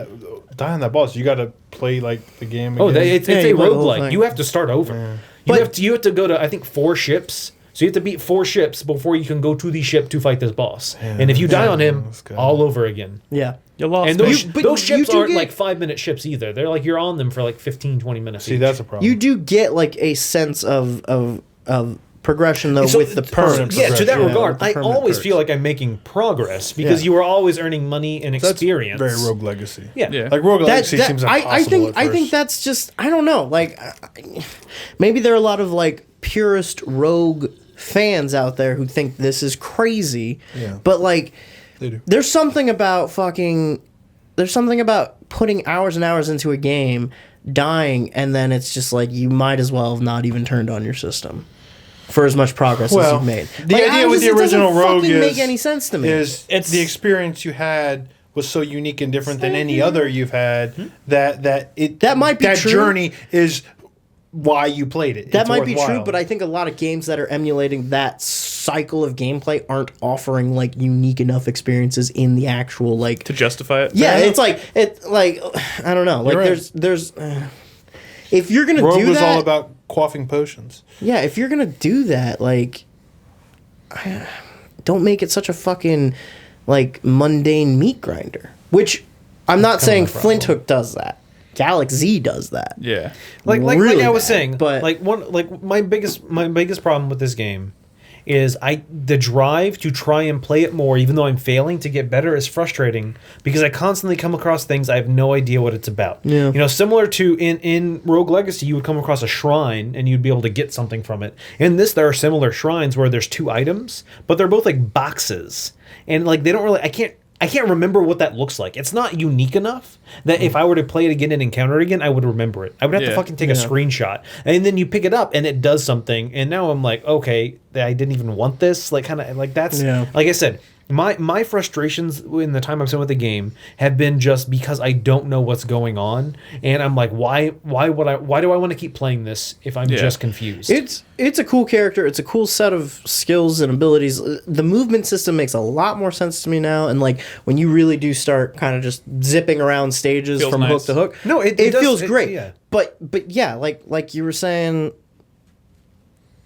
[SPEAKER 2] that boss, you got to play like the game.
[SPEAKER 4] Oh,
[SPEAKER 2] again.
[SPEAKER 4] it's
[SPEAKER 3] Yeah,
[SPEAKER 4] a
[SPEAKER 3] you play the whole
[SPEAKER 4] roguelike.
[SPEAKER 3] thing.
[SPEAKER 4] You have to start over.
[SPEAKER 3] But-
[SPEAKER 4] You have to go to, I think, 4 ships. So you have to beat 4 ships before you can go to the ship to fight this boss. And if you die on him,
[SPEAKER 2] that's good.
[SPEAKER 4] all over again.
[SPEAKER 3] yeah.
[SPEAKER 1] You lost
[SPEAKER 4] And
[SPEAKER 1] me.
[SPEAKER 4] those
[SPEAKER 3] you
[SPEAKER 4] ships
[SPEAKER 3] do
[SPEAKER 4] aren't
[SPEAKER 3] get-
[SPEAKER 4] like 5-minute ships either. They're like you're on them for like 15, 20 minutes.
[SPEAKER 2] See,
[SPEAKER 4] each.
[SPEAKER 2] that's a problem.
[SPEAKER 3] You do get like a sense of progression though
[SPEAKER 4] So-
[SPEAKER 3] with the perks.
[SPEAKER 4] Yeah, to that
[SPEAKER 3] progression.
[SPEAKER 4] regard,
[SPEAKER 3] the
[SPEAKER 4] I
[SPEAKER 3] permanent
[SPEAKER 4] always
[SPEAKER 3] perks.
[SPEAKER 4] feel like I'm making progress because
[SPEAKER 3] Yeah.
[SPEAKER 4] you are always earning money and
[SPEAKER 2] That's
[SPEAKER 4] experience.
[SPEAKER 2] very Rogue Legacy.
[SPEAKER 4] Yeah.
[SPEAKER 1] Yeah.
[SPEAKER 2] Like Rogue
[SPEAKER 3] that,
[SPEAKER 2] Legacy
[SPEAKER 3] that
[SPEAKER 2] seems
[SPEAKER 3] I
[SPEAKER 2] impossible
[SPEAKER 3] think
[SPEAKER 2] at
[SPEAKER 3] I think
[SPEAKER 2] first.
[SPEAKER 3] that's just I don't know, like maybe there are a lot of like purist rogue fans out there who think this is crazy.
[SPEAKER 2] Yeah.
[SPEAKER 3] But like
[SPEAKER 2] They do.
[SPEAKER 3] there's something about putting hours and hours into a game, dying, and then it's just like you might as well have not even turned on your system. for as much progress as you've made.
[SPEAKER 2] The idea with the original Rogue
[SPEAKER 3] doesn't
[SPEAKER 2] is
[SPEAKER 3] make any sense to me.
[SPEAKER 2] It's the experience you had was so unique and different than any other you've had that
[SPEAKER 3] might be
[SPEAKER 2] that
[SPEAKER 3] true.
[SPEAKER 2] journey is why you played it.
[SPEAKER 3] That
[SPEAKER 2] It's
[SPEAKER 3] might be
[SPEAKER 2] worthwhile.
[SPEAKER 3] true, but I think a lot of games that are emulating that cycle of gameplay aren't offering like unique enough experiences in the actual like
[SPEAKER 1] to justify it.
[SPEAKER 3] Yeah, it's like I don't know. Like
[SPEAKER 2] You're right.
[SPEAKER 3] there's if you're gonna
[SPEAKER 2] Rogue
[SPEAKER 3] do
[SPEAKER 2] was
[SPEAKER 3] that,
[SPEAKER 2] all about quaffing potions.
[SPEAKER 3] yeah, if you're gonna do that, like, don't make it such a fucking like mundane meat grinder. Which I'm not saying Flinthook does that. Galaxy Z does that.
[SPEAKER 1] Yeah.
[SPEAKER 4] Like
[SPEAKER 3] Really
[SPEAKER 4] I was
[SPEAKER 3] bad,
[SPEAKER 4] saying,
[SPEAKER 3] but
[SPEAKER 4] my biggest problem with this game is the drive to try and play it more, even though I'm failing to get better, is frustrating because I constantly come across things I have no idea what it's about.
[SPEAKER 3] Yeah.
[SPEAKER 4] You know, similar to in Rogue Legacy, you would come across a shrine and you'd be able to get something from it. In this, there are similar shrines where there's 2 items, but they're both like boxes, and like they don't really. I can't remember what that looks like. It's not unique enough that if I were to play it again and encounter it again, I would remember it. I would have to
[SPEAKER 1] Yeah.
[SPEAKER 4] fucking take a screenshot. And then you pick it up and it does something. And now I'm like, okay, I didn't even want this. Like, kind of like that's, like I said, my frustrations in the time I've spent with the game have been just because I don't know what's going on. And I'm like, why do I want to keep playing this if I'm just confused?
[SPEAKER 3] It's a cool character. It's a cool set of skills and abilities. The movement system makes a lot more sense to me now. And like when you really do start kind of just zipping around stages
[SPEAKER 1] Feels
[SPEAKER 3] from
[SPEAKER 1] nice.
[SPEAKER 3] hook to hook,
[SPEAKER 4] No, it
[SPEAKER 3] it
[SPEAKER 4] does-
[SPEAKER 3] feels
[SPEAKER 4] it-
[SPEAKER 3] great.
[SPEAKER 4] yeah.
[SPEAKER 3] But yeah, like you were saying,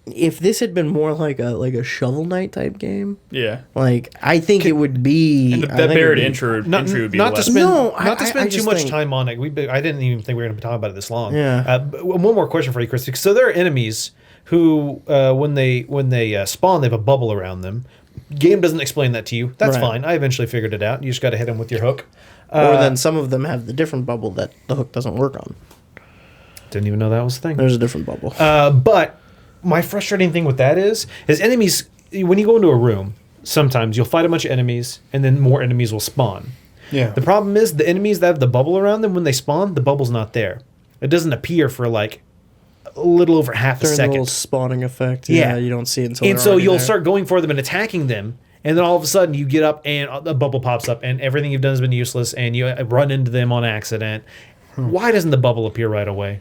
[SPEAKER 3] if this had been more like a Shovel Knight type game,
[SPEAKER 1] Yeah.
[SPEAKER 3] like I think it would be.
[SPEAKER 1] And
[SPEAKER 3] I
[SPEAKER 1] that
[SPEAKER 3] think it
[SPEAKER 1] buried
[SPEAKER 3] would be-
[SPEAKER 1] entry
[SPEAKER 4] Not
[SPEAKER 1] would be
[SPEAKER 4] to
[SPEAKER 1] less.
[SPEAKER 4] spend
[SPEAKER 3] No,
[SPEAKER 4] not to
[SPEAKER 3] I
[SPEAKER 4] spend too
[SPEAKER 3] just
[SPEAKER 4] much
[SPEAKER 3] think-
[SPEAKER 4] time on it. I didn't even think we were going to be talking about it this long.
[SPEAKER 3] Yeah.
[SPEAKER 4] One more question for you, Chris. So there are enemies who, when they spawn, they have a bubble around them. Game doesn't explain that to you. That's
[SPEAKER 3] Right.
[SPEAKER 4] fine. I eventually figured it out. You just got to hit them with your hook.
[SPEAKER 3] Or then some of them have the different bubble that the hook doesn't work on.
[SPEAKER 4] Didn't even know that was a thing.
[SPEAKER 3] There's a different bubble.
[SPEAKER 4] But my frustrating thing with that is enemies, when you go into a room, sometimes you'll fight a bunch of enemies and then more enemies will spawn.
[SPEAKER 2] Yeah.
[SPEAKER 4] The problem is the enemies that have the bubble around them, when they spawn, the bubble's not there. It doesn't appear for like a little over half a
[SPEAKER 3] During the little
[SPEAKER 4] second.
[SPEAKER 3] spawning effect.
[SPEAKER 4] Yeah.
[SPEAKER 3] You don't see it until
[SPEAKER 4] And
[SPEAKER 3] they're
[SPEAKER 4] so
[SPEAKER 3] already
[SPEAKER 4] you'll
[SPEAKER 3] there.
[SPEAKER 4] start going for them and attacking them. And then all of a sudden you get up and a bubble pops up and everything you've done has been useless and you run into them on accident. Why doesn't the bubble appear right away?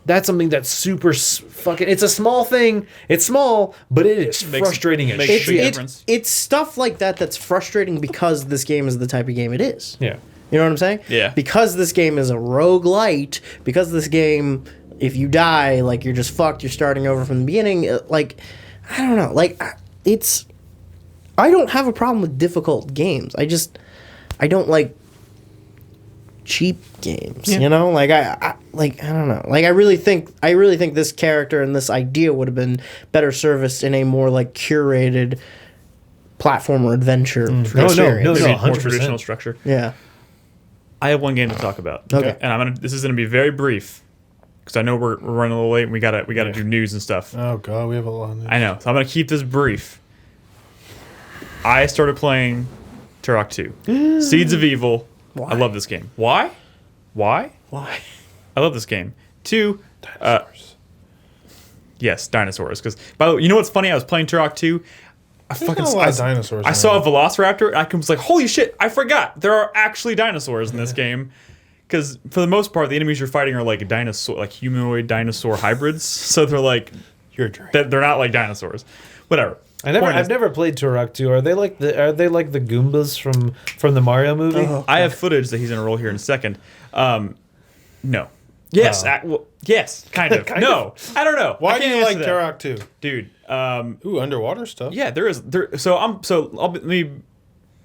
[SPEAKER 4] That's something that's super fucking... It's a small thing. It's small, but it is frustrating as
[SPEAKER 1] makes
[SPEAKER 4] shit.
[SPEAKER 1] big difference.
[SPEAKER 3] It's stuff like that that's frustrating because this game is the type of game it is.
[SPEAKER 4] Yeah.
[SPEAKER 3] You know what I'm saying?
[SPEAKER 1] Yeah.
[SPEAKER 3] Because this game is a roguelite, because this game, if you die, like, you're just fucked, you're starting over from the beginning, like, I don't know, like, it's... I don't have a problem with difficult games. I don't like cheap games, you know? Like, I don't know. Like, I really think this character and this idea would have been better serviced in a more, like, curated platformer adventure experience.
[SPEAKER 4] no,
[SPEAKER 1] Maybe more
[SPEAKER 4] 100%.
[SPEAKER 1] traditional structure.
[SPEAKER 3] Yeah.
[SPEAKER 1] I have one game to talk about.
[SPEAKER 3] Okay.
[SPEAKER 1] And this is gonna be very brief because I know we're running a little late and we gotta do news and stuff.
[SPEAKER 2] Oh god, we have a lot of news.
[SPEAKER 1] I know, so I'm gonna keep this brief. I started playing Turok 2, Seeds of Evil.
[SPEAKER 3] Why?
[SPEAKER 1] I love this game. Why?
[SPEAKER 3] Why?
[SPEAKER 1] I love this game. 2, yes, dinosaurs. Because by the way, you know what's funny? I was playing Turok 2. I
[SPEAKER 2] not a lot of dinosaurs
[SPEAKER 1] I
[SPEAKER 2] in
[SPEAKER 1] saw a
[SPEAKER 2] there.
[SPEAKER 1] Velociraptor. And I was like, holy shit! I forgot there are actually dinosaurs in this game. Because for the most part, the enemies you're fighting are like dinosaur, like humanoid dinosaur hybrids. So they're like,
[SPEAKER 2] You're a drink.
[SPEAKER 1] they're not like dinosaurs. Whatever. Point
[SPEAKER 4] I've
[SPEAKER 1] is,
[SPEAKER 4] never played Turok 2. Are they like the Goombas from the Mario movie?
[SPEAKER 3] Oh.
[SPEAKER 1] I have footage that he's gonna roll here in a second. No. Yes.
[SPEAKER 4] Oh.
[SPEAKER 1] Well, yes. Kind of. No. I don't know.
[SPEAKER 2] Why
[SPEAKER 1] I
[SPEAKER 2] do
[SPEAKER 1] can't
[SPEAKER 2] you like
[SPEAKER 1] answer that.
[SPEAKER 2] Turok 2?
[SPEAKER 1] Dude?
[SPEAKER 2] Ooh, underwater stuff.
[SPEAKER 1] Yeah, there is. Let me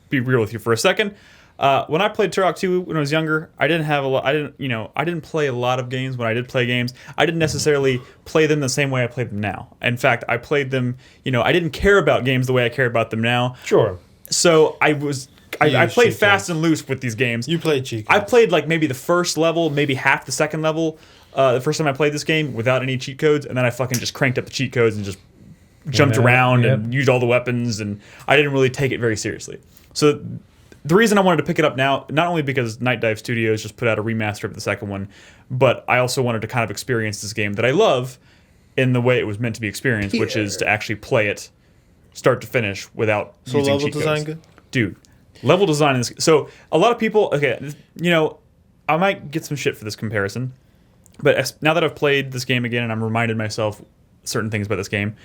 [SPEAKER 1] be real with you for a second. When I played Turok 2 when I was younger, I didn't play a lot of games. When I did play games, I didn't necessarily play them the same way I play them now. In fact, I played them, I didn't care about games the way I care about them now.
[SPEAKER 4] Sure.
[SPEAKER 1] So I played
[SPEAKER 2] cheat
[SPEAKER 1] fast
[SPEAKER 2] codes.
[SPEAKER 1] and loose with these games.
[SPEAKER 2] You played cheat
[SPEAKER 1] I
[SPEAKER 2] codes.
[SPEAKER 1] played like maybe the first level, maybe half the second level, the first time I played this game without any cheat codes, and then I fucking just cranked up the cheat codes and just jumped
[SPEAKER 4] Yeah,
[SPEAKER 1] around
[SPEAKER 4] yep.
[SPEAKER 1] and used all the weapons, and I didn't really take it very seriously. So the reason I wanted to pick it up now, not only because Night Dive Studios just put out a remaster of the second one, but I also wanted to kind of experience this game that I love in the way it was meant to be experienced, which is to actually play it start to finish without
[SPEAKER 2] So
[SPEAKER 1] using
[SPEAKER 2] level
[SPEAKER 1] cheat
[SPEAKER 2] design
[SPEAKER 1] codes.
[SPEAKER 2] good?
[SPEAKER 1] Dude, level design is so a lot of people. Okay, I might get some shit for this comparison, but now that I've played this game again and I'm reminded myself certain things about this game,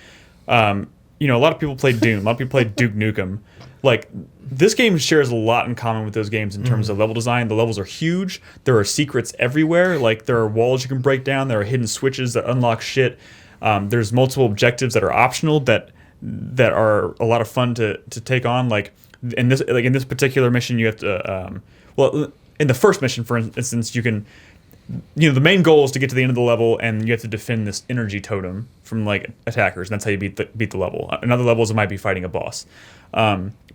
[SPEAKER 1] a lot of people played Doom, a lot of people played Duke Nukem. Like, this game shares a lot in common with those games in terms of level design. The levels are huge. There are secrets everywhere. Like, there are walls you can break down. There are hidden switches that unlock shit. There's multiple objectives that are optional that are a lot of fun to take on. Like in this particular mission, you have to in the first mission, for instance, you can. The main goal is to get to the end of the level, and you have to defend this energy totem from like attackers. And that's how you beat the level. In other levels, it might be fighting a boss.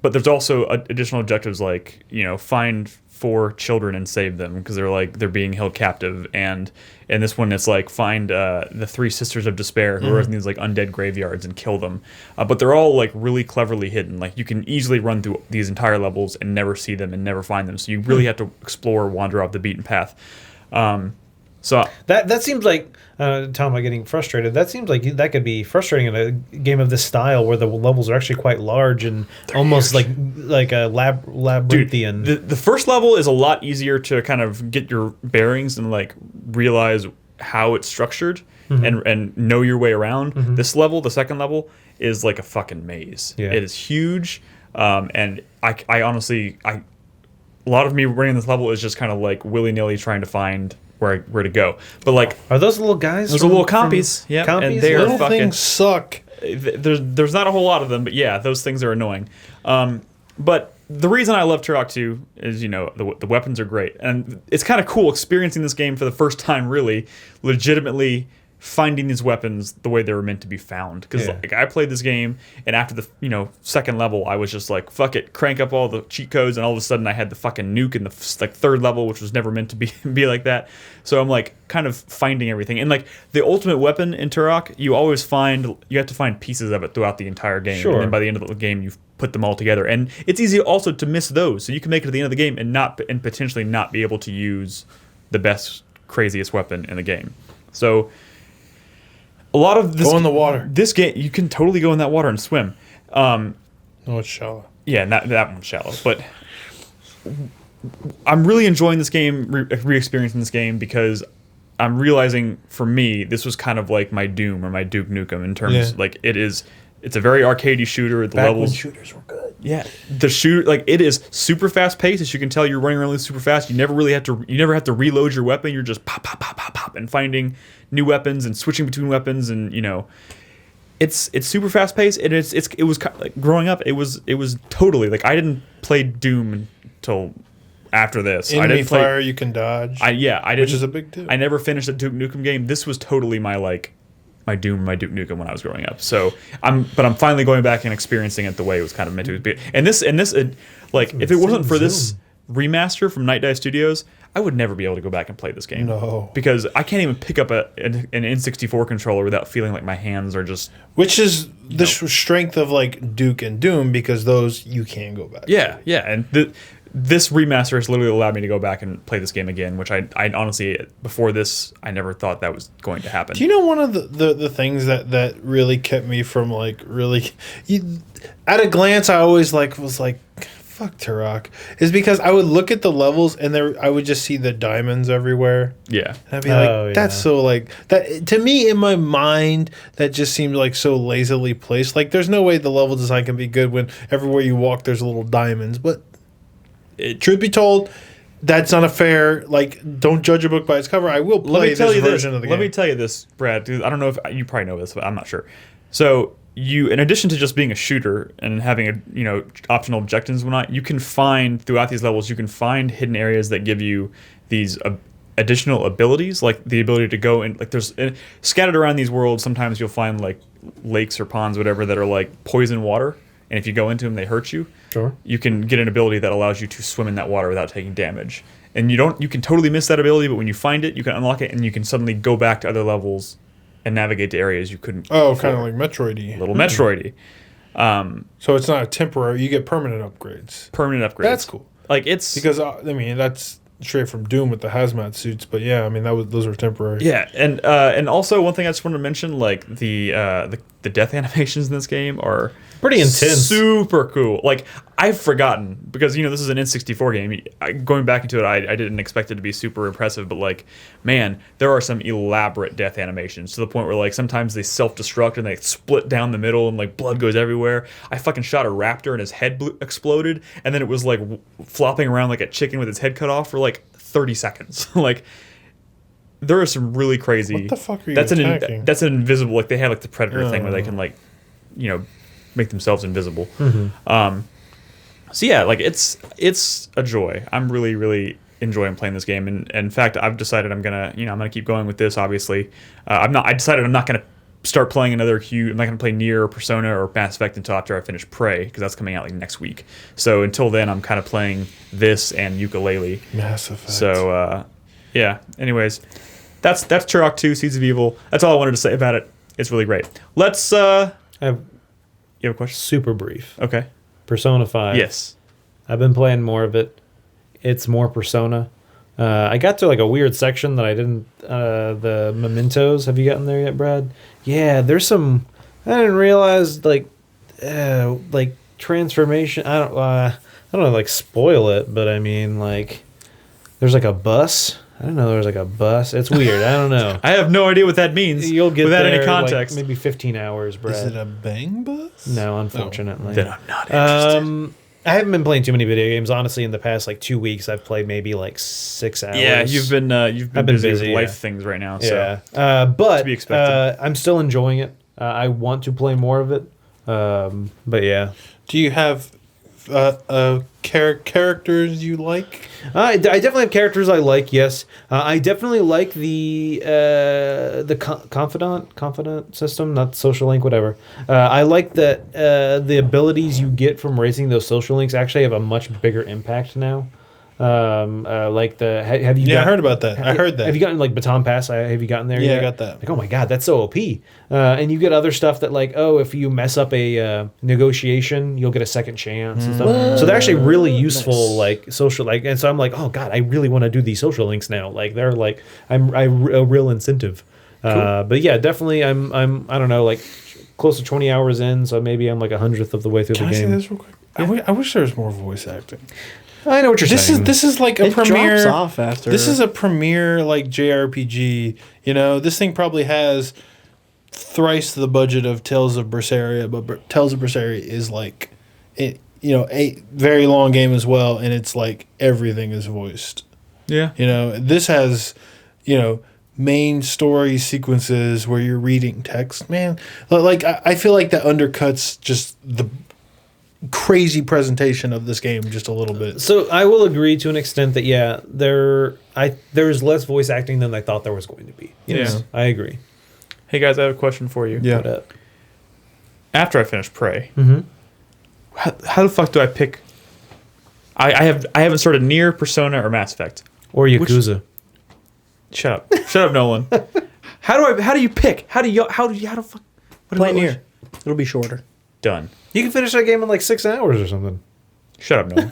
[SPEAKER 1] But there's also additional objectives like find 4 children and save them because they're being held captive. And in this one, it's like find the 3 sisters of despair who are in these like undead graveyards and kill them. But they're all like really cleverly hidden. Like you can easily run through these entire levels and never see them and never find them. So you really have to explore, wander off the beaten path. So
[SPEAKER 4] that seems like Tom, I'm getting frustrated. That seems like that could be frustrating in a game of this style where the levels are actually quite large and almost huge. like a labyrinthian.
[SPEAKER 1] Dude, the first level is a lot easier to kind of get your bearings and like realize how it's structured and know your way around. This level, the second level, is like a fucking maze.
[SPEAKER 4] Yeah.
[SPEAKER 1] It is huge, and I honestly a lot of me running this level is just kind of like willy-nilly trying to find where to go. But like,
[SPEAKER 4] are those little guys?
[SPEAKER 1] Those are little compies. Yeah, and they are
[SPEAKER 2] little
[SPEAKER 1] fucking
[SPEAKER 2] things suck.
[SPEAKER 1] There's not a whole lot of them, but yeah, those things are annoying. But the reason I love Turok 2 is, the weapons are great. And it's kind of cool experiencing this game for the first time, really, legitimately finding these weapons the way they were meant to be found. Because I played this game, and after the second level, I was just like, fuck it, crank up all the cheat codes, and all of a sudden I had the fucking nuke in the third level, which was never meant to be like that. So I'm like kind of finding everything. And like the ultimate weapon in Turok, you have to find pieces of it throughout the entire game.
[SPEAKER 4] Sure.
[SPEAKER 1] And then by the end of the game, you've put them all together. And it's easy also to miss those. So you can make it to the end of the game and potentially not be able to use the best, craziest weapon in the game. So a lot of this...
[SPEAKER 2] Go in the water.
[SPEAKER 1] This game, you can totally go in that water and swim.
[SPEAKER 2] No, it's shallow.
[SPEAKER 1] Yeah, that one's shallow. But I'm really enjoying this game, re-experiencing this game, because I'm realizing, for me, this was kind of like my Doom or my Duke Nukem in terms... Like, it's a very arcadey shooter. The levels...
[SPEAKER 2] when shooters were good.
[SPEAKER 1] Yeah, the shooter, like, it is super fast paced. As you can tell, you're running around really super fast. You never have to reload your weapon. You're just pop, pop, pop, pop, pop, and finding new weapons and switching between weapons, and it's super fast paced. And it was like, growing up, it was totally like I didn't play Doom until after this.
[SPEAKER 2] Enemy
[SPEAKER 1] I didn't play,
[SPEAKER 2] fire you can dodge.
[SPEAKER 1] I didn't,
[SPEAKER 2] which is a big deal.
[SPEAKER 1] I never finished a Duke Nukem game. This was totally my Doom, my Duke Nukem when I was growing up. So I'm finally going back and experiencing it the way it was kind of meant to be. And this, like, if it wasn't for this remaster from Night Dive Studios, I would never be able to go back and play this game.
[SPEAKER 2] No,
[SPEAKER 1] because I can't even pick up an N64 controller without feeling like my hands are just.
[SPEAKER 2] Which is the strength of like Duke and Doom, because those you can go back.
[SPEAKER 1] Yeah, and this remaster has literally allowed me to go back and play this game again, which I honestly, before this, I never thought that was going to happen.
[SPEAKER 2] Do you know one of the things that really kept me from like really, at a glance, I always was like, fuck Turok, is because I would look at the levels and I would just see the diamonds everywhere.
[SPEAKER 1] Yeah.
[SPEAKER 2] And I'd be like, that's so like, that to me in my mind, that just seemed like so lazily placed. Like there's no way the level design can be good when everywhere you walk there's little diamonds, but truth be told, that's not a fair, like, don't judge a book by its cover. I will play this version of the game.
[SPEAKER 1] Let me tell you this, Brad. Dude, I don't know if you probably know this, but I'm not sure. So in addition to just being a shooter and having optional objectives and whatnot, you can find throughout these levels, you can find hidden areas that give you these additional abilities, like the ability to go and like there's scattered around these worlds. Sometimes you'll find like lakes or ponds, whatever, that are like poison water. And if you go into them, they hurt you.
[SPEAKER 4] Sure.
[SPEAKER 1] You can get an ability that allows you to swim in that water without taking damage. And you can totally miss that ability, but when you find it, you can unlock it, and you can suddenly go back to other levels and navigate to areas you couldn't.
[SPEAKER 2] Oh, kind of like Metroid-y.
[SPEAKER 1] Little Metroid-y.
[SPEAKER 2] So it's not a temporary. You get permanent upgrades.
[SPEAKER 1] Permanent upgrades.
[SPEAKER 2] That's cool.
[SPEAKER 1] Like it's
[SPEAKER 2] because I mean that's straight from Doom with the hazmat suits, but yeah, I mean those were temporary.
[SPEAKER 1] Yeah, and also one thing I just wanted to mention, like the death animations in this game are
[SPEAKER 4] Pretty intense.
[SPEAKER 1] super cool. Like I've forgotten because this is an N64 game. Going back into it, I didn't expect it to be super impressive, but like man, there are some elaborate death animations to the point where like sometimes they self-destruct and they split down the middle and like blood goes everywhere. I fucking shot a raptor and his head exploded, and then it was like flopping around like a chicken with its head cut off for like 30 seconds. Like there are some really crazy.
[SPEAKER 2] What the fuck are you
[SPEAKER 1] that's
[SPEAKER 2] attacking?
[SPEAKER 1] That's an invisible. Like they have like the predator thing where they can like, make themselves invisible. So yeah, like it's a joy. I'm really really enjoying playing this game, and in fact, I've decided I'm gonna keep going with this. Obviously, I decided I'm not gonna start playing another I'm not gonna play Nier or Persona or Mass Effect until after I finish Prey, because that's coming out like next week. So until then, I'm kind of playing this and Yooka-Laylee.
[SPEAKER 2] Mass Effect.
[SPEAKER 1] So yeah. Anyways, that's Turok 2: Seeds of Evil. That's all I wanted to say about it. It's really great. Let's.
[SPEAKER 4] I have
[SPEAKER 1] You have a question?
[SPEAKER 4] super brief.
[SPEAKER 1] Okay.
[SPEAKER 4] Persona 5.
[SPEAKER 1] Yes.
[SPEAKER 4] I've been playing more of it. It's more Persona. I got to like a weird section that I didn't. The mementos. Have you gotten there yet, Brad? Yeah, there's some. I didn't realize like transformation. I don't know, like spoil it, but I mean like, there's like a bus. I don't know. There was like a bus. It's weird. I don't know.
[SPEAKER 1] I have no idea what that means.
[SPEAKER 4] You'll get
[SPEAKER 1] without
[SPEAKER 4] there,
[SPEAKER 1] any context.
[SPEAKER 4] Like maybe 15 hours, Brad.
[SPEAKER 2] Is it a bang bus?
[SPEAKER 4] No, unfortunately.
[SPEAKER 1] Then I'm not interested.
[SPEAKER 4] I haven't been playing too many video games. Honestly, in the past like 2 weeks, I've played maybe like 6 hours.
[SPEAKER 1] Yeah, you've been busy with life
[SPEAKER 4] yeah.
[SPEAKER 1] things right now.
[SPEAKER 4] Yeah,
[SPEAKER 1] So
[SPEAKER 4] but
[SPEAKER 1] to be expected.
[SPEAKER 4] I'm still enjoying it. I want to play more of it. But yeah,
[SPEAKER 2] Do you have characters you like?
[SPEAKER 4] I definitely have characters I like. Yes, I definitely like the confidant system, not social link, whatever. I like that the abilities you get from raising those social links actually have a much bigger impact now. Like have you?
[SPEAKER 2] Yeah, I heard about that. I heard that.
[SPEAKER 4] Have you gotten like Baton Pass? Have you gotten there?
[SPEAKER 2] Yeah,
[SPEAKER 4] yet?
[SPEAKER 2] I got that.
[SPEAKER 4] Like, oh my god, that's so OP. And you get other stuff that like, oh, if you mess up a negotiation, you'll get a second chance and stuff. So they're actually really useful, like social, like. And so I'm like, oh god, I really want to do these social links now. Like they're like, a real incentive. Cool. But yeah, definitely, I'm I don't know, like close to 20 hours in, so maybe I'm like 100th of the way through
[SPEAKER 2] Can
[SPEAKER 4] the
[SPEAKER 2] I
[SPEAKER 4] game.
[SPEAKER 2] say this real quick? I wish there was more voice acting.
[SPEAKER 4] I know what you're saying.
[SPEAKER 2] This is like a
[SPEAKER 3] It
[SPEAKER 2] premiere.
[SPEAKER 3] drops off after.
[SPEAKER 2] This is a premiere like JRPG. This thing probably has thrice the budget of Tales of Berseria, but Tales of Berseria is like a very long game as well, and it's like everything is voiced.
[SPEAKER 1] yeah.
[SPEAKER 2] This has main story sequences where you're reading text. Man, like I feel like that undercuts just the crazy presentation of this game just a little bit.
[SPEAKER 4] So I will agree to an extent that yeah, there's less voice acting than I thought there was going to be. Yes,
[SPEAKER 1] Yeah.
[SPEAKER 4] I agree.
[SPEAKER 1] Hey guys, I have a question for you.
[SPEAKER 2] Yeah.
[SPEAKER 4] What up?
[SPEAKER 1] After I finish Prey,
[SPEAKER 4] Mm-hmm.
[SPEAKER 1] how the fuck do I pick? I haven't started Nier, Persona, or Mass Effect.
[SPEAKER 4] Or Yakuza.
[SPEAKER 1] Shut up, Nolan. How do you pick? How do fuck?
[SPEAKER 3] Play Nier. It'll be shorter.
[SPEAKER 1] Done.
[SPEAKER 4] You can finish that game in like 6 hours or something.
[SPEAKER 1] Shut up, Nolan.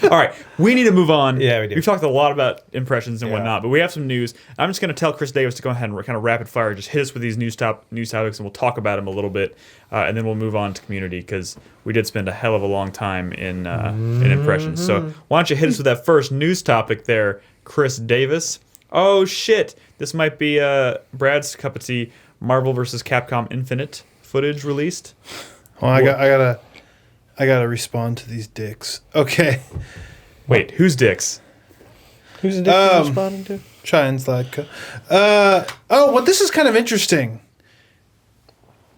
[SPEAKER 1] All right, we need to move on.
[SPEAKER 4] Yeah, we do.
[SPEAKER 1] We've talked a lot about impressions and
[SPEAKER 4] Yeah.
[SPEAKER 1] whatnot, but we have some news. I'm just going to tell Chris Davis to go ahead and kind of rapid fire, just hit us with these news topics, and we'll talk about them a little bit, and then we'll move on to community because we did spend a hell of a long time in impressions. So why don't you hit us with that first news topic there, Chris Davis? Oh shit, this might be Brad's cup of tea. Marvel vs. Capcom Infinite footage released.
[SPEAKER 2] Well, I gotta respond to these dicks. Okay.
[SPEAKER 1] Wait, who's dicks?
[SPEAKER 3] Who's the dick you're responding to?
[SPEAKER 2] Giant Sparrow. Well, this is kind of interesting.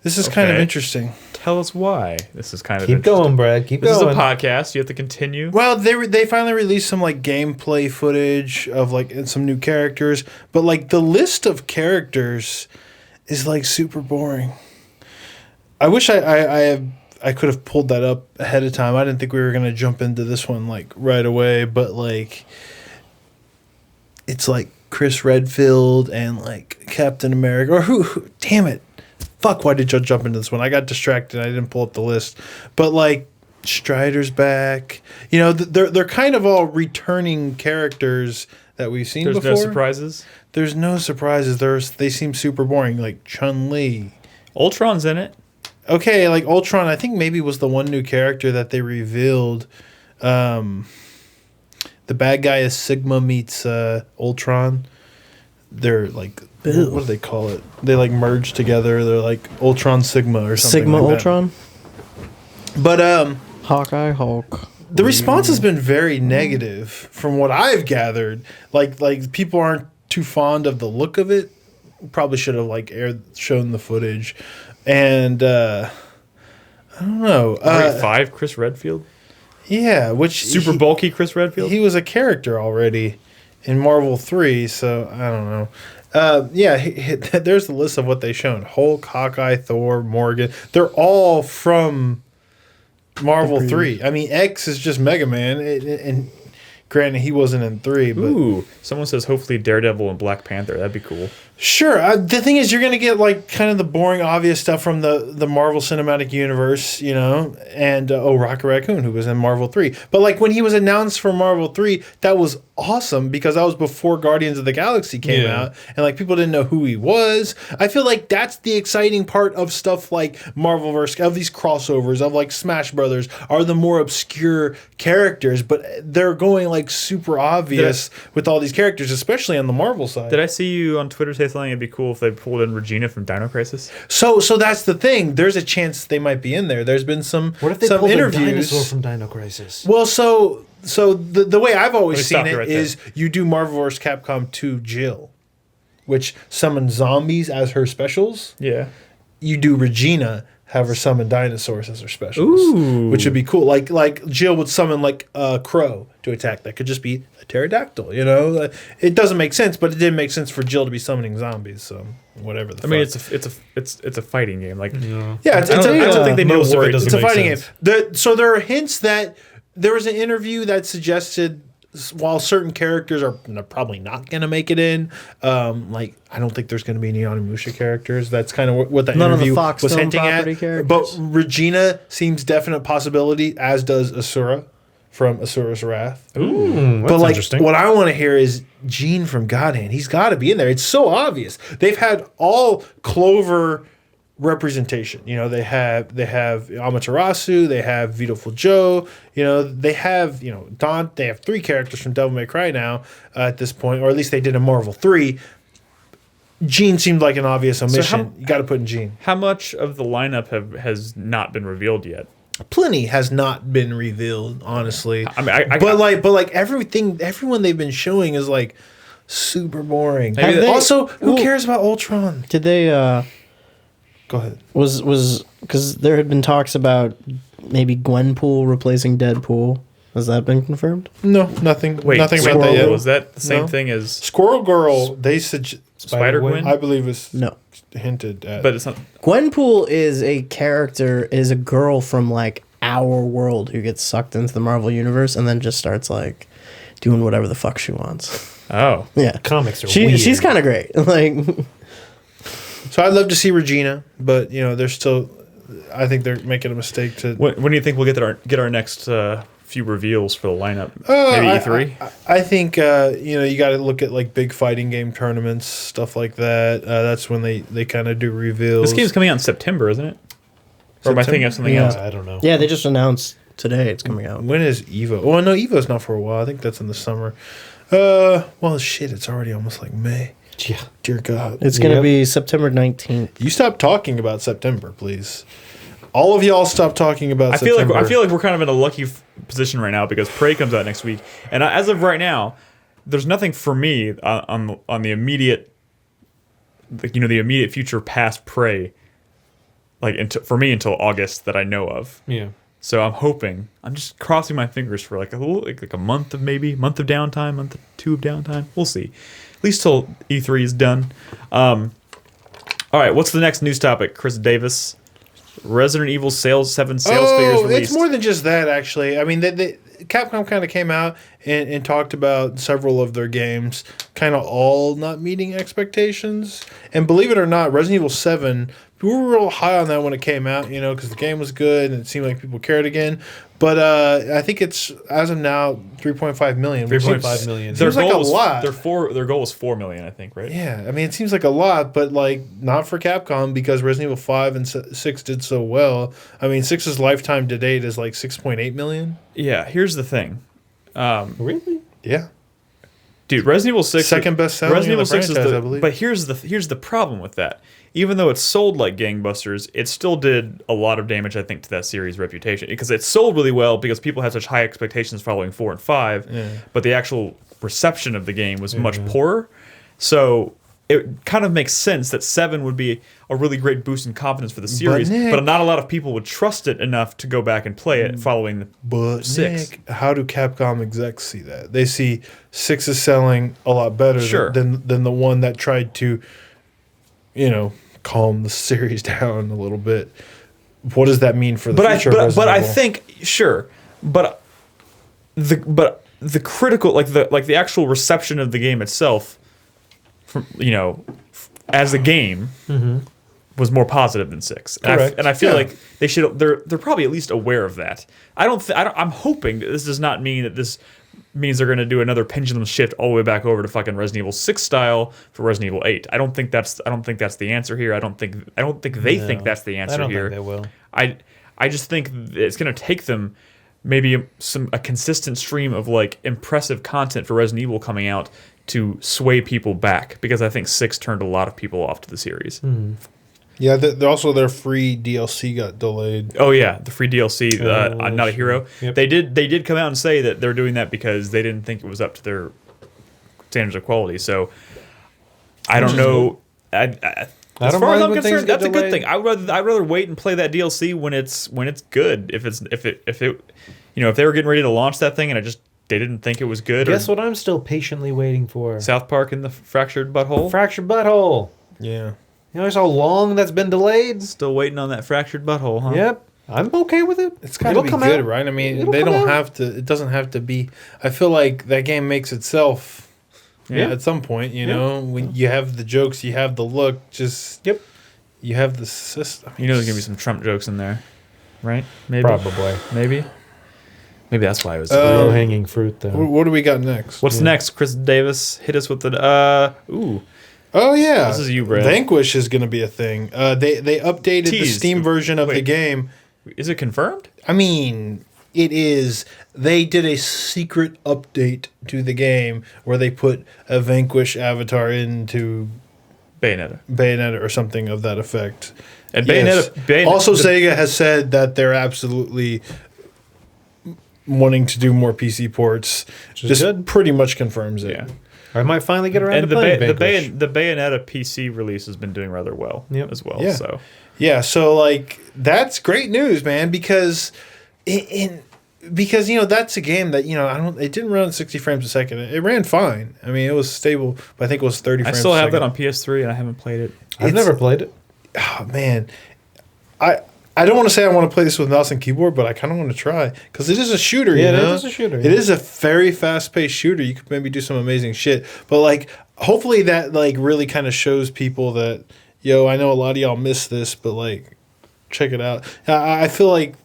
[SPEAKER 1] Okay. Tell us why. This is kind of
[SPEAKER 4] Keep
[SPEAKER 1] interesting.
[SPEAKER 4] going, Brad. Keep
[SPEAKER 1] This is a
[SPEAKER 4] going.
[SPEAKER 1] podcast. You have to continue.
[SPEAKER 2] Well, they finally released some like gameplay footage of like some new characters, but like the list of characters is like super boring. I wish I could have pulled that up ahead of time. I didn't think we were gonna jump into this one like right away, but like it's like Chris Redfield and like Captain America or who damn it. Fuck, why did you jump into this one? I got distracted. I didn't pull up the list. But like Strider's back. You know, they're kind of all returning characters that we've seen
[SPEAKER 1] There's
[SPEAKER 2] before.
[SPEAKER 1] no surprises.
[SPEAKER 2] There's no surprises. They seem super boring, like Chun-Li.
[SPEAKER 1] Ultron's in it.
[SPEAKER 2] Okay, like Ultron, I think maybe was the one new character that they revealed. The bad guy is Sigma meets Ultron. They're like, what do they call it? They like merge together. They're like Ultron Sigma or something.
[SPEAKER 3] Sigma
[SPEAKER 2] like
[SPEAKER 3] Ultron.
[SPEAKER 2] But
[SPEAKER 3] Hawkeye Hulk.
[SPEAKER 2] the response has been very negative from what I've gathered. Like people aren't too fond of the look of it. Probably should have like shown the footage, and I don't know.
[SPEAKER 1] Grade 5, Chris Redfield.
[SPEAKER 2] Yeah, which
[SPEAKER 1] Super bulky Chris Redfield.
[SPEAKER 2] He was a character already in Marvel 3, so I don't know. There's the list of what they shown: Hulk, Hawkeye, Thor, Morgan. They're all from Marvel 3. I mean, X is just Mega Man, and granted, he wasn't in 3. But
[SPEAKER 1] Ooh, someone says hopefully Daredevil and Black Panther. That'd be cool.
[SPEAKER 2] sure. The thing is, you're going to get like kind of the boring, obvious stuff from the Marvel Cinematic Universe, you know, and Rocket Raccoon, who was in Marvel 3. But like when he was announced for Marvel 3, that was awesome because that was before Guardians of the Galaxy came out, and like people didn't know who he was. I feel like that's the exciting part of stuff like Marvelverse, of these crossovers, of like Smash Brothers, are the more obscure characters, but they're going like super obvious with all these characters, especially on the Marvel side.
[SPEAKER 1] Did I see you on Twitter say something? It'd be cool if they pulled in Regina from Dino Crisis.
[SPEAKER 2] So that's the thing. There's a chance they might be in there. There's been some
[SPEAKER 4] What if they
[SPEAKER 2] some
[SPEAKER 4] pulled a
[SPEAKER 2] interviews
[SPEAKER 4] dinosaur from Dino Crisis?
[SPEAKER 2] Well, so the way I've always
[SPEAKER 1] Let me
[SPEAKER 2] seen
[SPEAKER 1] stop
[SPEAKER 2] it
[SPEAKER 1] you right
[SPEAKER 2] is you do Marvel vs. Capcom 2 Jill, which summons zombies as her specials.
[SPEAKER 1] Yeah.
[SPEAKER 2] You do Regina, have her summon dinosaurs as her specials.
[SPEAKER 1] Ooh.
[SPEAKER 2] Which would be cool. Like Jill would summon like a crow to attack. That could just be a pterodactyl, you know? It doesn't make sense, but it did make sense for Jill to be summoning zombies, so whatever the
[SPEAKER 1] I mean,
[SPEAKER 2] fuck.
[SPEAKER 1] it's a fighting game. Like,
[SPEAKER 2] Yeah, it's
[SPEAKER 1] I don't think they know
[SPEAKER 4] most of it
[SPEAKER 1] what
[SPEAKER 4] doesn't
[SPEAKER 2] it's a
[SPEAKER 4] make
[SPEAKER 2] fighting
[SPEAKER 4] sense.
[SPEAKER 2] game. So there are hints that there was an interview that suggested while certain characters are probably not going to make it in, like I don't think there's going to be any Onimusha characters. That's kind of what that
[SPEAKER 3] None of the
[SPEAKER 2] interview
[SPEAKER 3] Fox
[SPEAKER 2] was
[SPEAKER 3] film
[SPEAKER 2] hinting at.
[SPEAKER 3] property characters?
[SPEAKER 2] But Regina seems definite possibility, as does Asura from Asura's Wrath.
[SPEAKER 4] Ooh,
[SPEAKER 2] But like, what I want to hear is Gene from God Hand. He's got to be in there. It's so obvious. They've had all Clover representation. You know, they have Amaterasu, they have Beautiful Joe. You know, they have Don. They have 3 characters from Devil May Cry now at this point, or at least they did in Marvel 3. Gene seemed like an obvious omission. You got to put in Gene.
[SPEAKER 1] how much of the lineup has not been revealed yet?
[SPEAKER 2] Plenty has not been revealed, honestly.
[SPEAKER 1] I mean,
[SPEAKER 2] but everyone they've been showing is like super boring.
[SPEAKER 1] Maybe
[SPEAKER 3] they-
[SPEAKER 2] Also, who
[SPEAKER 3] well-
[SPEAKER 2] cares about Ultron?
[SPEAKER 3] Did they
[SPEAKER 2] Go ahead.
[SPEAKER 3] was because there had been talks about maybe Gwenpool replacing Deadpool. Has that been confirmed?
[SPEAKER 2] No, nothing.
[SPEAKER 1] wait,
[SPEAKER 2] nothing
[SPEAKER 1] wait,
[SPEAKER 2] about that yet.
[SPEAKER 1] was that the same
[SPEAKER 2] No.
[SPEAKER 1] thing as
[SPEAKER 2] Squirrel Girl, they suggest
[SPEAKER 1] Spider-Gwen?
[SPEAKER 2] I believe is
[SPEAKER 3] No.
[SPEAKER 2] hinted at.
[SPEAKER 1] But it's not.
[SPEAKER 3] Gwenpool is a character, is a girl from like our world who gets sucked into the Marvel universe and then just starts like doing whatever the fuck she wants.
[SPEAKER 1] Oh,
[SPEAKER 3] Yeah,
[SPEAKER 4] Comics are weird.
[SPEAKER 3] she's kind of great. Like,
[SPEAKER 2] So I'd love to see Regina, but they're still. I think they're making a mistake to.
[SPEAKER 1] when do you think we'll get our next few reveals for the lineup? Maybe E3.
[SPEAKER 2] I think you got to look at like big fighting game tournaments, stuff like that. That's when they kind of do reveals.
[SPEAKER 1] This game's coming out in September, isn't it? Or am I thinking of something
[SPEAKER 3] Yeah.
[SPEAKER 1] else?
[SPEAKER 4] I don't know.
[SPEAKER 3] yeah, they just announced today it's coming out.
[SPEAKER 2] When is Evo? Oh no, Evo's not for a while. I think that's in the summer. Well, shit, it's already almost like May.
[SPEAKER 4] Yeah.
[SPEAKER 2] Dear God,
[SPEAKER 3] It's gonna
[SPEAKER 4] Yep.
[SPEAKER 3] be September 19th.
[SPEAKER 2] you stop talking about September, please. All of y'all stop talking about
[SPEAKER 1] I feel
[SPEAKER 2] September.
[SPEAKER 1] like we're kind of in a lucky position right now because Prey comes out next week, and as of right now, there's nothing for me on the immediate, the immediate future past Prey, like until August that I know of.
[SPEAKER 4] Yeah.
[SPEAKER 1] So I'm just crossing my fingers for like a month of downtime, month or 2 of downtime. We'll see, at least till E3 is done. All right, what's the next news topic, Chris Davis? Resident Evil 7 sales figures released.
[SPEAKER 2] It's more than just that, actually. I mean, Capcom kind of came out and talked about several of their games, kind of all not meeting expectations. And believe it or not, Resident Evil 7, we were real high on that when it came out, because the game was good and it seemed like people cared again. But I think it's, as of now, 3.5 million.
[SPEAKER 4] 3.5 million.
[SPEAKER 2] Seems like a lot.
[SPEAKER 1] Their goal was 4 million, I think, right?
[SPEAKER 2] Yeah, I mean, it seems like a lot, but like not for Capcom because Resident Evil 5 and 6 did so well. I mean, 6's lifetime to date is like 6.8 million.
[SPEAKER 1] Yeah, here's the thing.
[SPEAKER 4] Really?
[SPEAKER 2] Yeah.
[SPEAKER 1] Dude, Resident Evil 6
[SPEAKER 2] second best selling
[SPEAKER 1] Resident Evil
[SPEAKER 2] in the
[SPEAKER 1] 6
[SPEAKER 2] franchise,
[SPEAKER 1] is
[SPEAKER 2] I believe.
[SPEAKER 1] But here's the problem with that. Even though it sold like gangbusters, it still did a lot of damage, I think, to that series' reputation. Because it sold really well because people had such high expectations following 4 and 5, but the actual reception of the game was much poorer. So it kind of makes sense that 7 would be a really great boost in confidence for the series, but not a lot of people would trust it enough to go back and play it following the 6.
[SPEAKER 2] Nick, how do Capcom execs see that? They see 6 is selling a lot better than the one that tried to, calm the series down a little bit. What does that mean for the future of Resident Evil?
[SPEAKER 1] I think but the critical the actual reception of the game itself, from as a game, was more positive than 6. And I feel like they should. They're probably at least aware of that. I'm hoping that this does not mean that this means they're going to do another pendulum shift all the way back over to fucking Resident Evil 6 style for Resident Evil 8. I don't think that's the answer here. I don't think they think that's the answer here.
[SPEAKER 4] I don't think they will.
[SPEAKER 1] I just think it's going to take them maybe a consistent stream of like impressive content for Resident Evil coming out to sway people back, because I think 6 turned a lot of people off to the series.
[SPEAKER 2] Yeah, also their free DLC got delayed.
[SPEAKER 1] Oh yeah, the free DLC, I'm Not a Hero.
[SPEAKER 4] Yep.
[SPEAKER 1] They did come out and say that they're doing that because they didn't think it was up to their standards of quality. So I don't know. As far as I'm concerned, that's a good thing. I'd rather wait and play that DLC when it's good. If they were getting ready to launch that thing and they didn't think it was good.
[SPEAKER 4] Guess what I'm still patiently waiting for?
[SPEAKER 1] South Park and the Fractured Butthole.
[SPEAKER 4] Fractured Butthole.
[SPEAKER 2] Yeah.
[SPEAKER 4] You notice how long that's been delayed?
[SPEAKER 1] Still waiting on that Fractured Butthole, huh?
[SPEAKER 4] Yep. I'm okay with it.
[SPEAKER 2] It's got to be good, right? I mean, they don't have to. It doesn't have to be. I feel like that game makes itself. Yeah. At some point, when you have the jokes, you have the look. You have the system.
[SPEAKER 1] There's gonna be some Trump jokes in there, right? Maybe.
[SPEAKER 4] Probably.
[SPEAKER 1] Maybe that's why it was
[SPEAKER 4] low hanging fruit, though.
[SPEAKER 2] What do we got next?
[SPEAKER 1] What's next? Chris Davis, hit us with the
[SPEAKER 2] Oh yeah,
[SPEAKER 1] this is you, Brad.
[SPEAKER 2] Vanquish is going to be a thing. They updated the Steam version of the game.
[SPEAKER 1] Is it confirmed?
[SPEAKER 2] I mean, it is. They did a secret update to the game where they put a Vanquish avatar into Bayonetta or something of that effect.
[SPEAKER 1] And Bayonetta.
[SPEAKER 2] Also, Sega has said that they're absolutely wanting to do more PC ports. Just pretty much confirms it.
[SPEAKER 1] Yeah.
[SPEAKER 4] I might finally get around to playing Vanquish.
[SPEAKER 1] The Bayonetta PC release has been doing rather well as well.
[SPEAKER 2] Yeah. So that's great news, man, because that's a game that it didn't run at 60 frames a second. It ran fine. I mean, it was stable, but I think it was 30 frames.
[SPEAKER 1] I still have that on PS3 and I haven't played it.
[SPEAKER 4] I've never played it.
[SPEAKER 2] Oh man, I don't want to say I want to play this with mouse and keyboard, but I kind of want to try because it is a shooter.
[SPEAKER 4] Yeah, it is a shooter.
[SPEAKER 2] It is a very fast-paced shooter. You could maybe do some amazing shit, but hopefully that really kind of shows people that I know a lot of y'all miss this, but check it out. I feel like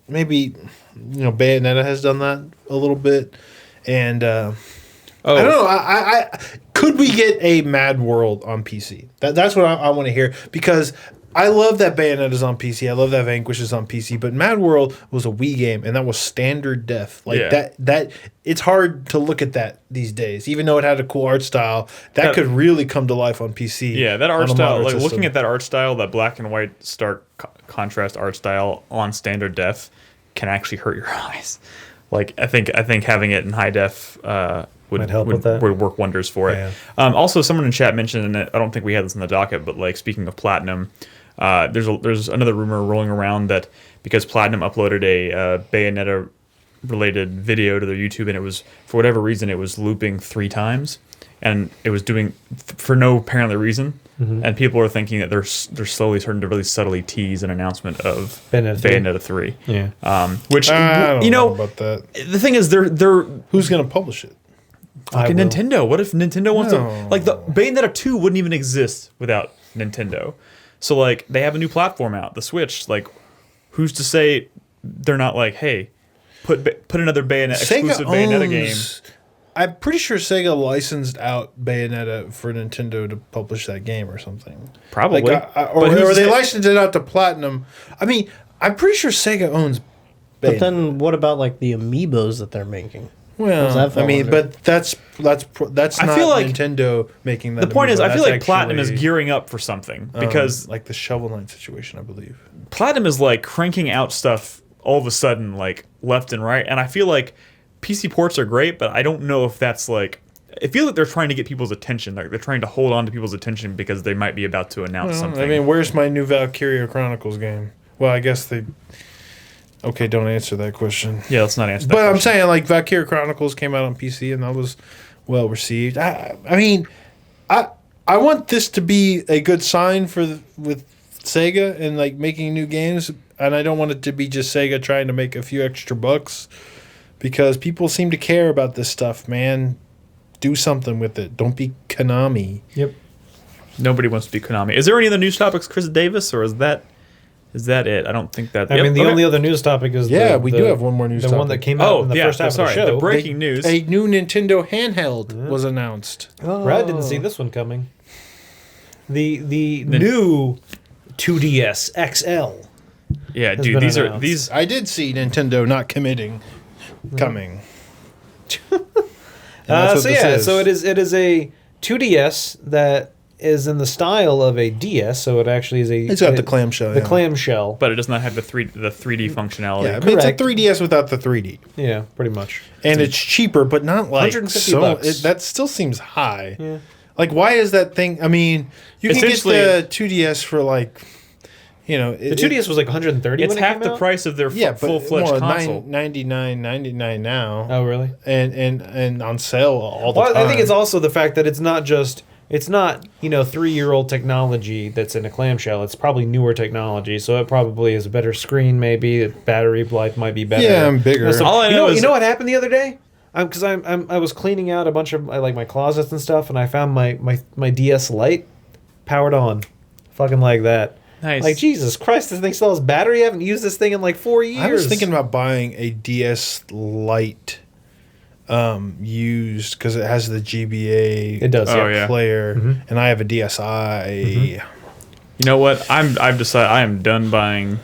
[SPEAKER 2] maybe Bayonetta has done that a little bit, and I don't know. I could we get a Mad World on PC? That's what I want to hear, because I love that Bayonetta's on PC. I love that Vanquish is on PC. But Mad World was a Wii game, and that was standard def. That it's hard to look at that these days. Even though it had a cool art style, that could really come to life on PC.
[SPEAKER 1] Yeah, that art style, looking at that art style, that black and white stark contrast art style on standard def can actually hurt your eyes. I think having it in high def would help with that. Would work wonders for it.
[SPEAKER 2] Yeah.
[SPEAKER 1] Also, someone in chat mentioned, and I don't think we had this in the docket, but speaking of Platinum, there's another rumor rolling around that because Platinum uploaded a Bayonetta related video to their YouTube, and it was, for whatever reason, it was looping 3 times, and it was doing for no apparent reason. And people are thinking that they're slowly starting to really subtly tease an announcement of Bayonetta 3.
[SPEAKER 4] Yeah.
[SPEAKER 2] Which I don't know about that.
[SPEAKER 1] The thing is, they're
[SPEAKER 2] who's going to publish it?
[SPEAKER 1] Fucking
[SPEAKER 4] will.
[SPEAKER 1] Nintendo. What if Nintendo wants to
[SPEAKER 2] No.
[SPEAKER 1] like the Bayonetta 2 wouldn't even exist without Nintendo. So like they have a new platform out, the Switch. Like who's to say they're not like, hey, put another Bayonetta exclusive Bayonetta game.
[SPEAKER 2] I'm pretty sure Sega licensed out Bayonetta for Nintendo to publish that game or something.
[SPEAKER 1] Probably.
[SPEAKER 2] Or they licensed it out to Platinum. I mean, I'm pretty sure Sega owns Bayonetta.
[SPEAKER 3] But then what about like the amiibos that they're making?
[SPEAKER 2] Well,
[SPEAKER 3] that fall
[SPEAKER 2] I mean,
[SPEAKER 3] under?
[SPEAKER 2] but that's
[SPEAKER 1] I
[SPEAKER 2] not
[SPEAKER 1] feel like
[SPEAKER 2] Nintendo making that.
[SPEAKER 1] The point is,
[SPEAKER 2] amiibo.
[SPEAKER 1] I feel
[SPEAKER 2] That's
[SPEAKER 1] like Platinum is
[SPEAKER 2] actually,
[SPEAKER 1] gearing up for something because
[SPEAKER 2] like the Shovel Knight situation, I believe.
[SPEAKER 1] Platinum is like cranking out stuff all of a sudden, like left and right. And I feel like PC ports are great, but I don't know if that's like. I feel like they're trying to get people's attention. Like they're trying to hold on to people's attention because they might be about to announce something.
[SPEAKER 2] I mean, where's my new Valkyria Chronicles game? Well, I guess they. Okay, don't answer that question.
[SPEAKER 1] yeah, let's not answer that.
[SPEAKER 2] But I'm
[SPEAKER 1] question.
[SPEAKER 2] saying, like, Valkyria Chronicles came out on PC and that was well received. I mean, I want this to be a good sign with Sega and like making new games, and I don't want it to be just Sega trying to make a few extra bucks because people seem to care about this stuff, man. Do something with it. Don't be Konami.
[SPEAKER 4] Yep.
[SPEAKER 1] Nobody wants to be Konami. Is there any other news topics, Chris Davis, or is that it? I don't think that.
[SPEAKER 4] I mean, the
[SPEAKER 1] okay.
[SPEAKER 4] only other news topic is
[SPEAKER 2] We do have one more news
[SPEAKER 4] the one that
[SPEAKER 2] topic.
[SPEAKER 4] came out in the first half
[SPEAKER 1] sorry.
[SPEAKER 4] of the show.
[SPEAKER 1] The breaking news.
[SPEAKER 2] A new Nintendo handheld was announced.
[SPEAKER 4] Brad didn't see this one coming. The new 2DS XL.
[SPEAKER 1] Yeah,
[SPEAKER 4] has
[SPEAKER 1] dude,
[SPEAKER 4] been
[SPEAKER 1] these are
[SPEAKER 4] announced.
[SPEAKER 1] these.
[SPEAKER 2] I did see Nintendo not committing coming. that's what
[SPEAKER 4] So
[SPEAKER 2] this
[SPEAKER 4] yeah,
[SPEAKER 2] is.
[SPEAKER 4] so it is a 2DS that is in the style of a DS. So it actually is a.
[SPEAKER 2] It's got the clamshell.
[SPEAKER 4] The
[SPEAKER 2] yeah.
[SPEAKER 4] clamshell.
[SPEAKER 1] But it does not have the 3D functionality.
[SPEAKER 2] Yeah, I mean, it's a
[SPEAKER 4] Correct.
[SPEAKER 2] 3DS without the 3D,
[SPEAKER 4] Yeah, pretty much.
[SPEAKER 2] and it's cheaper, but not like
[SPEAKER 4] 150
[SPEAKER 2] so.
[SPEAKER 4] bucks.
[SPEAKER 2] That still seems high.
[SPEAKER 4] Yeah.
[SPEAKER 2] Like, why is that thing? I mean, you can get
[SPEAKER 1] Essentially-
[SPEAKER 2] the 2DS for like,
[SPEAKER 4] The 2DS was like 130.
[SPEAKER 1] It's
[SPEAKER 4] when it
[SPEAKER 1] half
[SPEAKER 4] came
[SPEAKER 1] the
[SPEAKER 4] out?
[SPEAKER 1] price of their
[SPEAKER 2] yeah,
[SPEAKER 1] full-fledged
[SPEAKER 2] but
[SPEAKER 1] console.
[SPEAKER 2] $99.99 now,
[SPEAKER 4] Oh really?
[SPEAKER 2] and on sale all the
[SPEAKER 4] Well,
[SPEAKER 2] time.
[SPEAKER 4] I think it's also the fact that it's not 3-year-old technology that's in a clamshell. It's probably newer technology, so it probably is a better screen. Maybe the battery life might be better.
[SPEAKER 2] Yeah, and bigger.
[SPEAKER 1] All I know is
[SPEAKER 4] you know what happened the other day? Because I was cleaning out a bunch of like my closets and stuff, and I found my DS Lite powered on, fucking like that.
[SPEAKER 1] Nice.
[SPEAKER 4] Like Jesus Christ, this thing still has battery. I haven't used this thing in like 4 years.
[SPEAKER 2] I was thinking about buying a DS Lite used because it has the GBA.
[SPEAKER 4] It does.
[SPEAKER 1] Oh,
[SPEAKER 4] yeah.
[SPEAKER 1] yeah.
[SPEAKER 2] player, and I have a DSi.
[SPEAKER 1] You know what? I've decided I am done buying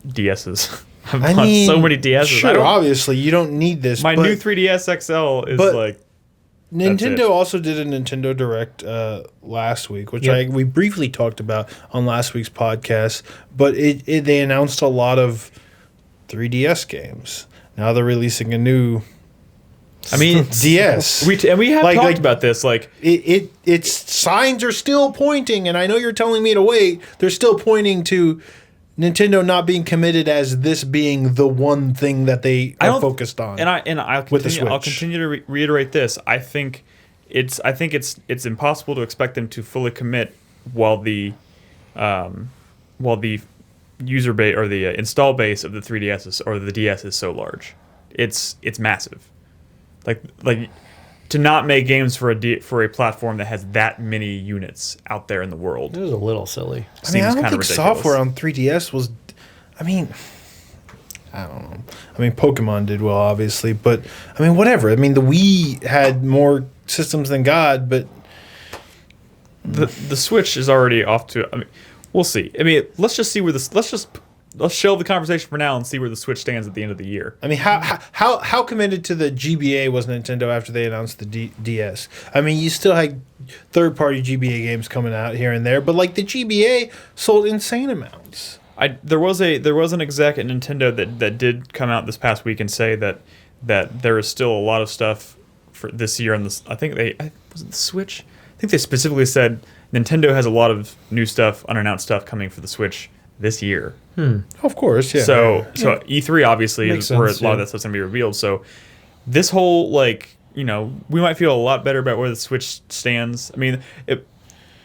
[SPEAKER 1] DSs. I've
[SPEAKER 2] I
[SPEAKER 1] bought
[SPEAKER 2] mean,
[SPEAKER 1] so many DSs.
[SPEAKER 2] Sure, obviously you don't need this.
[SPEAKER 1] My
[SPEAKER 2] but
[SPEAKER 1] new 3DS XL is
[SPEAKER 2] but-
[SPEAKER 1] like
[SPEAKER 2] Nintendo
[SPEAKER 1] it.
[SPEAKER 2] also did a Nintendo Direct last week, which
[SPEAKER 4] Yep.
[SPEAKER 2] we briefly talked about on last week's podcast. But they announced a lot of 3DS games. Now they're releasing a new.
[SPEAKER 1] I mean
[SPEAKER 2] DS.
[SPEAKER 1] we have
[SPEAKER 2] Like-
[SPEAKER 1] talked
[SPEAKER 2] like-
[SPEAKER 1] about this like
[SPEAKER 2] Its signs are still pointing, and I know you're telling me to wait. They're still pointing to Nintendo not being committed as this being the one thing that they
[SPEAKER 1] I
[SPEAKER 2] are
[SPEAKER 1] don't-
[SPEAKER 2] focused on.
[SPEAKER 1] I'll
[SPEAKER 2] with the
[SPEAKER 1] I'll
[SPEAKER 2] Switch.
[SPEAKER 1] continue to reiterate this. I think it's impossible to expect them to fully commit while the user base or the install base of the 3DS or the DS is so large. It's massive. Like to not make games for a platform that has that many units out there in the world
[SPEAKER 4] It was a little silly.
[SPEAKER 2] I mean, I don't
[SPEAKER 1] kind
[SPEAKER 2] think
[SPEAKER 1] of ridiculous.
[SPEAKER 2] software on 3DS was. I mean, I don't know. I mean, Pokemon did well, obviously, but I mean, whatever. I mean, the Wii had more systems than God, but
[SPEAKER 1] the Switch is already off to. I mean, we'll see. I mean, let's just see where this. Let's shelve the conversation for now and see where the Switch stands at the end of the year.
[SPEAKER 2] I mean, how committed to the GBA was Nintendo after they announced the DS? I mean, you still had third-party GBA games coming out here and there, but like the GBA sold insane amounts.
[SPEAKER 1] There was an exec at Nintendo that did come out this past week and say that there is still a lot of stuff for this year on this. Was it the Switch? I think they specifically said Nintendo has a lot of new stuff, unannounced stuff coming for the Switch this year.
[SPEAKER 2] Of course, yeah.
[SPEAKER 1] So E3 obviously
[SPEAKER 4] Makes
[SPEAKER 1] is where
[SPEAKER 4] sense,
[SPEAKER 1] a lot of
[SPEAKER 4] yeah.
[SPEAKER 1] that stuff's gonna be revealed. So this whole we might feel a lot better about where the Switch stands. I mean,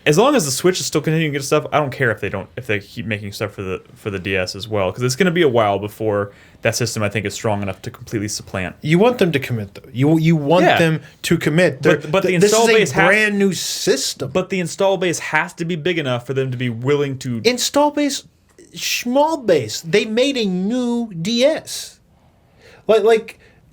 [SPEAKER 1] as long as the Switch is still continuing to get stuff, I don't care if they keep making stuff for the DS as well, because it's going to be a while before that system, I think, is strong enough to completely supplant.
[SPEAKER 2] You want them to commit, though. You want them to commit.
[SPEAKER 1] But the install
[SPEAKER 2] this
[SPEAKER 1] base
[SPEAKER 2] is a brand new system.
[SPEAKER 1] But the install base has to be big enough for them to be willing to
[SPEAKER 2] Install base, small base. They made a new DS.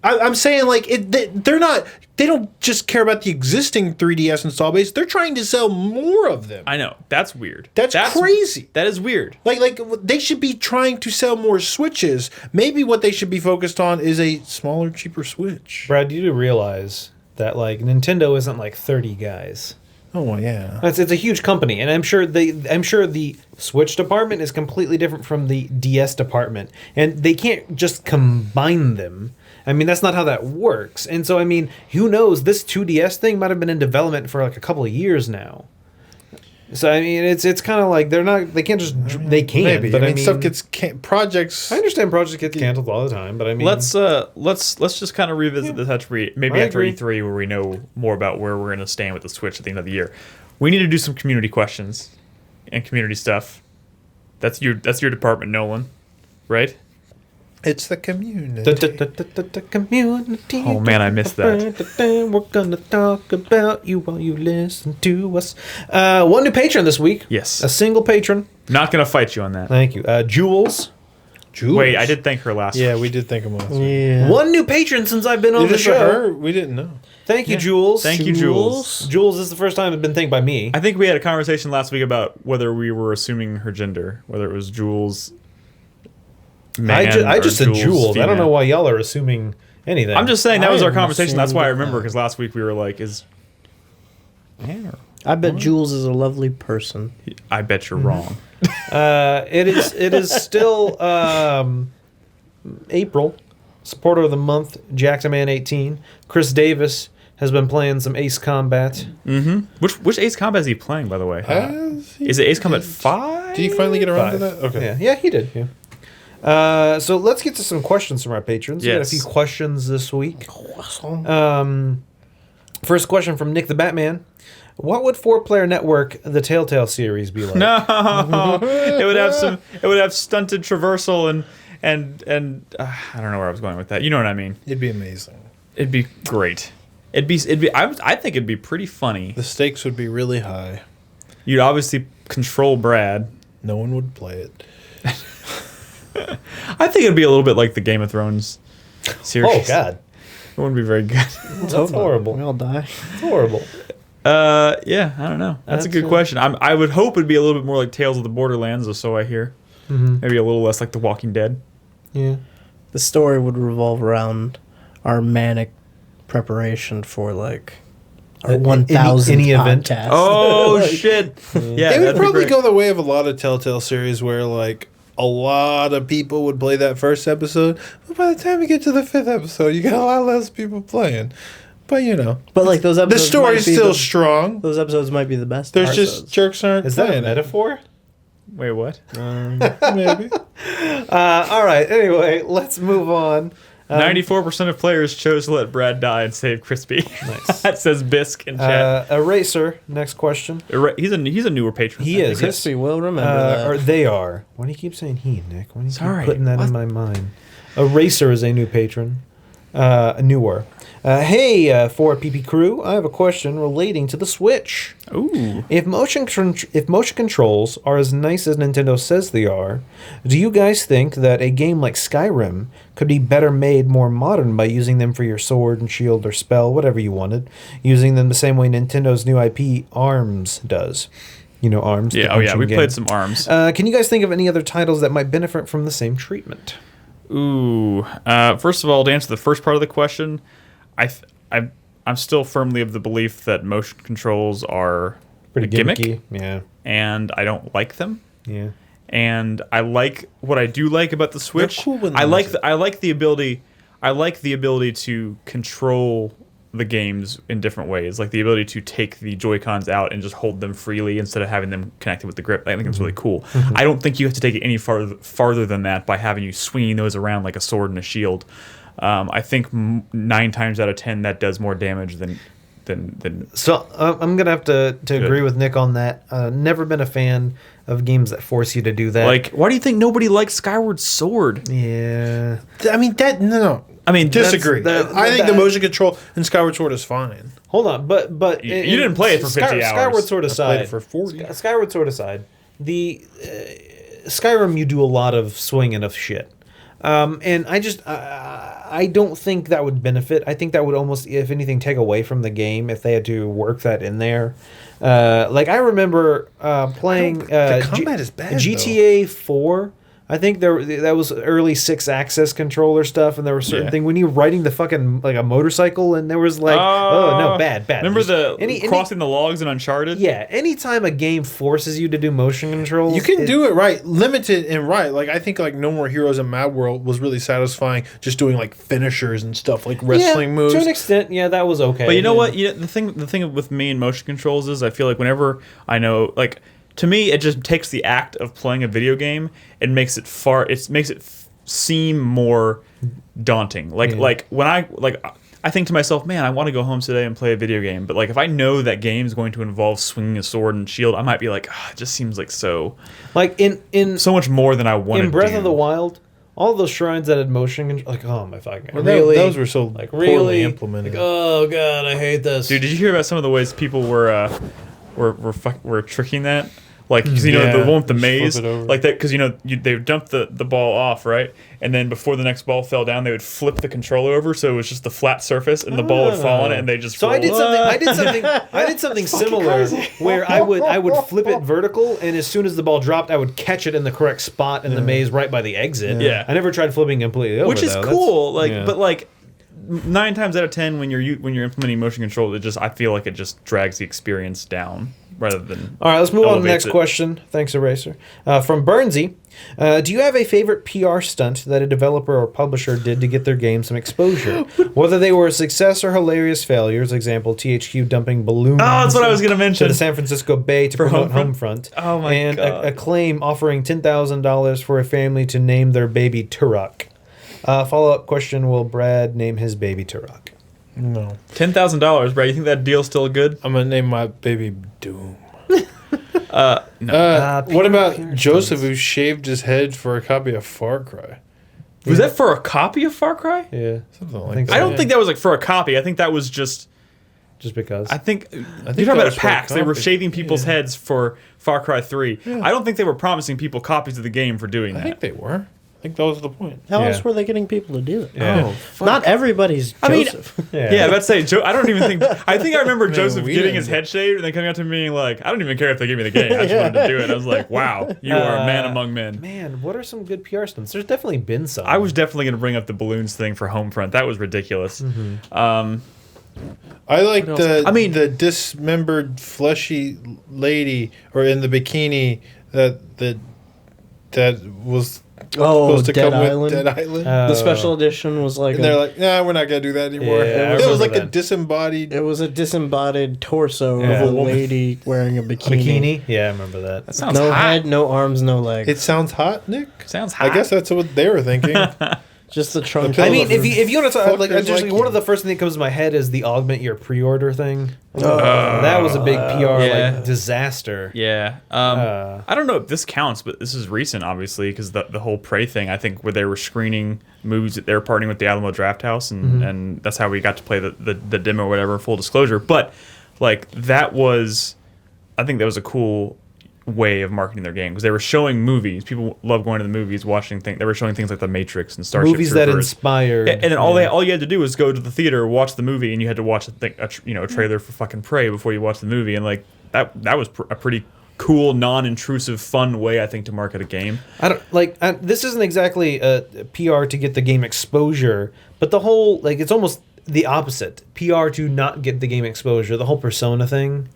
[SPEAKER 2] I'm saying, like, they're not. They don't just care about the existing 3DS install base. They're trying to sell more of them.
[SPEAKER 1] I know. That's weird.
[SPEAKER 2] That's crazy.
[SPEAKER 1] That is weird.
[SPEAKER 2] Like they should be trying to sell more Switches. Maybe what they should be focused on is a smaller, cheaper Switch.
[SPEAKER 4] Brad, you do realize that like Nintendo isn't like 30 guys.
[SPEAKER 2] Oh well, yeah.
[SPEAKER 4] It's a huge company, and I'm sure the Switch department is completely different from the DS department, and they can't just combine them. I mean, that's not how that works. And so, I mean, who knows? This 2DS thing might have been in development for like a couple of years now. So, I mean, it's kind of like they can't just, they can.
[SPEAKER 2] Maybe.
[SPEAKER 4] But
[SPEAKER 2] I mean, stuff gets, projects.
[SPEAKER 4] I understand projects get canceled all the time, but I mean.
[SPEAKER 1] Let's just kind of revisit the touch maybe
[SPEAKER 4] I
[SPEAKER 1] after
[SPEAKER 4] agree.
[SPEAKER 1] E3 where we know more about where we're going to stand with the Switch at the end of the year. We need to do some community questions and community stuff. That's your department, Nolan, right?
[SPEAKER 2] It's the community.
[SPEAKER 4] The community.
[SPEAKER 1] Oh, man, I missed that.
[SPEAKER 4] We're gonna talk about you while you listen to us. One new patron this week.
[SPEAKER 1] Yes.
[SPEAKER 4] A single patron.
[SPEAKER 1] Not going to fight you on that.
[SPEAKER 4] Thank you. Jules.
[SPEAKER 1] Wait, I did thank her last
[SPEAKER 2] Yeah,
[SPEAKER 1] week.
[SPEAKER 2] we did think of last week.
[SPEAKER 3] Yeah.
[SPEAKER 4] One new patron since I've been on the
[SPEAKER 2] Is it
[SPEAKER 4] show.
[SPEAKER 2] her? We didn't know.
[SPEAKER 4] Thank you, Jules.
[SPEAKER 1] Thank you, Jules.
[SPEAKER 4] Jules, this is the first time it's been thanked by me.
[SPEAKER 1] I think we had a conversation last week about whether we were assuming her gender, whether it was Jules man
[SPEAKER 4] I
[SPEAKER 1] or
[SPEAKER 4] just said Jules. I don't
[SPEAKER 1] female.
[SPEAKER 4] know why y'all are assuming anything.
[SPEAKER 1] I'm just saying that
[SPEAKER 3] I
[SPEAKER 1] was our
[SPEAKER 3] am
[SPEAKER 1] conversation. That's why I remember,
[SPEAKER 3] assuming
[SPEAKER 1] because last week we were like, is man or
[SPEAKER 3] I bet Jules is a lovely person.
[SPEAKER 1] I bet you're wrong.
[SPEAKER 4] It is still April. Supporter of the month, Jackson 18. Chris Davis has been playing some Ace Combat.
[SPEAKER 1] Which Ace Combat is he playing, by the way? Is it Ace Combat 5?
[SPEAKER 2] Did he finally get around to
[SPEAKER 4] 5.
[SPEAKER 2] that? Okay.
[SPEAKER 4] Yeah, he did. Yeah. So let's get to some questions from our patrons. We got a
[SPEAKER 1] Yes.
[SPEAKER 4] few questions this week. First question from Nick the Batman. What would 4-Player Network, the Telltale series, be like?
[SPEAKER 1] No, it would have some. It would have stunted traversal and I don't know where I was going with that. You know what I mean?
[SPEAKER 2] It'd be amazing.
[SPEAKER 1] It'd be great. It'd be. I think it'd be pretty funny.
[SPEAKER 2] The stakes would be really high.
[SPEAKER 1] You'd obviously control Brad.
[SPEAKER 2] No one would play it.
[SPEAKER 1] I think it'd be a little bit like the Game of Thrones series.
[SPEAKER 4] Oh, God.
[SPEAKER 1] It wouldn't be very good.
[SPEAKER 4] That's horrible.
[SPEAKER 3] We all die.
[SPEAKER 4] It's horrible.
[SPEAKER 1] Yeah, I don't know. That's a good question. I would hope it'd be a little bit more like Tales of the Borderlands, or so I hear. Maybe a little less like The Walking Dead.
[SPEAKER 4] Yeah.
[SPEAKER 3] The story would revolve around our manic preparation for like our 1,000th
[SPEAKER 4] any event.
[SPEAKER 3] podcast.
[SPEAKER 1] Oh shit! Yeah,
[SPEAKER 2] They would
[SPEAKER 1] that'd be
[SPEAKER 2] probably
[SPEAKER 1] great.
[SPEAKER 2] go the way of a lot of Telltale series where, like, a lot of people would play that first episode, but by the time you get to the 5th episode, you got a lot less people playing. But, you know.
[SPEAKER 3] But like those
[SPEAKER 2] The
[SPEAKER 3] episodes,
[SPEAKER 2] story's
[SPEAKER 3] might be
[SPEAKER 2] still
[SPEAKER 3] the-
[SPEAKER 2] strong.
[SPEAKER 3] Those episodes might be the best.
[SPEAKER 2] There's
[SPEAKER 3] episodes.
[SPEAKER 2] just jerks aren't
[SPEAKER 4] Is that a
[SPEAKER 2] playing it.
[SPEAKER 4] metaphor?
[SPEAKER 1] Wait, what?
[SPEAKER 2] Maybe.
[SPEAKER 4] All right. Anyway, let's move on.
[SPEAKER 1] 94% of players chose to let Brad die and save Crispy.
[SPEAKER 4] Nice.
[SPEAKER 1] That says Bisque in chat.
[SPEAKER 4] Eraser. Next question.
[SPEAKER 1] He's a newer patron.
[SPEAKER 4] He is.
[SPEAKER 3] Crispy will remember that.
[SPEAKER 4] Or they are. Why do you keep saying he, Nick? Why do you
[SPEAKER 1] Sorry.
[SPEAKER 4] keep putting that in my mind? Eraser is a new patron. Newer. Hey, 4PP crew. I have a question relating to the Switch.
[SPEAKER 1] Ooh.
[SPEAKER 4] If motion controls are as nice as Nintendo says they are, do you guys think that a game like Skyrim could be better made more modern by using them for your sword and shield or spell, whatever you wanted, using them the same way Nintendo's new IP ARMS does? You know ARMS? the
[SPEAKER 1] Yeah. Oh yeah.
[SPEAKER 4] punching
[SPEAKER 1] We
[SPEAKER 4] game.
[SPEAKER 1] played some ARMS.
[SPEAKER 4] Can you guys think of any other titles that might benefit from the same treatment?
[SPEAKER 1] Ooh. First of all, to answer the first part of the question, I'm still firmly of the belief that motion controls are
[SPEAKER 4] Pretty
[SPEAKER 1] a gimmick,
[SPEAKER 4] gimmicky. Yeah.
[SPEAKER 1] and I don't like them.
[SPEAKER 4] Yeah.
[SPEAKER 1] And I like what I do like about the Switch.
[SPEAKER 2] cool when
[SPEAKER 1] I
[SPEAKER 2] they're
[SPEAKER 1] like
[SPEAKER 2] music.
[SPEAKER 1] I like the ability to control the games in different ways, like the ability to take the Joy-Cons out and just hold them freely instead of having them connected with the grip. I think it's really cool. I don't think you have to take it any farther than that by having you swinging those around like a sword and a shield. I think 9 times out of 10 that does more damage than than
[SPEAKER 4] So I'm gonna have to agree with Nick on that. Never been a fan of games that force you to do that.
[SPEAKER 1] like. Why do you think nobody likes Skyward Sword?
[SPEAKER 4] yeah,
[SPEAKER 2] I mean, no.
[SPEAKER 1] I mean,
[SPEAKER 2] Disagree. I think the motion control in Skyward Sword is fine.
[SPEAKER 4] hold on, but
[SPEAKER 1] You didn't play it for 50 hours.
[SPEAKER 4] Skyward Sword
[SPEAKER 2] I played
[SPEAKER 4] aside,
[SPEAKER 2] it for 40.
[SPEAKER 4] Skyward Sword aside, the Skyrim you do a lot of swinging of shit. And I don't think that would benefit. I think that would almost, if anything, take away from the game if they had to work that in there. Like I remember playing
[SPEAKER 2] the combat is bad,
[SPEAKER 4] GTA 4. I think that was early 6-axis controller stuff, and there were certain things when you were riding the fucking like a motorcycle, and there was like bad.
[SPEAKER 1] Remember
[SPEAKER 4] Just
[SPEAKER 1] crossing the logs in Uncharted?
[SPEAKER 4] Yeah, anytime a game forces you to do motion controls,
[SPEAKER 2] You can do it right, limited and right. Like I think like No More Heroes in Mad World was really satisfying, just doing like finishers and stuff like wrestling moves.
[SPEAKER 4] To an extent, yeah, that was okay.
[SPEAKER 1] But you know what? The thing with me and motion controls is I feel like whenever I know, like, to me, it just takes the act of playing a video game and makes it seem more daunting. Like when I think to myself, man, I want to go home today and play a video game. But like if I know that game's going to involve swinging a sword and shield, I might be like, it just seems like so so much more than I want to do.
[SPEAKER 4] In Breath of the Wild, all those shrines that had motion control, like, oh my fucking
[SPEAKER 2] Well,
[SPEAKER 4] really,
[SPEAKER 2] those were so
[SPEAKER 4] like
[SPEAKER 2] poorly
[SPEAKER 4] really
[SPEAKER 2] implemented.
[SPEAKER 4] Like, oh god, I hate this.
[SPEAKER 1] Dude, did you hear about some of the ways people were tricking that? Like, because the one with the
[SPEAKER 2] Just
[SPEAKER 1] maze,
[SPEAKER 2] flip it over.
[SPEAKER 1] like that, because they would dump the ball off, right, and then before the next ball fell down, they would flip the controller over, so it was just the flat surface, and the ball would fall on it, and they just.
[SPEAKER 4] So
[SPEAKER 1] roll.
[SPEAKER 4] I did something similar where I would flip it vertical, and as soon as the ball dropped, I would catch it in the correct spot in the maze right by the exit.
[SPEAKER 1] Yeah.
[SPEAKER 4] I never tried flipping completely over,
[SPEAKER 1] which is
[SPEAKER 4] though.
[SPEAKER 1] cool.
[SPEAKER 4] That's-
[SPEAKER 1] But like 9 times out of 10, when you're implementing motion control, I feel like it just drags the experience down rather than.
[SPEAKER 4] All right, let's move on to the
[SPEAKER 1] elevates
[SPEAKER 4] next
[SPEAKER 1] it.
[SPEAKER 4] question. Thanks, Eraser. From Burnsy. Do you have a favorite PR stunt that a developer or publisher did to get their game some exposure? Whether they were a success or hilarious failures, example, THQ dumping balloons
[SPEAKER 1] Oh, that's what I was gonna
[SPEAKER 4] to
[SPEAKER 1] mention.
[SPEAKER 4] the San Francisco Bay to promote Homefront.
[SPEAKER 1] Oh my
[SPEAKER 4] and
[SPEAKER 1] God.
[SPEAKER 4] Acclaim offering $10,000 for a family to name their baby Turok. Follow-up question, will Brad name his baby Turok?
[SPEAKER 2] No.
[SPEAKER 1] $10,000, Brad. You think that deal's still good?
[SPEAKER 2] I'm gonna name my baby Doom.
[SPEAKER 1] No.
[SPEAKER 2] What about Joseph, who shaved his head for a copy of Far Cry?
[SPEAKER 1] Was that for a copy of Far Cry?
[SPEAKER 4] Yeah,
[SPEAKER 2] Something like
[SPEAKER 4] think
[SPEAKER 2] that.
[SPEAKER 1] I don't think that was like for a copy. I think that was just.
[SPEAKER 4] just because.
[SPEAKER 1] I think
[SPEAKER 2] think
[SPEAKER 1] you're talking
[SPEAKER 2] that
[SPEAKER 1] about
[SPEAKER 2] was
[SPEAKER 1] a
[SPEAKER 2] for a
[SPEAKER 1] PAX. They were
[SPEAKER 2] copy.
[SPEAKER 1] shaving people's heads for Far Cry 3. I don't think they were promising people copies of the game for doing
[SPEAKER 2] I
[SPEAKER 1] that.
[SPEAKER 2] think they were. I think that was the point.
[SPEAKER 3] How
[SPEAKER 4] Yeah.
[SPEAKER 3] else were they getting people to do it?
[SPEAKER 4] Yeah.
[SPEAKER 3] Not everybody's Joseph.
[SPEAKER 1] Yeah, let's say I don't even think. I think I remember Joseph
[SPEAKER 2] we
[SPEAKER 1] getting
[SPEAKER 2] didn't.
[SPEAKER 1] his head shaved and then coming out to me being like, "I don't even care if they give me the game. I just wanted to do it." I was like, "Wow, you are a man among men."
[SPEAKER 4] Man, what are some good PR stunts? There's definitely been some.
[SPEAKER 1] I was definitely going to bring up the balloons thing for Homefront. That was ridiculous.
[SPEAKER 2] I like
[SPEAKER 1] the-
[SPEAKER 2] the dismembered fleshy lady or in the bikini that was
[SPEAKER 3] Oh,
[SPEAKER 2] supposed to
[SPEAKER 3] Dead
[SPEAKER 2] come
[SPEAKER 3] Island.
[SPEAKER 2] with Dead Island.
[SPEAKER 3] The special edition was like
[SPEAKER 2] and they're like, nah, we're not gonna do that anymore.
[SPEAKER 4] Yeah, I
[SPEAKER 2] it was
[SPEAKER 4] remember
[SPEAKER 2] like a
[SPEAKER 4] that.
[SPEAKER 2] disembodied.
[SPEAKER 3] it was a disembodied torso
[SPEAKER 4] Yeah.
[SPEAKER 3] of a lady wearing a bikini.
[SPEAKER 4] bikini. Yeah, I remember that.
[SPEAKER 1] That sounds
[SPEAKER 3] No
[SPEAKER 1] hot.
[SPEAKER 3] head, no arms, no legs.
[SPEAKER 2] It sounds hot, Nick.
[SPEAKER 1] Sounds hot.
[SPEAKER 2] I guess that's what they were thinking.
[SPEAKER 3] Just the trunk.
[SPEAKER 2] I
[SPEAKER 4] I mean,
[SPEAKER 2] Those
[SPEAKER 4] if you want to talk, like,
[SPEAKER 2] fuckers
[SPEAKER 4] just
[SPEAKER 2] like
[SPEAKER 4] one
[SPEAKER 2] you.
[SPEAKER 4] of the first thing that comes to my head is the augment your pre-order thing. That was a big PR
[SPEAKER 1] Yeah.
[SPEAKER 4] like disaster.
[SPEAKER 1] Yeah. I don't know if this counts, but this is recent, obviously, because the whole Prey thing, I think, where they were screening movies that they were partnering with the Alamo Draft House, and that's how we got to play the demo or whatever, full disclosure. But, like, I think that was a cool way of marketing their game, because they were showing movies. People love going to the movies, watching things. They were showing things like The Matrix and Starship
[SPEAKER 4] Movies that
[SPEAKER 1] Troopers.
[SPEAKER 4] inspired.
[SPEAKER 1] And then all you had to do was go to the theater, watch the movie, and you had to watch a trailer for fucking Prey before you watched the movie, and like that was a pretty cool, non-intrusive, fun way, I think, to market a game.
[SPEAKER 4] I don't like. This isn't exactly a PR to get the game exposure, but the whole it's almost the opposite. PR to not get the game exposure. The whole Persona thing.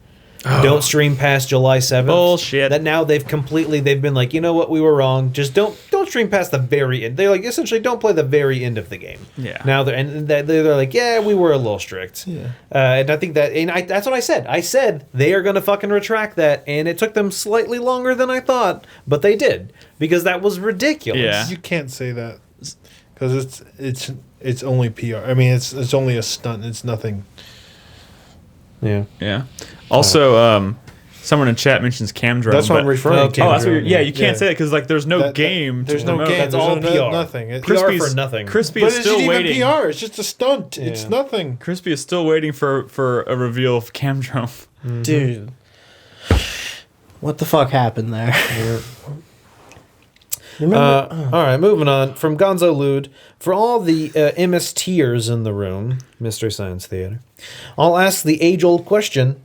[SPEAKER 4] Don't stream past July 7th.
[SPEAKER 1] Bullshit.
[SPEAKER 4] That now they've been like, you know what, we were wrong. Just don't stream past the very end. They're like, essentially, don't play the very end of the game.
[SPEAKER 1] Yeah.
[SPEAKER 4] Now they're like, yeah, we were a little strict. Yeah. And I think that's what I said. I said they are gonna fucking retract that, and it took them slightly longer than I thought, but they did, because that was ridiculous.
[SPEAKER 1] Yeah.
[SPEAKER 2] You can't say that because it's only PR. I mean, it's only a stunt. It's nothing.
[SPEAKER 4] Yeah.
[SPEAKER 1] Yeah. Also, someone in chat mentions Camdrome.
[SPEAKER 2] That's what I'm referring to.
[SPEAKER 1] Oh, that's what
[SPEAKER 4] Camdrome,
[SPEAKER 1] you can't say it because like there's no game.
[SPEAKER 2] There's
[SPEAKER 1] to
[SPEAKER 2] no
[SPEAKER 1] promote.
[SPEAKER 2] game.
[SPEAKER 4] That's
[SPEAKER 2] There's
[SPEAKER 4] all
[SPEAKER 2] no,
[SPEAKER 4] PR.
[SPEAKER 2] nothing.
[SPEAKER 4] PR for nothing.
[SPEAKER 1] Crispy
[SPEAKER 2] But
[SPEAKER 1] is
[SPEAKER 2] it's
[SPEAKER 1] still
[SPEAKER 2] not
[SPEAKER 1] waiting.
[SPEAKER 2] even PR. It's just a stunt. It's
[SPEAKER 4] Yeah.
[SPEAKER 2] nothing.
[SPEAKER 1] Crispy is still waiting for a reveal of Camdrome.
[SPEAKER 3] Dude. What the fuck happened there? Remember?
[SPEAKER 4] All right, moving on. From Gonzo Lude. For all the MSTers in the room, Mystery Science Theater, I'll ask the age-old question.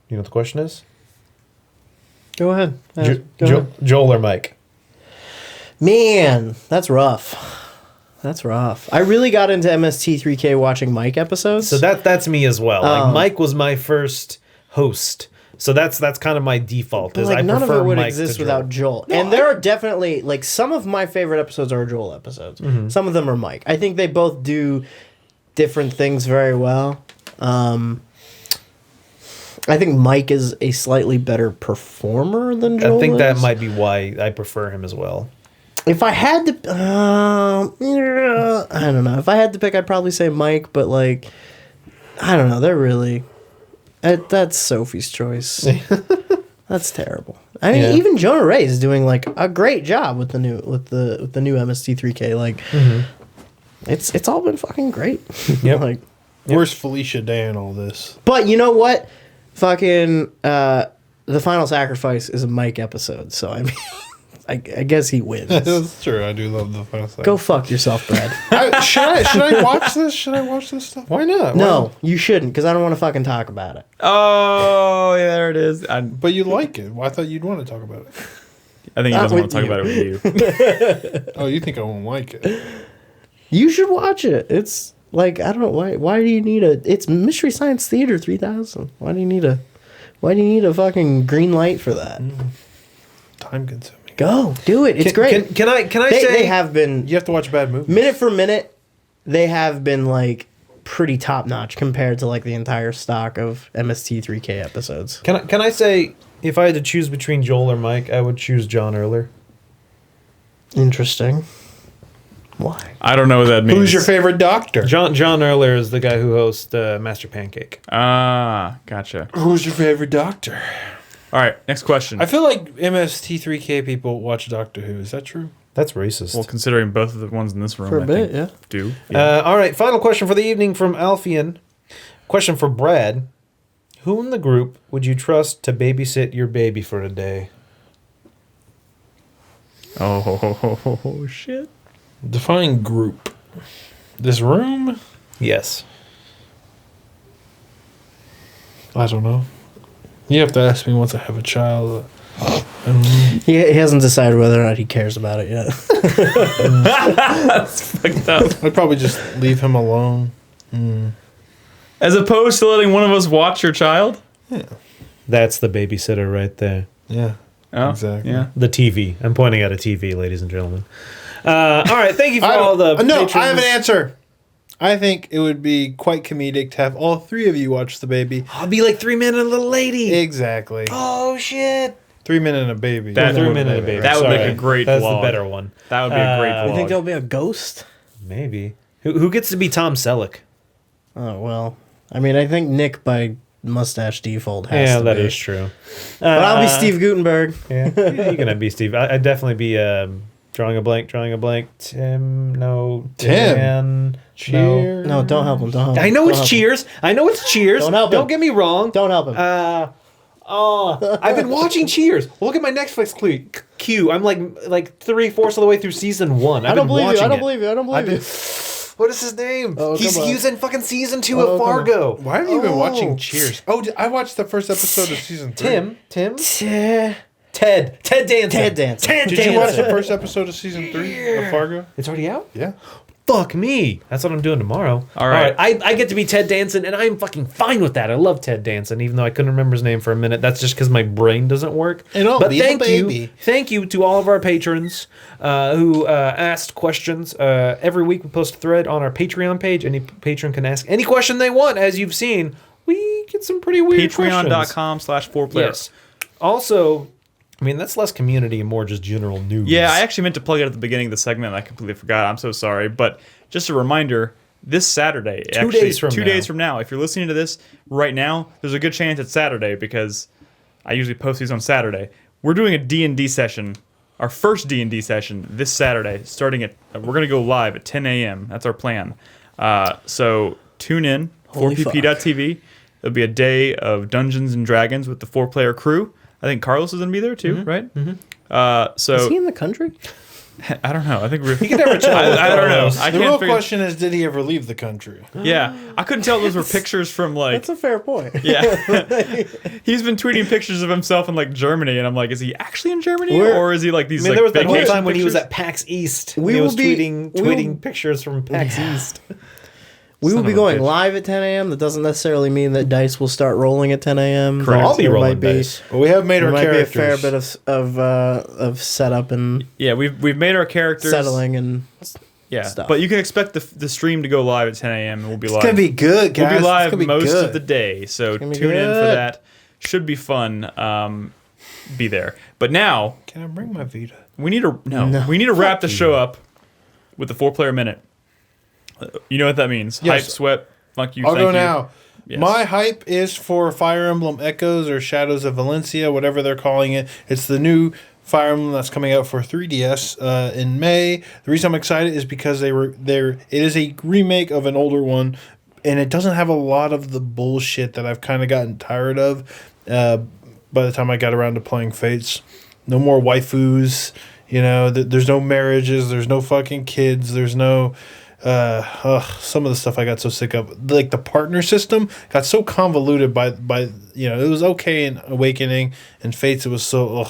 [SPEAKER 4] You know what the question is?
[SPEAKER 3] Go ahead. Go ahead.
[SPEAKER 4] Joel or Mike?
[SPEAKER 3] Man, that's rough. That's rough. I really got into MST3K watching Mike episodes.
[SPEAKER 4] So that's me as well.
[SPEAKER 3] Oh.
[SPEAKER 4] Like Mike was my first host. So that's kind of my default.
[SPEAKER 3] But,
[SPEAKER 4] Is
[SPEAKER 3] like,
[SPEAKER 4] I
[SPEAKER 3] none of
[SPEAKER 4] prefer
[SPEAKER 3] it would
[SPEAKER 4] Mike
[SPEAKER 3] exist
[SPEAKER 4] to Joel.
[SPEAKER 3] without Joel. And there are definitely, like, some of my favorite episodes are Joel episodes. Some of them are Mike. I think they both do different things very well. I think Mike is a slightly better performer than Joel
[SPEAKER 4] I think that
[SPEAKER 3] is.
[SPEAKER 4] might be why I prefer him as well.
[SPEAKER 3] If I had to, I don't know. If I had to pick, I'd probably say Mike. But like, I don't know. They're really, that's Sophie's choice. That's terrible. I mean,
[SPEAKER 4] Yeah.
[SPEAKER 3] even Jonah Ray is doing like a great job with the new MST3K. Like, it's all been fucking great.
[SPEAKER 4] Yep.
[SPEAKER 3] Like,
[SPEAKER 2] Where's Felicia Day in all this?
[SPEAKER 3] but you know what? Fucking the Final Sacrifice is a Mike episode, so I mean, I guess he wins.
[SPEAKER 2] That's true. I do love the final
[SPEAKER 3] Go fuck yourself, Brad.
[SPEAKER 2] Should I watch this? Should I watch this stuff?
[SPEAKER 4] Why not?
[SPEAKER 3] No, you shouldn't, because I don't want to fucking talk about it.
[SPEAKER 1] Oh, yeah, there it is. I
[SPEAKER 2] But you like it. Well, I thought you'd want to talk about it.
[SPEAKER 1] think he
[SPEAKER 3] Not
[SPEAKER 1] doesn't want
[SPEAKER 3] with
[SPEAKER 1] to talk about it with you.
[SPEAKER 2] Oh, you think I won't like it?
[SPEAKER 3] You should watch it. It's like, I don't know why do you need it's Mystery Science Theater 3000. Why do you need a fucking green light for that?
[SPEAKER 2] Time consuming.
[SPEAKER 3] Go do it. It's great.
[SPEAKER 4] Can I say
[SPEAKER 3] They have been
[SPEAKER 2] You have to watch bad movies.
[SPEAKER 3] minute for minute. They have been like pretty top notch compared to like the entire stock of MST3K episodes.
[SPEAKER 4] Can I say if I had to choose between Joel or Mike, I would choose John Earler.
[SPEAKER 3] Interesting. Why?
[SPEAKER 1] I don't know what that means.
[SPEAKER 2] Who's your favorite doctor?
[SPEAKER 4] John Earler is the guy who hosts Master Pancake.
[SPEAKER 1] Ah, gotcha.
[SPEAKER 2] Who's your favorite doctor?
[SPEAKER 1] All right, next question.
[SPEAKER 2] I feel like MST3K people watch Doctor Who. Is that true?
[SPEAKER 4] That's racist.
[SPEAKER 1] Well, considering both of the ones in this room,
[SPEAKER 3] For a
[SPEAKER 1] I
[SPEAKER 3] bit,
[SPEAKER 1] think
[SPEAKER 3] yeah.
[SPEAKER 1] do.
[SPEAKER 4] All right, final question for the evening from Alfian. Question for Brad. Who in the group would you trust to babysit your baby for a day?
[SPEAKER 1] Oh, shit.
[SPEAKER 2] Define group. This room?
[SPEAKER 4] Yes.
[SPEAKER 2] I don't know. You have to ask me once I have a child.
[SPEAKER 3] He hasn't decided whether or not he cares about it yet.
[SPEAKER 1] That's fucked up.
[SPEAKER 2] I'd probably just leave him alone.
[SPEAKER 1] As opposed to letting one of us watch your child?
[SPEAKER 4] That's the babysitter right there.
[SPEAKER 2] Yeah.
[SPEAKER 1] Oh,
[SPEAKER 2] Exactly.
[SPEAKER 1] Yeah.
[SPEAKER 4] The TV. I'm pointing at a TV, ladies and gentlemen. All right, thank you for all the
[SPEAKER 2] No,
[SPEAKER 4] patrons.
[SPEAKER 2] I have an answer. I think it would be quite comedic to have all three of you watch the baby.
[SPEAKER 4] I'll be like 3 Men and a Little Lady.
[SPEAKER 2] Exactly.
[SPEAKER 4] Oh, shit.
[SPEAKER 2] 3 Men and a Baby.
[SPEAKER 1] That
[SPEAKER 4] 3
[SPEAKER 1] would-
[SPEAKER 4] Men and a Baby.
[SPEAKER 1] that would
[SPEAKER 4] Sorry.
[SPEAKER 1] make a great
[SPEAKER 4] That's
[SPEAKER 1] vlog.
[SPEAKER 4] the better one.
[SPEAKER 1] That would be a great vlog.
[SPEAKER 3] You think there'll be a ghost?
[SPEAKER 4] Maybe. Who gets to be Tom Selleck?
[SPEAKER 3] Oh, well. I mean, I think Nick by mustache default has
[SPEAKER 4] Yeah,
[SPEAKER 3] to
[SPEAKER 4] that
[SPEAKER 3] be.
[SPEAKER 4] is true.
[SPEAKER 3] But I'll be Steve Gutenberg.
[SPEAKER 4] Yeah, you're gonna be Steve. I'd definitely be drawing a blank. Tim, no.
[SPEAKER 2] Tim.
[SPEAKER 4] Dan,
[SPEAKER 2] Cheer.
[SPEAKER 3] No, don't help him. Don't help him.
[SPEAKER 4] I know
[SPEAKER 3] Don't
[SPEAKER 4] it's
[SPEAKER 3] help him.
[SPEAKER 4] Cheers. I know it's Cheers.
[SPEAKER 3] Don't help him.
[SPEAKER 4] Don't get me wrong.
[SPEAKER 3] Don't help him.
[SPEAKER 4] I've been watching Cheers. Look at my Netflix queue. I'm like 3/4 of the way through season 1.
[SPEAKER 3] I don't believe you. I don't believe you. I don't believe you.
[SPEAKER 4] What is his name?
[SPEAKER 3] Oh,
[SPEAKER 4] He's
[SPEAKER 3] come on.
[SPEAKER 4] using fucking season 2
[SPEAKER 3] Oh,
[SPEAKER 4] of
[SPEAKER 3] come on.
[SPEAKER 4] Fargo.
[SPEAKER 2] Why have you been
[SPEAKER 3] Oh.
[SPEAKER 2] watching Cheers? Oh, I watched the first episode of season 3.
[SPEAKER 4] Tim,
[SPEAKER 3] Tch.
[SPEAKER 4] Ted Danson.
[SPEAKER 3] Ted Danson.
[SPEAKER 4] Ted
[SPEAKER 2] Did you watch the
[SPEAKER 4] Danson.
[SPEAKER 2] first episode of season 3 of Fargo?
[SPEAKER 4] It's already out?
[SPEAKER 2] Yeah.
[SPEAKER 4] Fuck me. That's what I'm doing tomorrow.
[SPEAKER 1] All right.
[SPEAKER 4] I get to be Ted Danson, and I'm fucking fine with that. I love Ted Danson, even though I couldn't remember his name for a minute. That's just because my brain doesn't work.
[SPEAKER 2] And I'll
[SPEAKER 4] but
[SPEAKER 2] be the
[SPEAKER 4] thank you.
[SPEAKER 2] baby.
[SPEAKER 4] Thank you to all of our patrons who asked questions. Every week we post a thread on our Patreon page. Any patron can ask any question they want. As you've seen, we get some pretty weird questions.
[SPEAKER 1] Patreon.com/4Player.
[SPEAKER 4] Yes. Also, I mean, that's less community and more just general news.
[SPEAKER 1] Yeah, I actually meant to plug it at the beginning of the segment and I completely forgot. I'm so sorry. But just a reminder, this Saturday.
[SPEAKER 4] 2 days from
[SPEAKER 1] 2
[SPEAKER 4] now.
[SPEAKER 1] days from now. If you're listening to this right now, there's a good chance it's Saturday because I usually post these on Saturday. We're doing a D&D session, our first D&D session this Saturday, starting at, we're going to go live at 10 a.m. That's our plan. So tune in,
[SPEAKER 3] Holy
[SPEAKER 1] 4pp.tv. There'll be a day of Dungeons and Dragons with the 4-player crew. I think Carlos is going to be there too, right? Mm-hmm. So
[SPEAKER 3] Is he in the country?
[SPEAKER 1] I don't know. I think we're.
[SPEAKER 4] You can never tell.
[SPEAKER 1] I don't know. I
[SPEAKER 2] The
[SPEAKER 1] can't
[SPEAKER 2] real
[SPEAKER 1] figure.
[SPEAKER 2] question is, did he ever leave the country?
[SPEAKER 1] Yeah, I couldn't tell if those were pictures from like.
[SPEAKER 3] That's a fair point.
[SPEAKER 1] Yeah, he's been tweeting pictures of himself in like Germany, and I'm like, is he actually in Germany, or is he like these?
[SPEAKER 4] I mean,
[SPEAKER 1] like,
[SPEAKER 4] there was that whole
[SPEAKER 1] vacation
[SPEAKER 4] time when he was
[SPEAKER 1] pictures?
[SPEAKER 4] at PAX East.
[SPEAKER 3] We
[SPEAKER 4] he
[SPEAKER 3] will
[SPEAKER 4] was
[SPEAKER 3] be-
[SPEAKER 4] tweeting pictures from PAX East.
[SPEAKER 3] We will
[SPEAKER 4] Son
[SPEAKER 3] be
[SPEAKER 4] of a
[SPEAKER 3] going
[SPEAKER 4] bitch.
[SPEAKER 3] live at 10 a.m. That doesn't necessarily mean that dice will start rolling at 10 a.m.
[SPEAKER 1] Correct.
[SPEAKER 4] I'll be
[SPEAKER 3] There
[SPEAKER 4] rolling
[SPEAKER 3] might be,
[SPEAKER 4] dice.
[SPEAKER 2] Well, we have made
[SPEAKER 3] There
[SPEAKER 2] our
[SPEAKER 3] might be a
[SPEAKER 2] characters.
[SPEAKER 3] fair bit of setup and
[SPEAKER 1] Yeah, we've made our characters
[SPEAKER 3] settling and
[SPEAKER 1] Yeah,
[SPEAKER 3] stuff.
[SPEAKER 1] but you can expect the stream to go live at 10 a.m. and we'll be live.
[SPEAKER 2] It's gonna be good, guys.
[SPEAKER 1] We'll be live
[SPEAKER 2] It's gonna be
[SPEAKER 1] most
[SPEAKER 2] good.
[SPEAKER 1] of the day, so
[SPEAKER 3] gonna
[SPEAKER 1] tune
[SPEAKER 3] be
[SPEAKER 1] in for
[SPEAKER 3] good.
[SPEAKER 1] that. Should be fun. Be there. But now
[SPEAKER 2] Can I bring my Vita?
[SPEAKER 1] we need to
[SPEAKER 3] No.
[SPEAKER 1] we need to wrap the show up with the 4-player minute. You know what that means?
[SPEAKER 2] Yes.
[SPEAKER 1] Hype, sweat, fuck you.
[SPEAKER 2] I'll
[SPEAKER 1] thank
[SPEAKER 2] go
[SPEAKER 1] you.
[SPEAKER 2] now.
[SPEAKER 1] Yes.
[SPEAKER 2] My hype is for Fire Emblem Echoes or Shadows of Valencia, whatever they're calling it. It's the new Fire Emblem that's coming out for 3DS in May. The reason I'm excited is because it is a remake of an older one, and it doesn't have a lot of the bullshit that I've kind of gotten tired of by the time I got around to playing Fates. No more waifus, there's no marriages, there's no fucking kids, there's no... some of the stuff I got so sick of, like the partner system, got so convoluted by it was okay in Awakening and Fates. It was so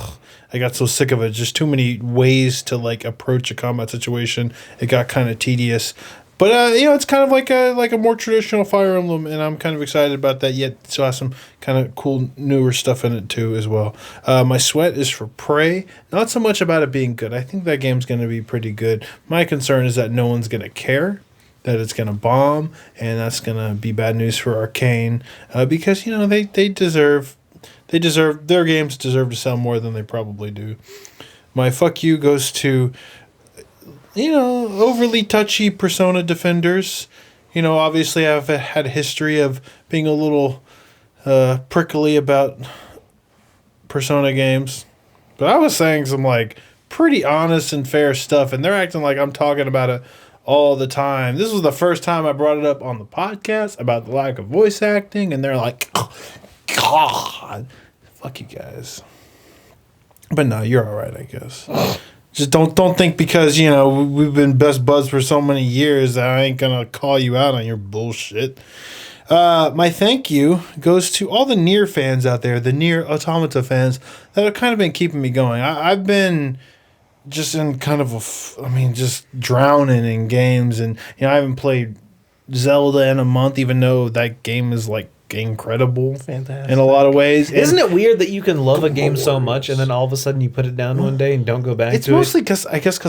[SPEAKER 2] I got so sick of it. Just too many ways to like approach a combat situation. It got kind of tedious. But it's kind of like a more traditional Fire Emblem, and I'm kind of excited about that. Yet it still has some kind of cool newer stuff in it too as well. My sweat is for Prey. Not so much about it being good. I think that game's going to be pretty good. My concern is that no one's going to care, that it's going to bomb, and that's going to be bad news for Arcane because they deserve their games deserve to sell more than they probably do. My fuck you goes to overly touchy Persona defenders. Obviously I've had a history of being a little prickly about Persona games. But I was saying some like pretty honest and fair stuff, and they're acting like I'm talking about it all the time. This was the first time I brought it up on the podcast about the lack of voice acting, and they're like, oh, God, fuck you guys. But no, you're all right, I guess. Just don't think because, we've been best buds for so many years that I ain't going to call you out on your bullshit. My thank you goes to all the Nier fans out there, the Nier Automata fans that have kind of been keeping me going. I've been just in kind of just drowning in games. And, I haven't played Zelda in a month, even though that game is like incredible.
[SPEAKER 3] Fantastic.
[SPEAKER 2] In a lot of ways.
[SPEAKER 4] Isn't it weird that you can love a game so much and then all of a sudden you put it down one day and don't go back
[SPEAKER 2] It's
[SPEAKER 4] to it?
[SPEAKER 2] mostly because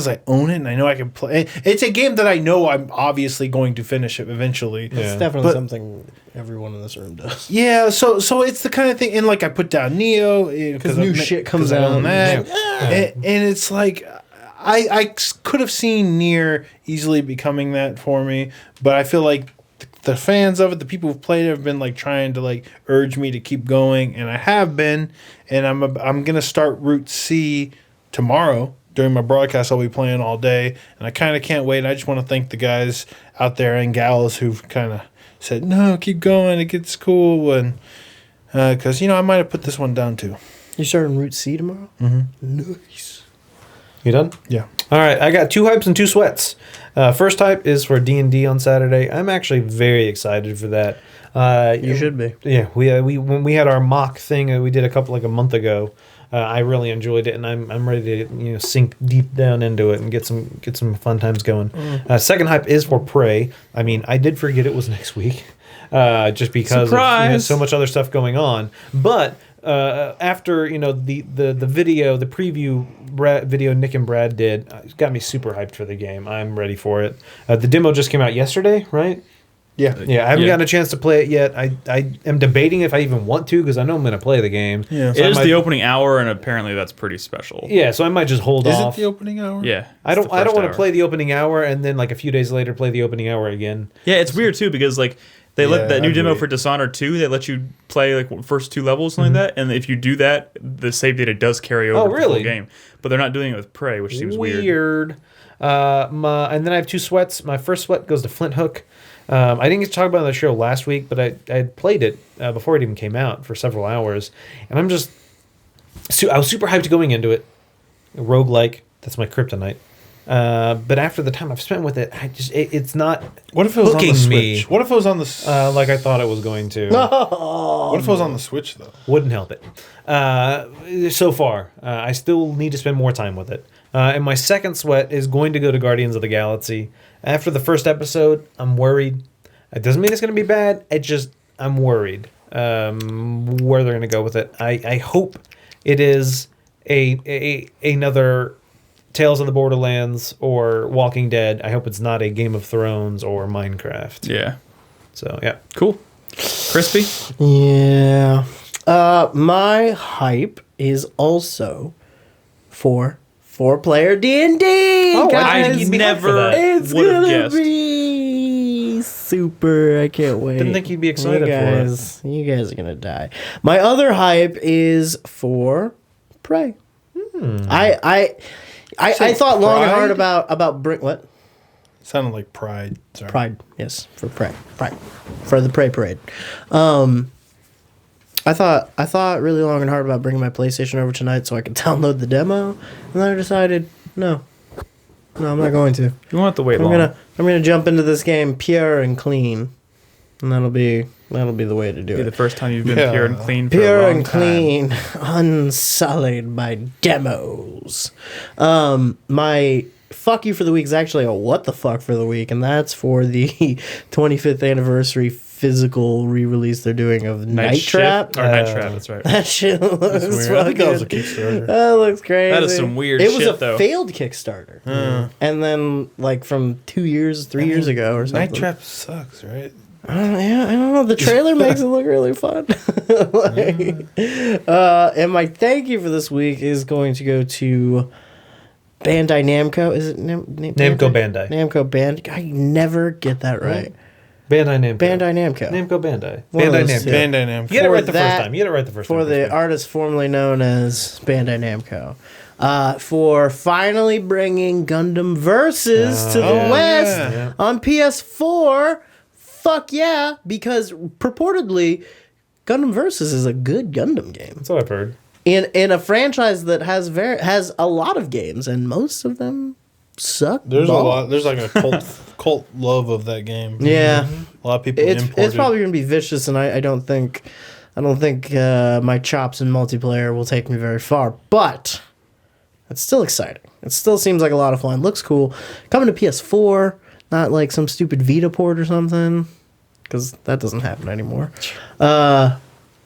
[SPEAKER 2] I own it and I know I can play. It's a game that I know I'm obviously going to finish it eventually.
[SPEAKER 3] It's
[SPEAKER 4] Yeah.
[SPEAKER 3] definitely
[SPEAKER 2] But-
[SPEAKER 3] something everyone in this room does.
[SPEAKER 2] Yeah, so it's the kind of thing, and like I put down Neo because
[SPEAKER 3] new shit comes
[SPEAKER 2] I own
[SPEAKER 3] out.
[SPEAKER 2] that,
[SPEAKER 3] Yeah.
[SPEAKER 2] and it's like I could have seen Nier easily becoming that for me, but I feel like the fans of it, the people who've played it, have been like trying to like urge me to keep going, and I have been, and I'm gonna start Route C tomorrow. During my broadcast, I'll be playing all day, and I kind of can't wait. I just want to thank the guys out there and gals who've kind of said, no, keep going, it gets cool, and because I might have put this one down too.
[SPEAKER 3] You're starting Route C tomorrow? Mm-hmm. Nice.
[SPEAKER 4] You done?
[SPEAKER 2] Yeah.
[SPEAKER 4] All right, I got 2 hypes and 2 sweats. First hype is for D&D on Saturday. I'm actually very excited for that.
[SPEAKER 3] You should be.
[SPEAKER 4] Yeah, we when we had our mock thing we did a month ago. I really enjoyed it, and I'm ready to sink deep down into it and get some fun times going. Second hype is for Prey. I mean, I did forget it was next week, just because of so much other stuff going on. But after the video, the preview video Nick and Brad did, it got me super hyped for the game. I'm ready for it. The demo just came out yesterday, right?
[SPEAKER 2] Yeah.
[SPEAKER 4] Yeah, I haven't
[SPEAKER 1] Yeah.
[SPEAKER 4] gotten a chance to play it yet. I am debating if I even want to because I know I'm going to play the game.
[SPEAKER 2] Yeah.
[SPEAKER 1] It is the opening hour, and apparently that's pretty special.
[SPEAKER 4] Yeah, so I might just hold
[SPEAKER 2] Is
[SPEAKER 4] off.
[SPEAKER 2] it the opening hour?
[SPEAKER 1] Yeah.
[SPEAKER 4] I don't
[SPEAKER 1] it's the first
[SPEAKER 4] want
[SPEAKER 1] hour.
[SPEAKER 4] to play the opening hour and then like a few days later play the opening hour again.
[SPEAKER 1] Yeah, it's weird too because like they let
[SPEAKER 2] Yeah,
[SPEAKER 1] that new
[SPEAKER 2] I'd
[SPEAKER 1] demo
[SPEAKER 2] wait.
[SPEAKER 1] for Dishonored 2, they let you play like first 2 levels something like that, and if you do that, the save data does carry over
[SPEAKER 4] Oh,
[SPEAKER 1] to the
[SPEAKER 4] really?
[SPEAKER 1] full game. But they're not doing it with Prey, which seems weird.
[SPEAKER 4] And then I have 2 sweats. My first sweat goes to Flinthook. I didn't get to talk about it on the show last week, but I had played it before it even came out for several hours, and I'm just I was super hyped going into it. Roguelike, that's my kryptonite. But after the time I've spent with it, it's not
[SPEAKER 2] What if it was on the
[SPEAKER 4] hooking
[SPEAKER 2] Switch?
[SPEAKER 4] me
[SPEAKER 2] What if it was on the
[SPEAKER 4] like I thought it was going to.
[SPEAKER 2] What if it was on the Switch though?
[SPEAKER 4] Wouldn't help it. So far, I still need to spend more time with it. And my second sweat is going to go to Guardians of the Galaxy. After the first episode, I'm worried. It doesn't mean it's going to be bad. I'm worried where they're going to go with it. I hope it is another Tales of the Borderlands or Walking Dead. I hope it's not a Game of Thrones or Minecraft.
[SPEAKER 1] Yeah.
[SPEAKER 4] So yeah.
[SPEAKER 1] Cool. Crispy?
[SPEAKER 3] Yeah. My hype is also for 4-player D&D.
[SPEAKER 4] Oh,
[SPEAKER 3] guys.
[SPEAKER 4] you'd be hyped for that.
[SPEAKER 3] It's
[SPEAKER 1] Would've
[SPEAKER 3] gonna
[SPEAKER 1] guessed.
[SPEAKER 3] be super. I can't wait.
[SPEAKER 4] Didn't think you'd be excited
[SPEAKER 3] you guys, for it. You guys are gonna die. My other hype is for Prey. I thought long and hard
[SPEAKER 2] Pride?
[SPEAKER 3] about what
[SPEAKER 2] Sounded like Pride. Sorry.
[SPEAKER 3] Pride. Yes, for Prey. Pride for the Prey Parade. I thought really long and hard about bringing my PlayStation over tonight so I could download the demo, and then I decided no, I'm not going to.
[SPEAKER 1] You won't have to wait
[SPEAKER 3] I'm
[SPEAKER 1] long.
[SPEAKER 3] gonna jump into this game pure and clean, and that'll be the way to do
[SPEAKER 1] Be the
[SPEAKER 3] it.
[SPEAKER 1] first time you've been
[SPEAKER 2] Yeah.
[SPEAKER 1] pure and clean for a
[SPEAKER 3] Pure
[SPEAKER 1] long
[SPEAKER 3] and
[SPEAKER 1] time.
[SPEAKER 3] clean, unsullied by demos. My fuck you for the week is actually a what the fuck for the week, and that's for the 25th anniversary physical re-release they're doing of Night Trap.
[SPEAKER 1] Or Night Trap, that's right.
[SPEAKER 3] That shit looks
[SPEAKER 2] Weird. I think that was a
[SPEAKER 3] fucking.
[SPEAKER 2] Kickstarter.
[SPEAKER 3] That looks crazy.
[SPEAKER 1] That is some weird
[SPEAKER 3] It was
[SPEAKER 1] shit,
[SPEAKER 3] a
[SPEAKER 1] though.
[SPEAKER 3] failed Kickstarter, and then like from 3 years ago or something.
[SPEAKER 2] Night Trap sucks, right?
[SPEAKER 3] Yeah, I don't know. The trailer makes it look really fun. And my thank you for this week is going to go to Bandai Namco. Is it
[SPEAKER 4] Namco Bandai.
[SPEAKER 3] Namco Bandai. I never get that right.
[SPEAKER 4] Bandai Namco.
[SPEAKER 3] Bandai Namco.
[SPEAKER 4] Namco Bandai.
[SPEAKER 3] One of
[SPEAKER 4] Bandai
[SPEAKER 3] those
[SPEAKER 4] Namco.
[SPEAKER 3] two.
[SPEAKER 2] Bandai Namco.
[SPEAKER 4] You get it
[SPEAKER 3] For
[SPEAKER 4] right the
[SPEAKER 3] that-
[SPEAKER 4] first time. You get it right the first time.
[SPEAKER 3] For the artist formerly known as Bandai Namco. For finally bringing Gundam Versus to the
[SPEAKER 2] Oh,
[SPEAKER 3] West
[SPEAKER 2] yeah.
[SPEAKER 3] on PS4. Fuck yeah, because purportedly Gundam Versus is a good Gundam game.
[SPEAKER 4] That's what I've heard.
[SPEAKER 3] In a franchise that has a lot of games, and most of them suck.
[SPEAKER 2] There's
[SPEAKER 3] balls.
[SPEAKER 2] a lot. There's like a cult love of that game.
[SPEAKER 3] Yeah.
[SPEAKER 2] A lot of people
[SPEAKER 3] It's
[SPEAKER 2] imported.
[SPEAKER 3] probably gonna be vicious, and I don't think my chops in multiplayer will take me very far. But it's still exciting. It still seems like a lot of fun. Looks cool. Coming to PS4, not like some stupid Vita port or something, because that doesn't happen anymore.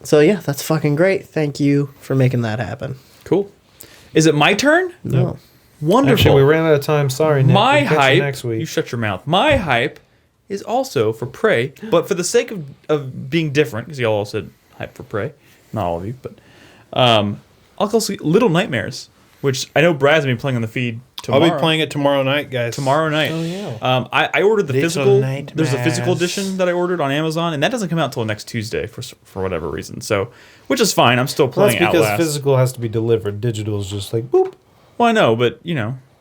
[SPEAKER 3] So yeah, that's fucking great. Thank you for making that happen.
[SPEAKER 1] Cool. Is it my turn?
[SPEAKER 3] No.
[SPEAKER 1] Wonderful.
[SPEAKER 4] Actually, we ran out of time. Sorry, Nick.
[SPEAKER 1] My
[SPEAKER 4] We'll catch you
[SPEAKER 1] hype.
[SPEAKER 4] next week.
[SPEAKER 1] You shut your mouth. My hype is also for Prey, but for the sake of being different, because y'all all said hype for Prey, not all of you, but I'll also see Little Nightmares, which I know Brad's been playing on the feed tomorrow.
[SPEAKER 2] I'll be playing it tomorrow night, guys.
[SPEAKER 1] tomorrow night.
[SPEAKER 3] Oh, yeah.
[SPEAKER 1] I ordered the
[SPEAKER 2] Little
[SPEAKER 1] physical.
[SPEAKER 2] Nightmares.
[SPEAKER 1] There's a physical edition that I ordered on Amazon, and that doesn't come out till next Tuesday for whatever reason. So, which is fine. I'm still
[SPEAKER 4] Well,
[SPEAKER 1] playing
[SPEAKER 4] that's because
[SPEAKER 1] Outlast.
[SPEAKER 4] physical has to be delivered. Digital is just like boop.
[SPEAKER 1] Well, I know, but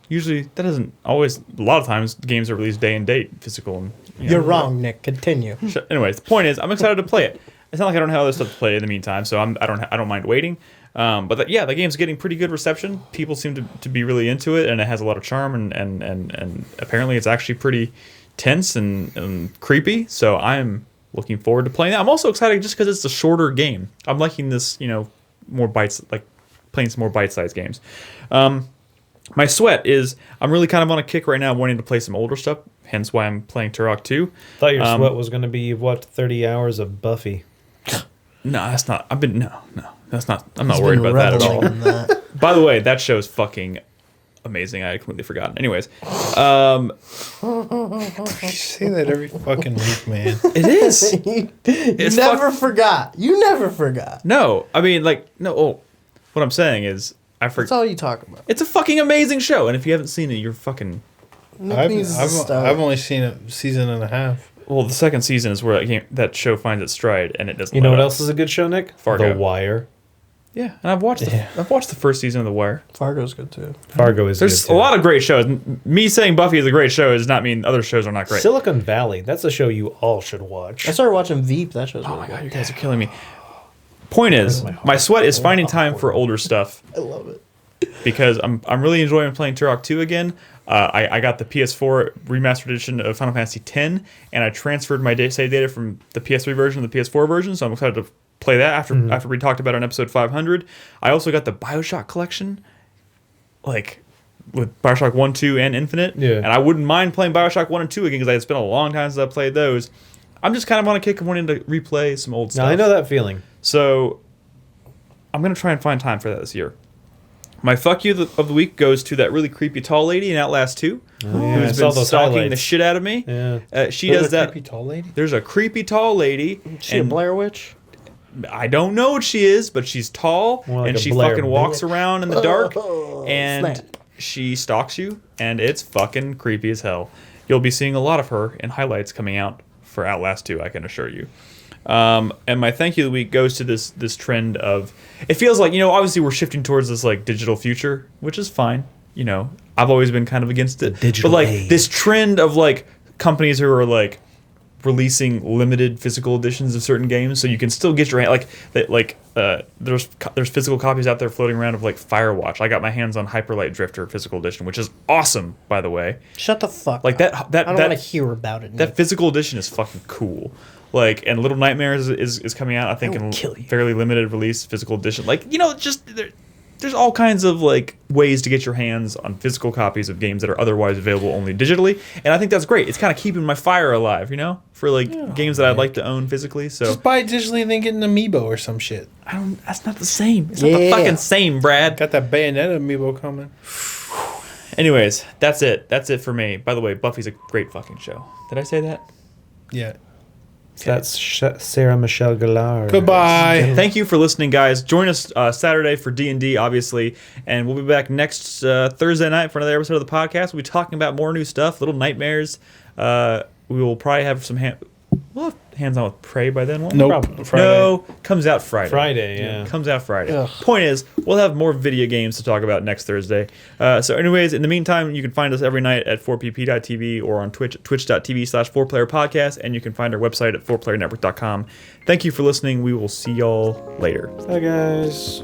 [SPEAKER 1] usually that doesn't always. A lot of times, games are released day and date, physical. And
[SPEAKER 3] You're wrong, Nick. Continue.
[SPEAKER 1] Anyways, the point is, I'm excited to play it. It's not like I don't have other stuff to play in the meantime, so I don't mind waiting. But the game's getting pretty good reception. People seem to be really into it, and it has a lot of charm, and apparently it's actually pretty tense and creepy. So I'm looking forward to playing that. I'm also excited just because it's a shorter game. I'm liking this, more bites, like playing some more bite-sized games. My sweat is I'm really kind of on a kick right now, wanting to play some older stuff. Hence why I'm playing Turok 2.
[SPEAKER 4] Thought your sweat was going to be 30 hours of Buffy.
[SPEAKER 1] No, that's not. That's not. I'm not worried about that at all.
[SPEAKER 3] Reveling in that.
[SPEAKER 1] By the way, that show's fucking amazing. I had completely forgotten. Anyways,
[SPEAKER 2] You say that every fucking week, man.
[SPEAKER 1] it is.
[SPEAKER 3] You never forgot. You never forgot.
[SPEAKER 1] No, I mean, like, no. Oh, what I'm saying is, I
[SPEAKER 3] That's
[SPEAKER 1] forgot.
[SPEAKER 3] all you talk about.
[SPEAKER 1] It's a fucking amazing show, and if you haven't seen it, you're fucking.
[SPEAKER 3] Nick needs to stop.
[SPEAKER 2] I've only seen a season and a half.
[SPEAKER 1] Well, the second season is where that show finds its stride, and it doesn't.
[SPEAKER 4] You know
[SPEAKER 1] let
[SPEAKER 4] what
[SPEAKER 1] up.
[SPEAKER 4] else is a good show, Nick?
[SPEAKER 1] Fargo.
[SPEAKER 4] The Wire.
[SPEAKER 1] Yeah, and I've watched the first season of The Wire.
[SPEAKER 3] Fargo's good too.
[SPEAKER 4] Fargo is
[SPEAKER 1] There's
[SPEAKER 4] good,
[SPEAKER 1] a
[SPEAKER 4] too.
[SPEAKER 1] lot of great shows. Me saying Buffy is a great show does not mean other shows are not great.
[SPEAKER 4] Silicon Valley. That's a show you all should watch.
[SPEAKER 3] I started watching Veep. That show's
[SPEAKER 1] Oh
[SPEAKER 3] really
[SPEAKER 1] my
[SPEAKER 3] good.
[SPEAKER 1] god, you guys are killing me. Point is, my sweat is finding time for older stuff
[SPEAKER 3] I love it.
[SPEAKER 1] because I'm really enjoying playing Turok 2 again. I got the PS4 remastered edition of Final Fantasy X, and I transferred my save data from the PS3 version to the PS4 version, so I'm excited to play that after we talked about it on episode 500. I also got the BioShock collection, like with BioShock 1, 2, and Infinite.
[SPEAKER 4] Yeah.
[SPEAKER 1] And I wouldn't mind playing BioShock 1 and 2 again because it's been a long time since I played those. I'm just kind of on a kick of wanting to replay some old stuff.
[SPEAKER 4] Now, I know that feeling.
[SPEAKER 1] So I'm going to try and find time for that this year. My fuck you of the week goes to that really creepy tall lady in Outlast 2
[SPEAKER 4] I
[SPEAKER 1] who's
[SPEAKER 4] saw
[SPEAKER 1] been
[SPEAKER 4] those
[SPEAKER 1] stalking the
[SPEAKER 4] highlights.
[SPEAKER 1] shit out of me.
[SPEAKER 4] Yeah.
[SPEAKER 1] She does that.
[SPEAKER 2] Creepy tall lady.
[SPEAKER 1] There's a creepy tall lady.
[SPEAKER 3] She a
[SPEAKER 1] and
[SPEAKER 3] Blair Witch?
[SPEAKER 1] I don't know what she is, but she's tall
[SPEAKER 4] More like
[SPEAKER 1] and
[SPEAKER 4] a
[SPEAKER 1] she
[SPEAKER 4] Blair
[SPEAKER 1] fucking walks
[SPEAKER 4] Witch.
[SPEAKER 1] around in the dark and
[SPEAKER 3] snap.
[SPEAKER 1] she stalks you and it's fucking creepy as hell. You'll be seeing a lot of her in highlights coming out for Outlast 2, I can assure you. And my thank you of the week goes to this trend of, it feels like, obviously we're shifting towards this like digital future, which is fine. I've always been kind of against it.
[SPEAKER 4] digital
[SPEAKER 1] but like
[SPEAKER 4] age.
[SPEAKER 1] this trend of like companies who are like releasing limited physical editions of certain games, so you can still get your hand there's physical copies out there floating around of like Firewatch. I got my hands on Hyperlight Drifter physical edition, which is awesome, by the way.
[SPEAKER 3] Shut the fuck
[SPEAKER 1] Like
[SPEAKER 3] up.
[SPEAKER 1] that
[SPEAKER 3] I don't want to hear about it.
[SPEAKER 1] that
[SPEAKER 3] Nick.
[SPEAKER 1] physical edition is fucking cool. Like, and Little Nightmares is coming out, I think,
[SPEAKER 3] I will
[SPEAKER 1] in
[SPEAKER 3] kill you.
[SPEAKER 1] fairly limited release physical edition. Like, just there's all kinds of like ways to get your hands on physical copies of games that are otherwise available only digitally, and I think that's great. It's kind of keeping my fire alive, for like games that I'd like to own physically. So
[SPEAKER 2] Just buy it digitally and then get an amiibo or some shit.
[SPEAKER 1] that's not the same. It's not the
[SPEAKER 3] Yeah.
[SPEAKER 1] fucking same, Brad.
[SPEAKER 2] Got that Bayonetta amiibo coming.
[SPEAKER 1] Anyways, that's it. That's it for me. By the way, Buffy's a great fucking show. Did I say that?
[SPEAKER 2] Yeah.
[SPEAKER 4] That's Sarah Michelle Gellar.
[SPEAKER 2] Goodbye.
[SPEAKER 1] Thank you for listening, guys. Join us Saturday for D&D, obviously, and we'll be back next Thursday night for another episode of the podcast. We'll be talking about more new stuff, Little Nightmares. We will probably have some we'll have Hands On with Prey by then. Won't we?
[SPEAKER 2] Nope.
[SPEAKER 4] Friday.
[SPEAKER 1] No, comes out Friday.
[SPEAKER 4] Friday, yeah.
[SPEAKER 1] Comes out Friday.
[SPEAKER 3] Ugh.
[SPEAKER 1] Point is, we'll have more video games to talk about next Thursday. So anyways, in the meantime, you can find us every night at 4pp.tv or on Twitch, twitch.tv/4playerpodcast, and you can find our website at 4playernetwork.com. Thank you for listening. We will see y'all later.
[SPEAKER 4] Bye, guys.